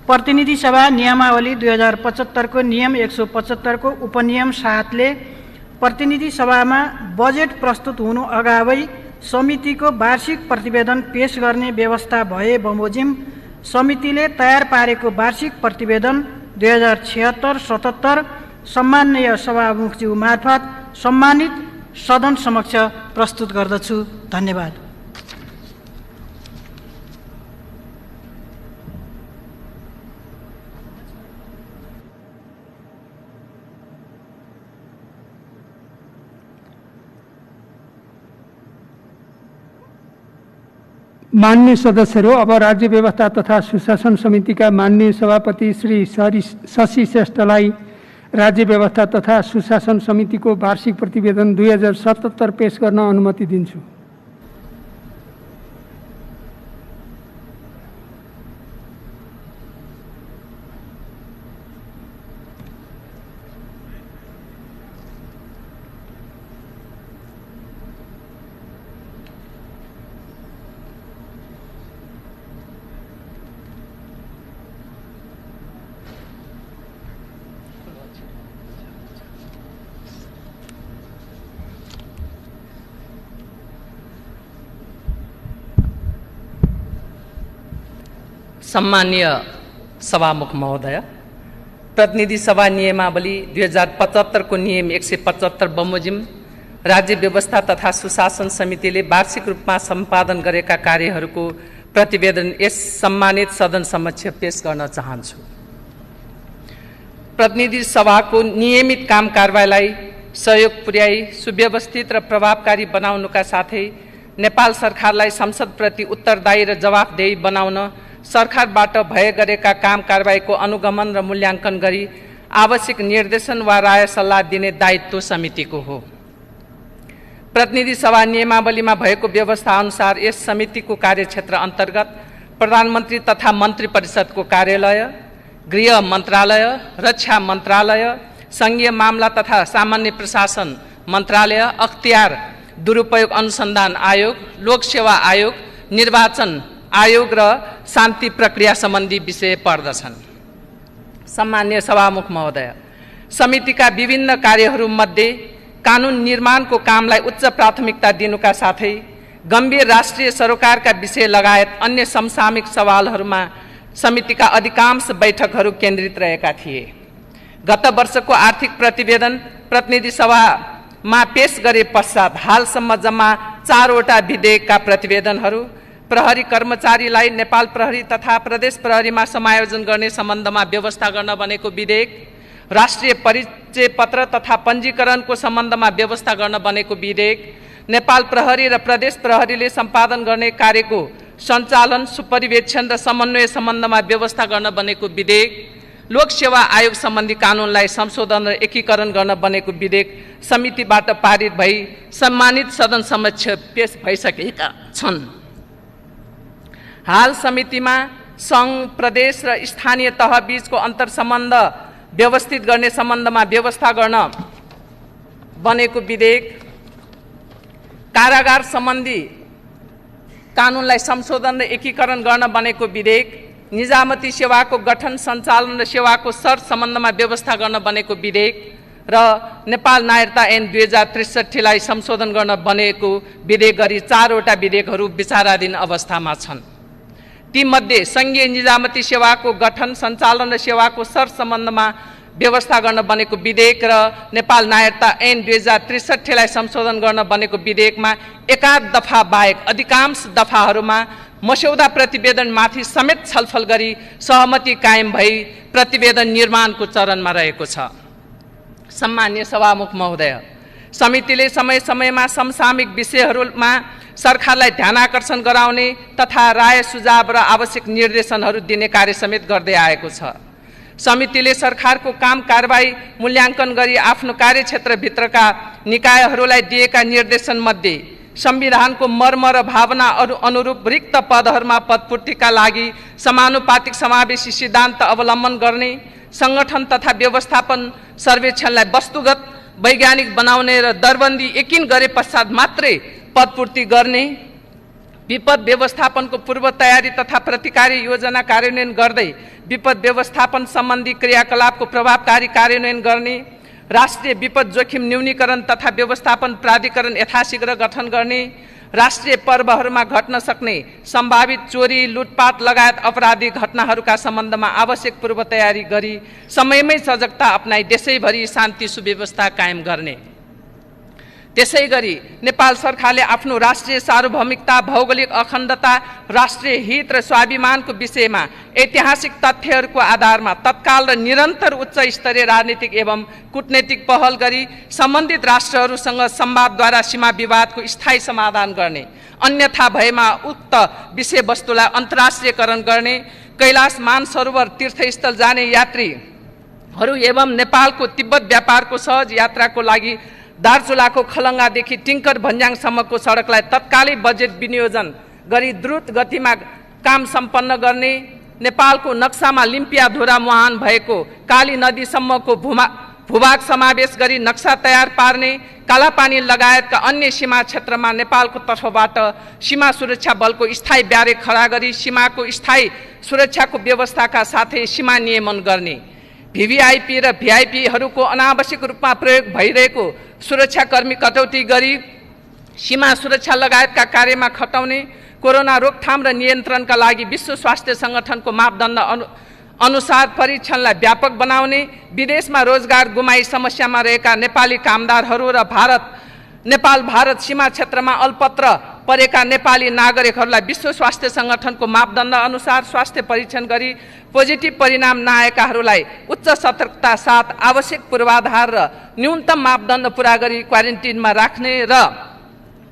प्रतिनिधि सभा नियमावली 2075 को नियम 175 को उपनियम 7 ले प्रतिनिधि सभामा बजेट प्रस्तुत हुनु अगावै समितिको वार्षिक प्रतिवेदन पेश गर्ने व्यवस्था भए बमोजिम समितिले तयार पारेको वार्षिक प्रतिवेदन 2076-77 सम्माननीय सभामुखज्यू मार्फत सम्मानित सदन समक्ष प्रस्तुत गर्दछु। धन्यवाद। माननीय सदस्यहरू, अब राज्य व्यवस्था तथा सुशासन समितिका माननीय सभापति श्री शशि श्रेष्ठलाई राज्य व्यवस्था तथा सुशासन समितिको वार्षिक प्रतिवेदन 2077 पेश गर्न अनुमति दिन्छु। सम्मानीय सभामुख महोदय, प्रतिनिधि सभा नियमावली 2075 को नियम 175 बमोजिम राज्य व्यवस्था तथा सुशासन समितिले वार्षिक रूपमा सम्पादन गरेका कार्यहरूको प्रतिवेदन यस सम्मानित सदन समक्ष पेश गर्न चाहन्छु। प्रतिनिधि सभाको नियमित काम कारबाहीलाई सहयोग पुर्याई सुव्यवस्थित र प्रभावकारी बनाउनुका साथै नेपाल सरकारलाई संसदप्रति उत्तरदायी र जवाफदेही बनाउन सरकारबाट भए गरेका काम कारबाहीको अनुगमन र मूल्याङ्कन गरी आवश्यक निर्देशन वा राय सल्लाह दिने दायित्व समितिको हो। प्रतिनिधि सभा नियमावलीमा भएको व्यवस्था अनुसार यस समितिको कार्यक्षेत्र अन्तर्गत प्रधानमन्त्री तथा मन्त्री परिषदको कार्यालय, गृह मन्त्रालय, रक्षा मन्त्रालय, सङ्घीय मामला तथा सामान्य प्रशासन मन्त्रालय, अख्तियार दुरुपयोग अनुसन्धान आयोग, लोकसेवा आयोग, निर्वाचन आयोग र शान्ति प्रक्रिया सम्बन्धी विषय पर्दछन्। सम्मान्य सभामुख महोदय, समितिका विभिन्न कार्यहरूमध्ये कानुन निर्माणको कामलाई उच्च प्राथमिकता दिनुका साथै गम्भीर राष्ट्रिय सरोकारका विषय लगायत अन्य समसामयिक सवालहरूमा समितिका अधिकांश बैठकहरू केन्द्रित रहेका थिए। गत वर्षको आर्थिक प्रतिवेदन प्रतिनिधि सभामा पेश गरे पश्चात हालसम्म जम्मा 4 वटा विधेयकका प्रतिवेदनहरू, प्रहरी कर्मचारीलाई नेपाल प्रहरी तथा प्रदेश प्रहरीमा समायोजन गर्ने सम्बन्धमा व्यवस्था गर्न बनेको विधेयक, राष्ट्रिय परिचय पत्र तथा पञ्जीकरणको सम्बन्धमा व्यवस्था गर्न बनेको विधेयक, नेपाल प्रहरी र प्रदेश प्रहरीले सम्पादन गर्ने कार्यको सञ्चालन, सुपरिवेक्षण र समन्वय सम्बन्धमा व्यवस्था गर्न बनेको विधेयक, लोकसेवा आयोग सम्बन्धी कानुनलाई संशोधन र एकीकरण गर्न बनेको विधेयक समितिबाट पारित भई सम्मानित सदन समक्ष पेश भइसकेका छन्। हाल समितिमा सङ्घ, प्रदेश र स्थानीय तह बीचको अन्तर्सम्बन्ध व्यवस्थित गर्ने सम्बन्धमा व्यवस्था गर्न बनेको विधेयक, कारागार सम्बन्धी कानुनलाई संशोधन र एकीकरण गर्न बनेको विधेयक, निजामती सेवाको गठन, सञ्चालन र सेवाको शर्त सम्बन्धमा व्यवस्था गर्न बनेको विधेयक र नेपाल नागरिकता ऐन 2063 लाई संशोधन गर्न बनेको विधेयक गरी 4 वटा विधेयकहरू विचाराधीन अवस्थामा छन्। तीमध्ये सङ्घीय निजामती सेवाको गठन, सञ्चालन र सेवाको शर्त सम्बन्धमा व्यवस्था गर्न बनेको विधेयक र नेपाल नागरिकता ऐन 2063 लाई संशोधन गर्न बनेको विधेयकमा एकाध दफा बाहेक अधिकांश दफाहरूमा मस्यौदा प्रतिवेदनमाथि समेत छलफल गरी सहमति कायम भई प्रतिवेदन निर्माणको चरणमा रहेको छ। सम्मान्य सभामुख महोदय, समितिले समय समयमा समसामयिक विषयहरूमा सरकारलाई ध्यानाकर्षण गराउने तथा राय सुझाव र आवश्यक निर्देशनहरू दिने कार्य समेत गर्दै आएको छ। समितिले सरकारको काम कारबाही मूल्याङ्कन गरी आफ्नो कार्यक्षेत्रभित्रका निकायहरूलाई दिएका निर्देशनमध्ये संविधानको मर्म र भावना अनुरूप रिक्त पदहरूमा पदपूर्तिका लागि समानुपातिक समावेशी सिद्धान्त अवलम्बन गर्ने, सङ्गठन तथा व्यवस्थापन सर्वेक्षणलाई वस्तुगत वैज्ञानिक बनाउने र दरबन्दी यकिन गरे पश्चात मात्रै पदपूर्ति गर्ने, विपद व्यवस्थापनको पूर्व तयारी तथा प्रतिकारी योजना कार्यान्वयन गर्दै विपद व्यवस्थापन सम्बन्धी क्रियाकलापको प्रभावकारी कार्यान्वयन गर्ने, राष्ट्रिय विपद जोखिम न्यूनीकरण तथा व्यवस्थापन प्राधिकरण यथाशीघ्र गठन गर्ने, राष्ट्रिय पर्वहरूमा घट्न सक्ने सम्भावित चोरी, लुटपाट लगायत अपराधिक घटनाहरूका सम्बन्धमा आवश्यक पूर्व तयारी गरी समयमै सजगता अपनाई देशैभरि शान्ति सुव्यवस्था कायम गर्ने। त्यसैगरी नेपाल सरकारले आफ्नो राष्ट्रिय सार्वभौमिकता, भौगोलिक अखण्डता, राष्ट्रिय हित र स्वाभिमानको विषयमा ऐतिहासिक तथ्यहरूको आधारमा तत्काल र निरन्तर उच्च स्तरीय राजनीतिक एवं कूटनैतिक पहल गरी सम्बन्धित राष्ट्रहरूसँग संवादद्वारा सीमा विवादको स्थायी समाधान गर्ने, अन्यथा भएमा उक्त विषयवस्तुलाई अन्तर्राष्ट्रियकरण गर्ने, कैलाश मानसरोवर तीर्थस्थल जाने यात्रीहरू एवं नेपालको तिब्बत व्यापारको सहज यात्राको लागि दार्चुलाको खलङ्गादेखि टिङ्कर भन्ज्याङसम्मको सडकलाई तत्कालै बजेट विनियोजन गरी द्रुत गतिमा काम सम्पन्न गर्ने, नेपालको नक्सामा लिम्पियाधुरा मुहान भएको काली नदीसम्मको भूभाग समावेश गरी नक्सा तयार पार्ने, कालापानी लगायतका अन्य सीमा क्षेत्रमा नेपालको तर्फबाट सीमा सुरक्षा बलको स्थायी ब्यारेक खडा गरी सीमाको स्थायी सुरक्षाको व्यवस्थाका साथै सीमा नियमन गर्ने, भिभिआइपी र भिआइपीहरूको अनावश्यक रूपमा प्रयोग भइरहेको सुरक्षाकर्मी कटौती गरी सीमा सुरक्षा लगायतका कार्यमा खटाउने, कोरोना रोकथाम र नियन्त्रणका लागि विश्व स्वास्थ्य सङ्गठनको मापदण्ड अनुसार परीक्षणलाई व्यापक बनाउने, विदेशमा रोजगार गुमाई समस्यामा रहेका नेपाली कामदारहरू र नेपाल भारत सीमा क्षेत्रमा अल्पत्र परेका नेपाली नागरिकहरूलाई विश्व स्वास्थ्य सङ्गठनको मापदण्ड अनुसार स्वास्थ्य परीक्षण गरी पोजिटिभ परिणाम नआएकाहरूलाई उच्च सतर्कता साथ आवश्यक पूर्वाधार र न्यूनतम मापदण्ड पूरा गरी क्वारेन्टिनमा राख्ने र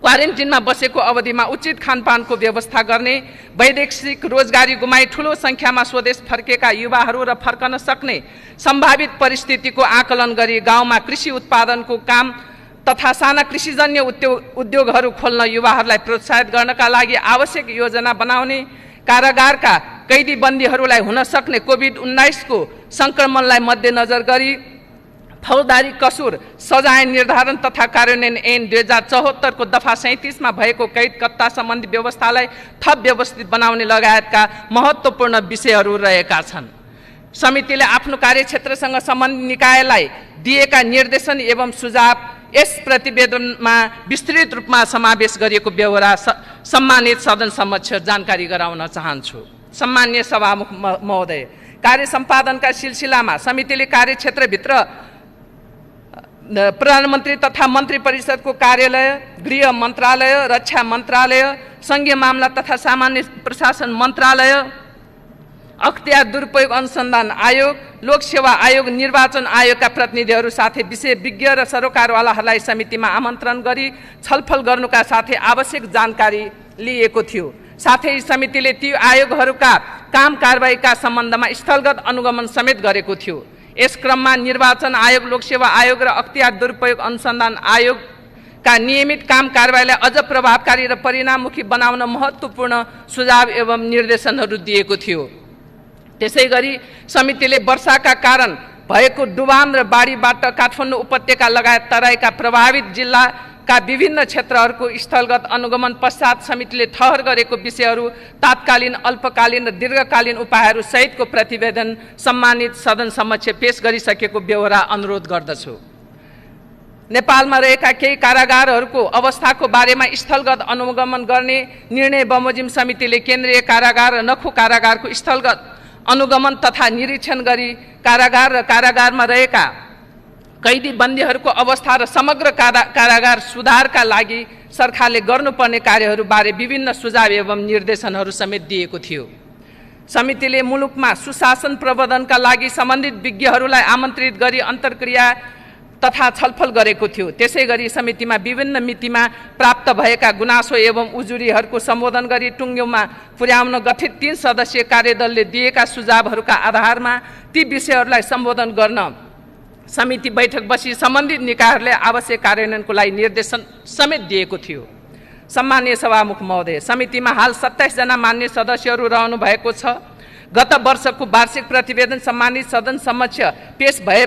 क्वारेन्टिनमा बसेको अवधिमा उचित खानपानको व्यवस्था गर्ने, वैदेशिक रोजगारी गुमाई ठूलो सङ्ख्यामा स्वदेश फर्केका युवाहरू र फर्कन सक्ने सम्भावित परिस्थितिको आकलन गरी गाउँमा कृषि उत्पादनको काम तथा साना कृषिजन्य उद्योगहरू खोल्न युवाहरूलाई प्रोत्साहित गर्नका लागि आवश्यक योजना बनाउने, कारागारका कैदी बन्दीहरूलाई हुन सक्ने कोभिड-19 को सङ्क्रमणलाई मध्यनजर गरी फौजदारी कसुर सजाय निर्धारण तथा कार्यान्वयन ऐन 2074 को दफा 37 मा भएको कैद कत्ता सम्बन्धी व्यवस्थालाई थप व्यवस्थित बनाउने लगायतका महत्त्वपूर्ण विषयहरू रहेका छन्। समितिले आफ्नो कार्यक्षेत्रसँग सम्बन्धित निकायलाई दिएका निर्देशन एवं सुझाव यस प्रतिवेदनमा विस्तृत रूपमा समावेश गरिएको बेहोरा सम्मानित सदन समक्ष जानकारी गराउन चाहन्छु। सम्मान्य सभामुख महोदय, कार्य सम्पादनका सिलसिलामा समितिले कार्यक्षेत्रभित्र प्रधानमन्त्री तथा मन्त्री परिषदको कार्यालय, गृह मन्त्रालय, रक्षा मन्त्रालय, सङ्घीय मामला तथा सामान्य प्रशासन मन्त्रालय, अख्तियार दुरुपयोग अनुसन्धान आयोग, लोकसेवा आयोग, निर्वाचन आयोगका प्रतिनिधिहरू साथै विषय विज्ञ र सरोकारवालाहरूलाई समितिमा आमन्त्रण गरी छलफल गर्नुका साथै आवश्यक जानकारी लिएको थियो। साथै समितिले ती आयोगहरूका काम कारबाहीका सम्बन्धमा स्थलगत अनुगमन समेत गरेको थियो। यस क्रममा निर्वाचन आयोग, लोकसेवा आयोग र अख्तियार दुरुपयोग अनुसन्धान आयोगका नियमित काम कारबाहीलाई अझ प्रभावकारी र परिणाममुखी बनाउन महत्त्वपूर्ण सुझाव एवं निर्देशनहरू दिएको थियो। त्यसैगरी समितिले वर्षाका कारण भएको डुबान र बाढीबाट काठमाडौँ उपत्यका लगायत तराईका प्रभावित जिल्लाका विभिन्न क्षेत्रहरूको स्थलगत अनुगमन पश्चात समितिले ठहर गरेको विषयहरू तात्कालीन, अल्पकालीन र दीर्घकालीन उपायहरू सहितको प्रतिवेदन सम्मानित सदन समक्ष पेश गरिसकेको बेहोरा अनुरोध गर्दछु। नेपालमा रहेका केही कारागारहरूको अवस्थाको बारेमा स्थलगत अनुगमन गर्ने निर्णय बमोजिम समितिले केन्द्रीय कारागार र नखु कारागारको स्थलगत अनुगमन तथा निरीक्षण गरी कारागार र कारागारमा रहेका कैदी बन्दीहरूको अवस्था र समग्र कारागार सुधारका लागि सरकारले गर्नुपर्ने कार्यहरूबारे विभिन्न सुझाव एवं निर्देशनहरू समेत दिएको थियो। समितिले मुलुकमा सुशासन प्रवर्धनका लागि सम्बन्धित विज्ञहरूलाई आमन्त्रित गरी अन्तर्क्रिया तथा छलफल गरेको थियो। त्यसैगरी समितिमा विभिन्न मितिमा प्राप्त भएका गुनासो एवं उजुरीहरूको सम्बोधन गरी टुङ्ग्योमा पुर्याउन गठित 3 सदस्यीय कार्यदलले दिएका सुझावहरूका आधारमा ती विषयहरूलाई सम्बोधन गर्न समिति बैठक बसी सम्बन्धित निकायहरूले आवश्यक कार्यान्वयनको लागि निर्देशन समेत दिएको थियो। सम्मान्य सभामुख महोदय, समितिमा हाल 27 जना मान्य सदस्यहरू रहनु भएको छ। गत वर्षको वार्षिक प्रतिवेदन सम्मानित सदन समक्ष पेश भए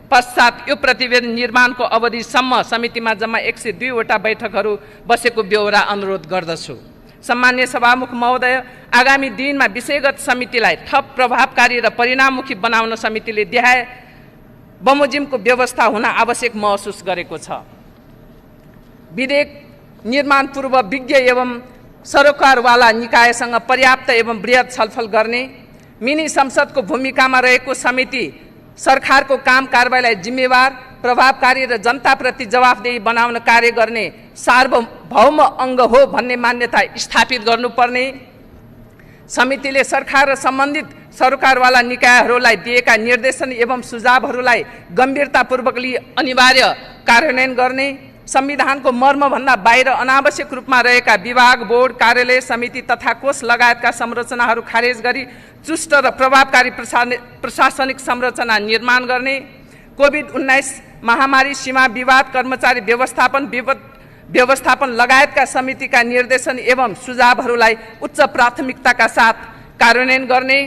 पश्चात यो प्रतिवेदन निर्माणको अवधिसम्म समितिमा जम्मा 102 वटा बैठकहरू बसेको बेहोरा अनुरोध गर्दछु। सम्मान्य सभामुख महोदय, आगामी दिनमा विषयगत समितिलाई थप प्रभावकारी र परिणाममुखी बनाउन समितिले देखाए बमोजिमको व्यवस्था हुन आवश्यक महसुस गरेको छ। विधेयक निर्माण पूर्व विज्ञ एवं सरोकारवाला निकायसँग पर्याप्त एवं बृहत छलफल गर्ने, मिनी संसदको भूमिकामा रहेको समिति सरकारको काम कारबाहीलाई जिम्मेवार, प्रभावकारी र जनताप्रति जवाफदेही बनाउन कार्य गर्ने सार्वभौम अङ्ग हो भन्ने मान्यता स्थापित गर्नुपर्ने, समितिले सरकार र सम्बन्धित सरकारवाला निकायहरूलाई दिएका निर्देशन एवं सुझावहरूलाई गम्भीरतापूर्वक लिई अनिवार्य कार्यान्वयन गर्ने, संविधानको मर्मभन्दा बाहिर अनावश्यक रूपमा रहेका विभाग, बोर्ड, कार्यालय, समिति तथा कोष लगायतका संरचनाहरू खारेज गरी चुस्त र प्रभावकारी प्रशासनिक संरचना निर्माण गर्ने, कोभिड-19 महामारी, सीमा विवाद, कर्मचारी व्यवस्थापन लगायतका समितिका निर्देशन एवं सुझावहरूलाई उच्च प्राथमिकताका साथ कार्यान्वयन गर्ने,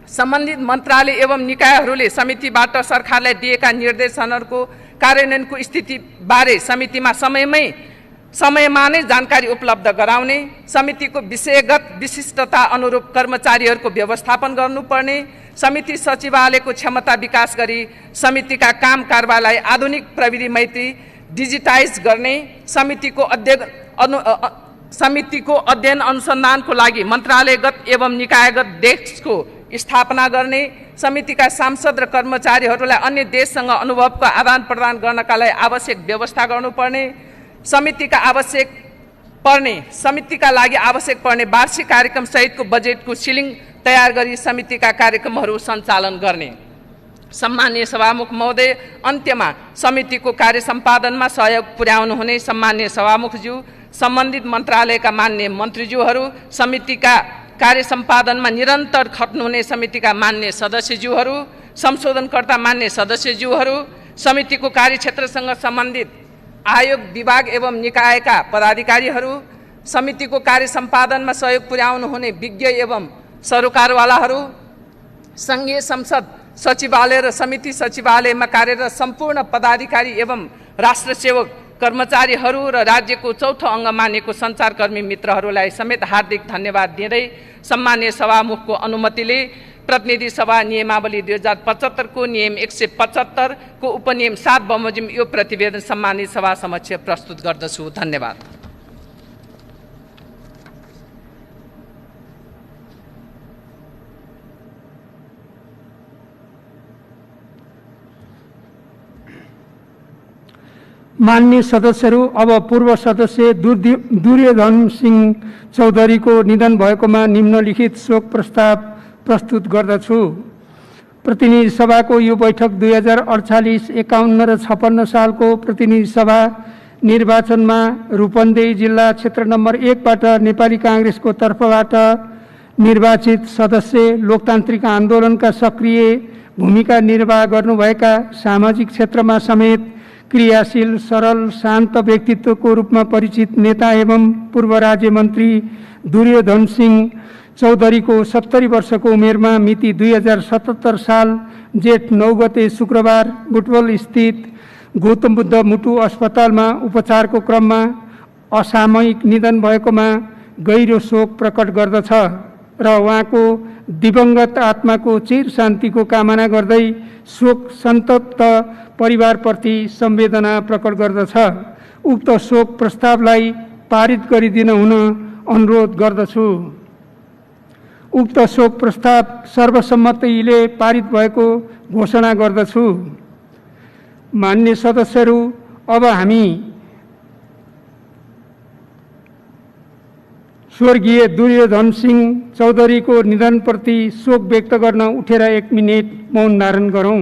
सम्बन्धित मन्त्रालय एवं निकायहरूले समितिबाट सरकारलाई दिएका निर्देशनहरूको कार्यान्वयनको स्थितिबारे समितिमा समयमा नै जानकारी उपलब्ध गराउने, समितिको विषयगत विशिष्टता अनुरूप कर्मचारीहरूको व्यवस्थापन गर्नुपर्ने, समिति सचिवालयको क्षमता विकास गरी समितिका काम कारबाहीलाई आधुनिक प्रविधि मैत्री डिजिटाइज गर्ने, समितिको अध्ययन अनुसन्धानको लागि मन्त्रालयगत एवं निकायगत डेस्कको स्थापना गर्ने, समितिका सांसद र कर्मचारीहरूलाई अन्य देशसँग अनुभवको आदान प्रदान गर्नका लागि आवश्यक व्यवस्था गर्नुपर्ने, समितिका लागि आवश्यक पर्ने वार्षिक कार्यक्रम सहितको बजेटको सिलिङ तयार गरी समितिका कार्यक्रमहरू सञ्चालन गर्ने। सम्माननीय सभामुख महोदय, अन्त्यमा समितिको कार्य सम्पादनमा सहयोग पुर्याउनुहुने सम्माननीय सभामुखज्यू, सम्बन्धित मन्त्रालयका मान्य मन्त्रीज्यूहरू, समितिका कार्य सम्पादनमा निरन्तर खट्नुहुने समितिका मान्य सदस्यज्यूहरू, संशोधनकर्ता मान्य सदस्यज्यूहरू, समितिको कार्यक्षेत्रसँग सम्बन्धित आयोग, विभाग एवं निकायका पदाधिकारीहरू, समितिको कार्य सम्पादनमा सहयोग पुर्याउनुहुने विज्ञ एवं सरोकारवालाहरू, सङ्घीय संसद सचिवालय र समिति सचिवालयमा कार्यरत सम्पूर्ण पदाधिकारी एवं राष्ट्रसेवक कर्मचारीहरू र राज्यको चौथो अङ्ग मानेको सञ्चारकर्मी मित्रहरूलाई समेत हार्दिक धन्यवाद दिँदै सम्माननीय सभामुखको अनुमतिले प्रतिनिधि सभा नियमावली 2075 को नियम 175 को उपनियम 7 बमोजिम यो प्रतिवेदन सम्मानित सभा समक्ष प्रस्तुत गर्दछु। धन्यवाद। मान्य सदस्यहरू, अब पूर्व सदस्य दुर्योधन सिंह चौधरीको निधन भएकोमा निम्नलिखित शोक प्रस्ताव प्रस्तुत गर्दछु। प्रतिनिधि सभाको यो बैठक 2048, 51 र 56 सालको प्रतिनिधि सभा निर्वाचनमा रूपन्देही जिल्ला क्षेत्र नम्बर 1 बाट नेपाली कांग्रेसको तर्फबाट निर्वाचित सदस्य, लोकतान्त्रिक आन्दोलनका सक्रिय भूमिका निर्वाह गर्नुभएका, सामाजिक क्षेत्रमा समेत क्रियाशील, सरल, शान्त व्यक्तित्वको रूपमा परिचित नेता एवं पूर्व राज्य मन्त्री दुर्योधन सिंह चौधरीको 70 वर्षको उमेरमा मिति 2077 साल जेठ 9 गते शुक्रबार बुटवल स्थित गौतम बुद्ध मुटु अस्पतालमा उपचारको क्रममा असामयिक निधन भएकोमा गहिरो शोक प्रकट गर्दछ र उहाँको दिवंगत आत्माको चिर शान्तिको कामना गर्दै शोक सन्तप्त परिवारप्रति संवेदना प्रकट गर्दछ। उक्त शोक प्रस्तावलाई पारित गरिदिन हुन अनुरोध गर्दछु। उक्त शोक प्रस्ताव सर्वसम्मतिले पारित भएको घोषणा गर्दछु। मान्य सदस्यहरू, अब हामी स्वर्गीय दुर्योधन सिंह चौधरीको निधनप्रति शोक व्यक्त गर्न उठेर 1 मिनेट मौन धारण गरौँ।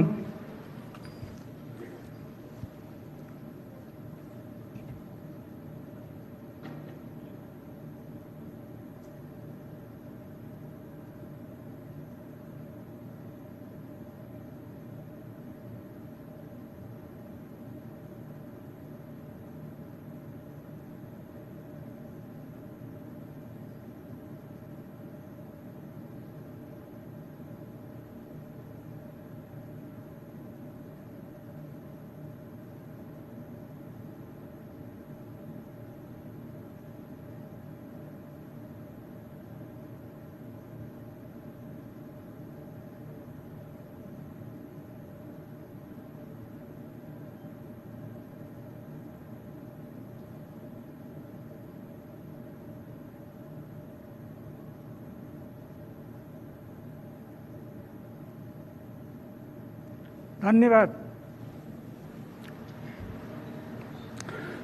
धन्यवाद।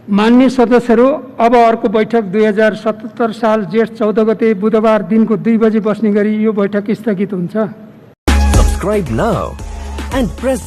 माननीय सदस्यहरू, अब अर्को बैठक 2077 साल जेठ 14 गते बुधबार दिनको 2 बजे बस्ने गरी यो बैठक स्थगित हुन्छ। Subscribe now and press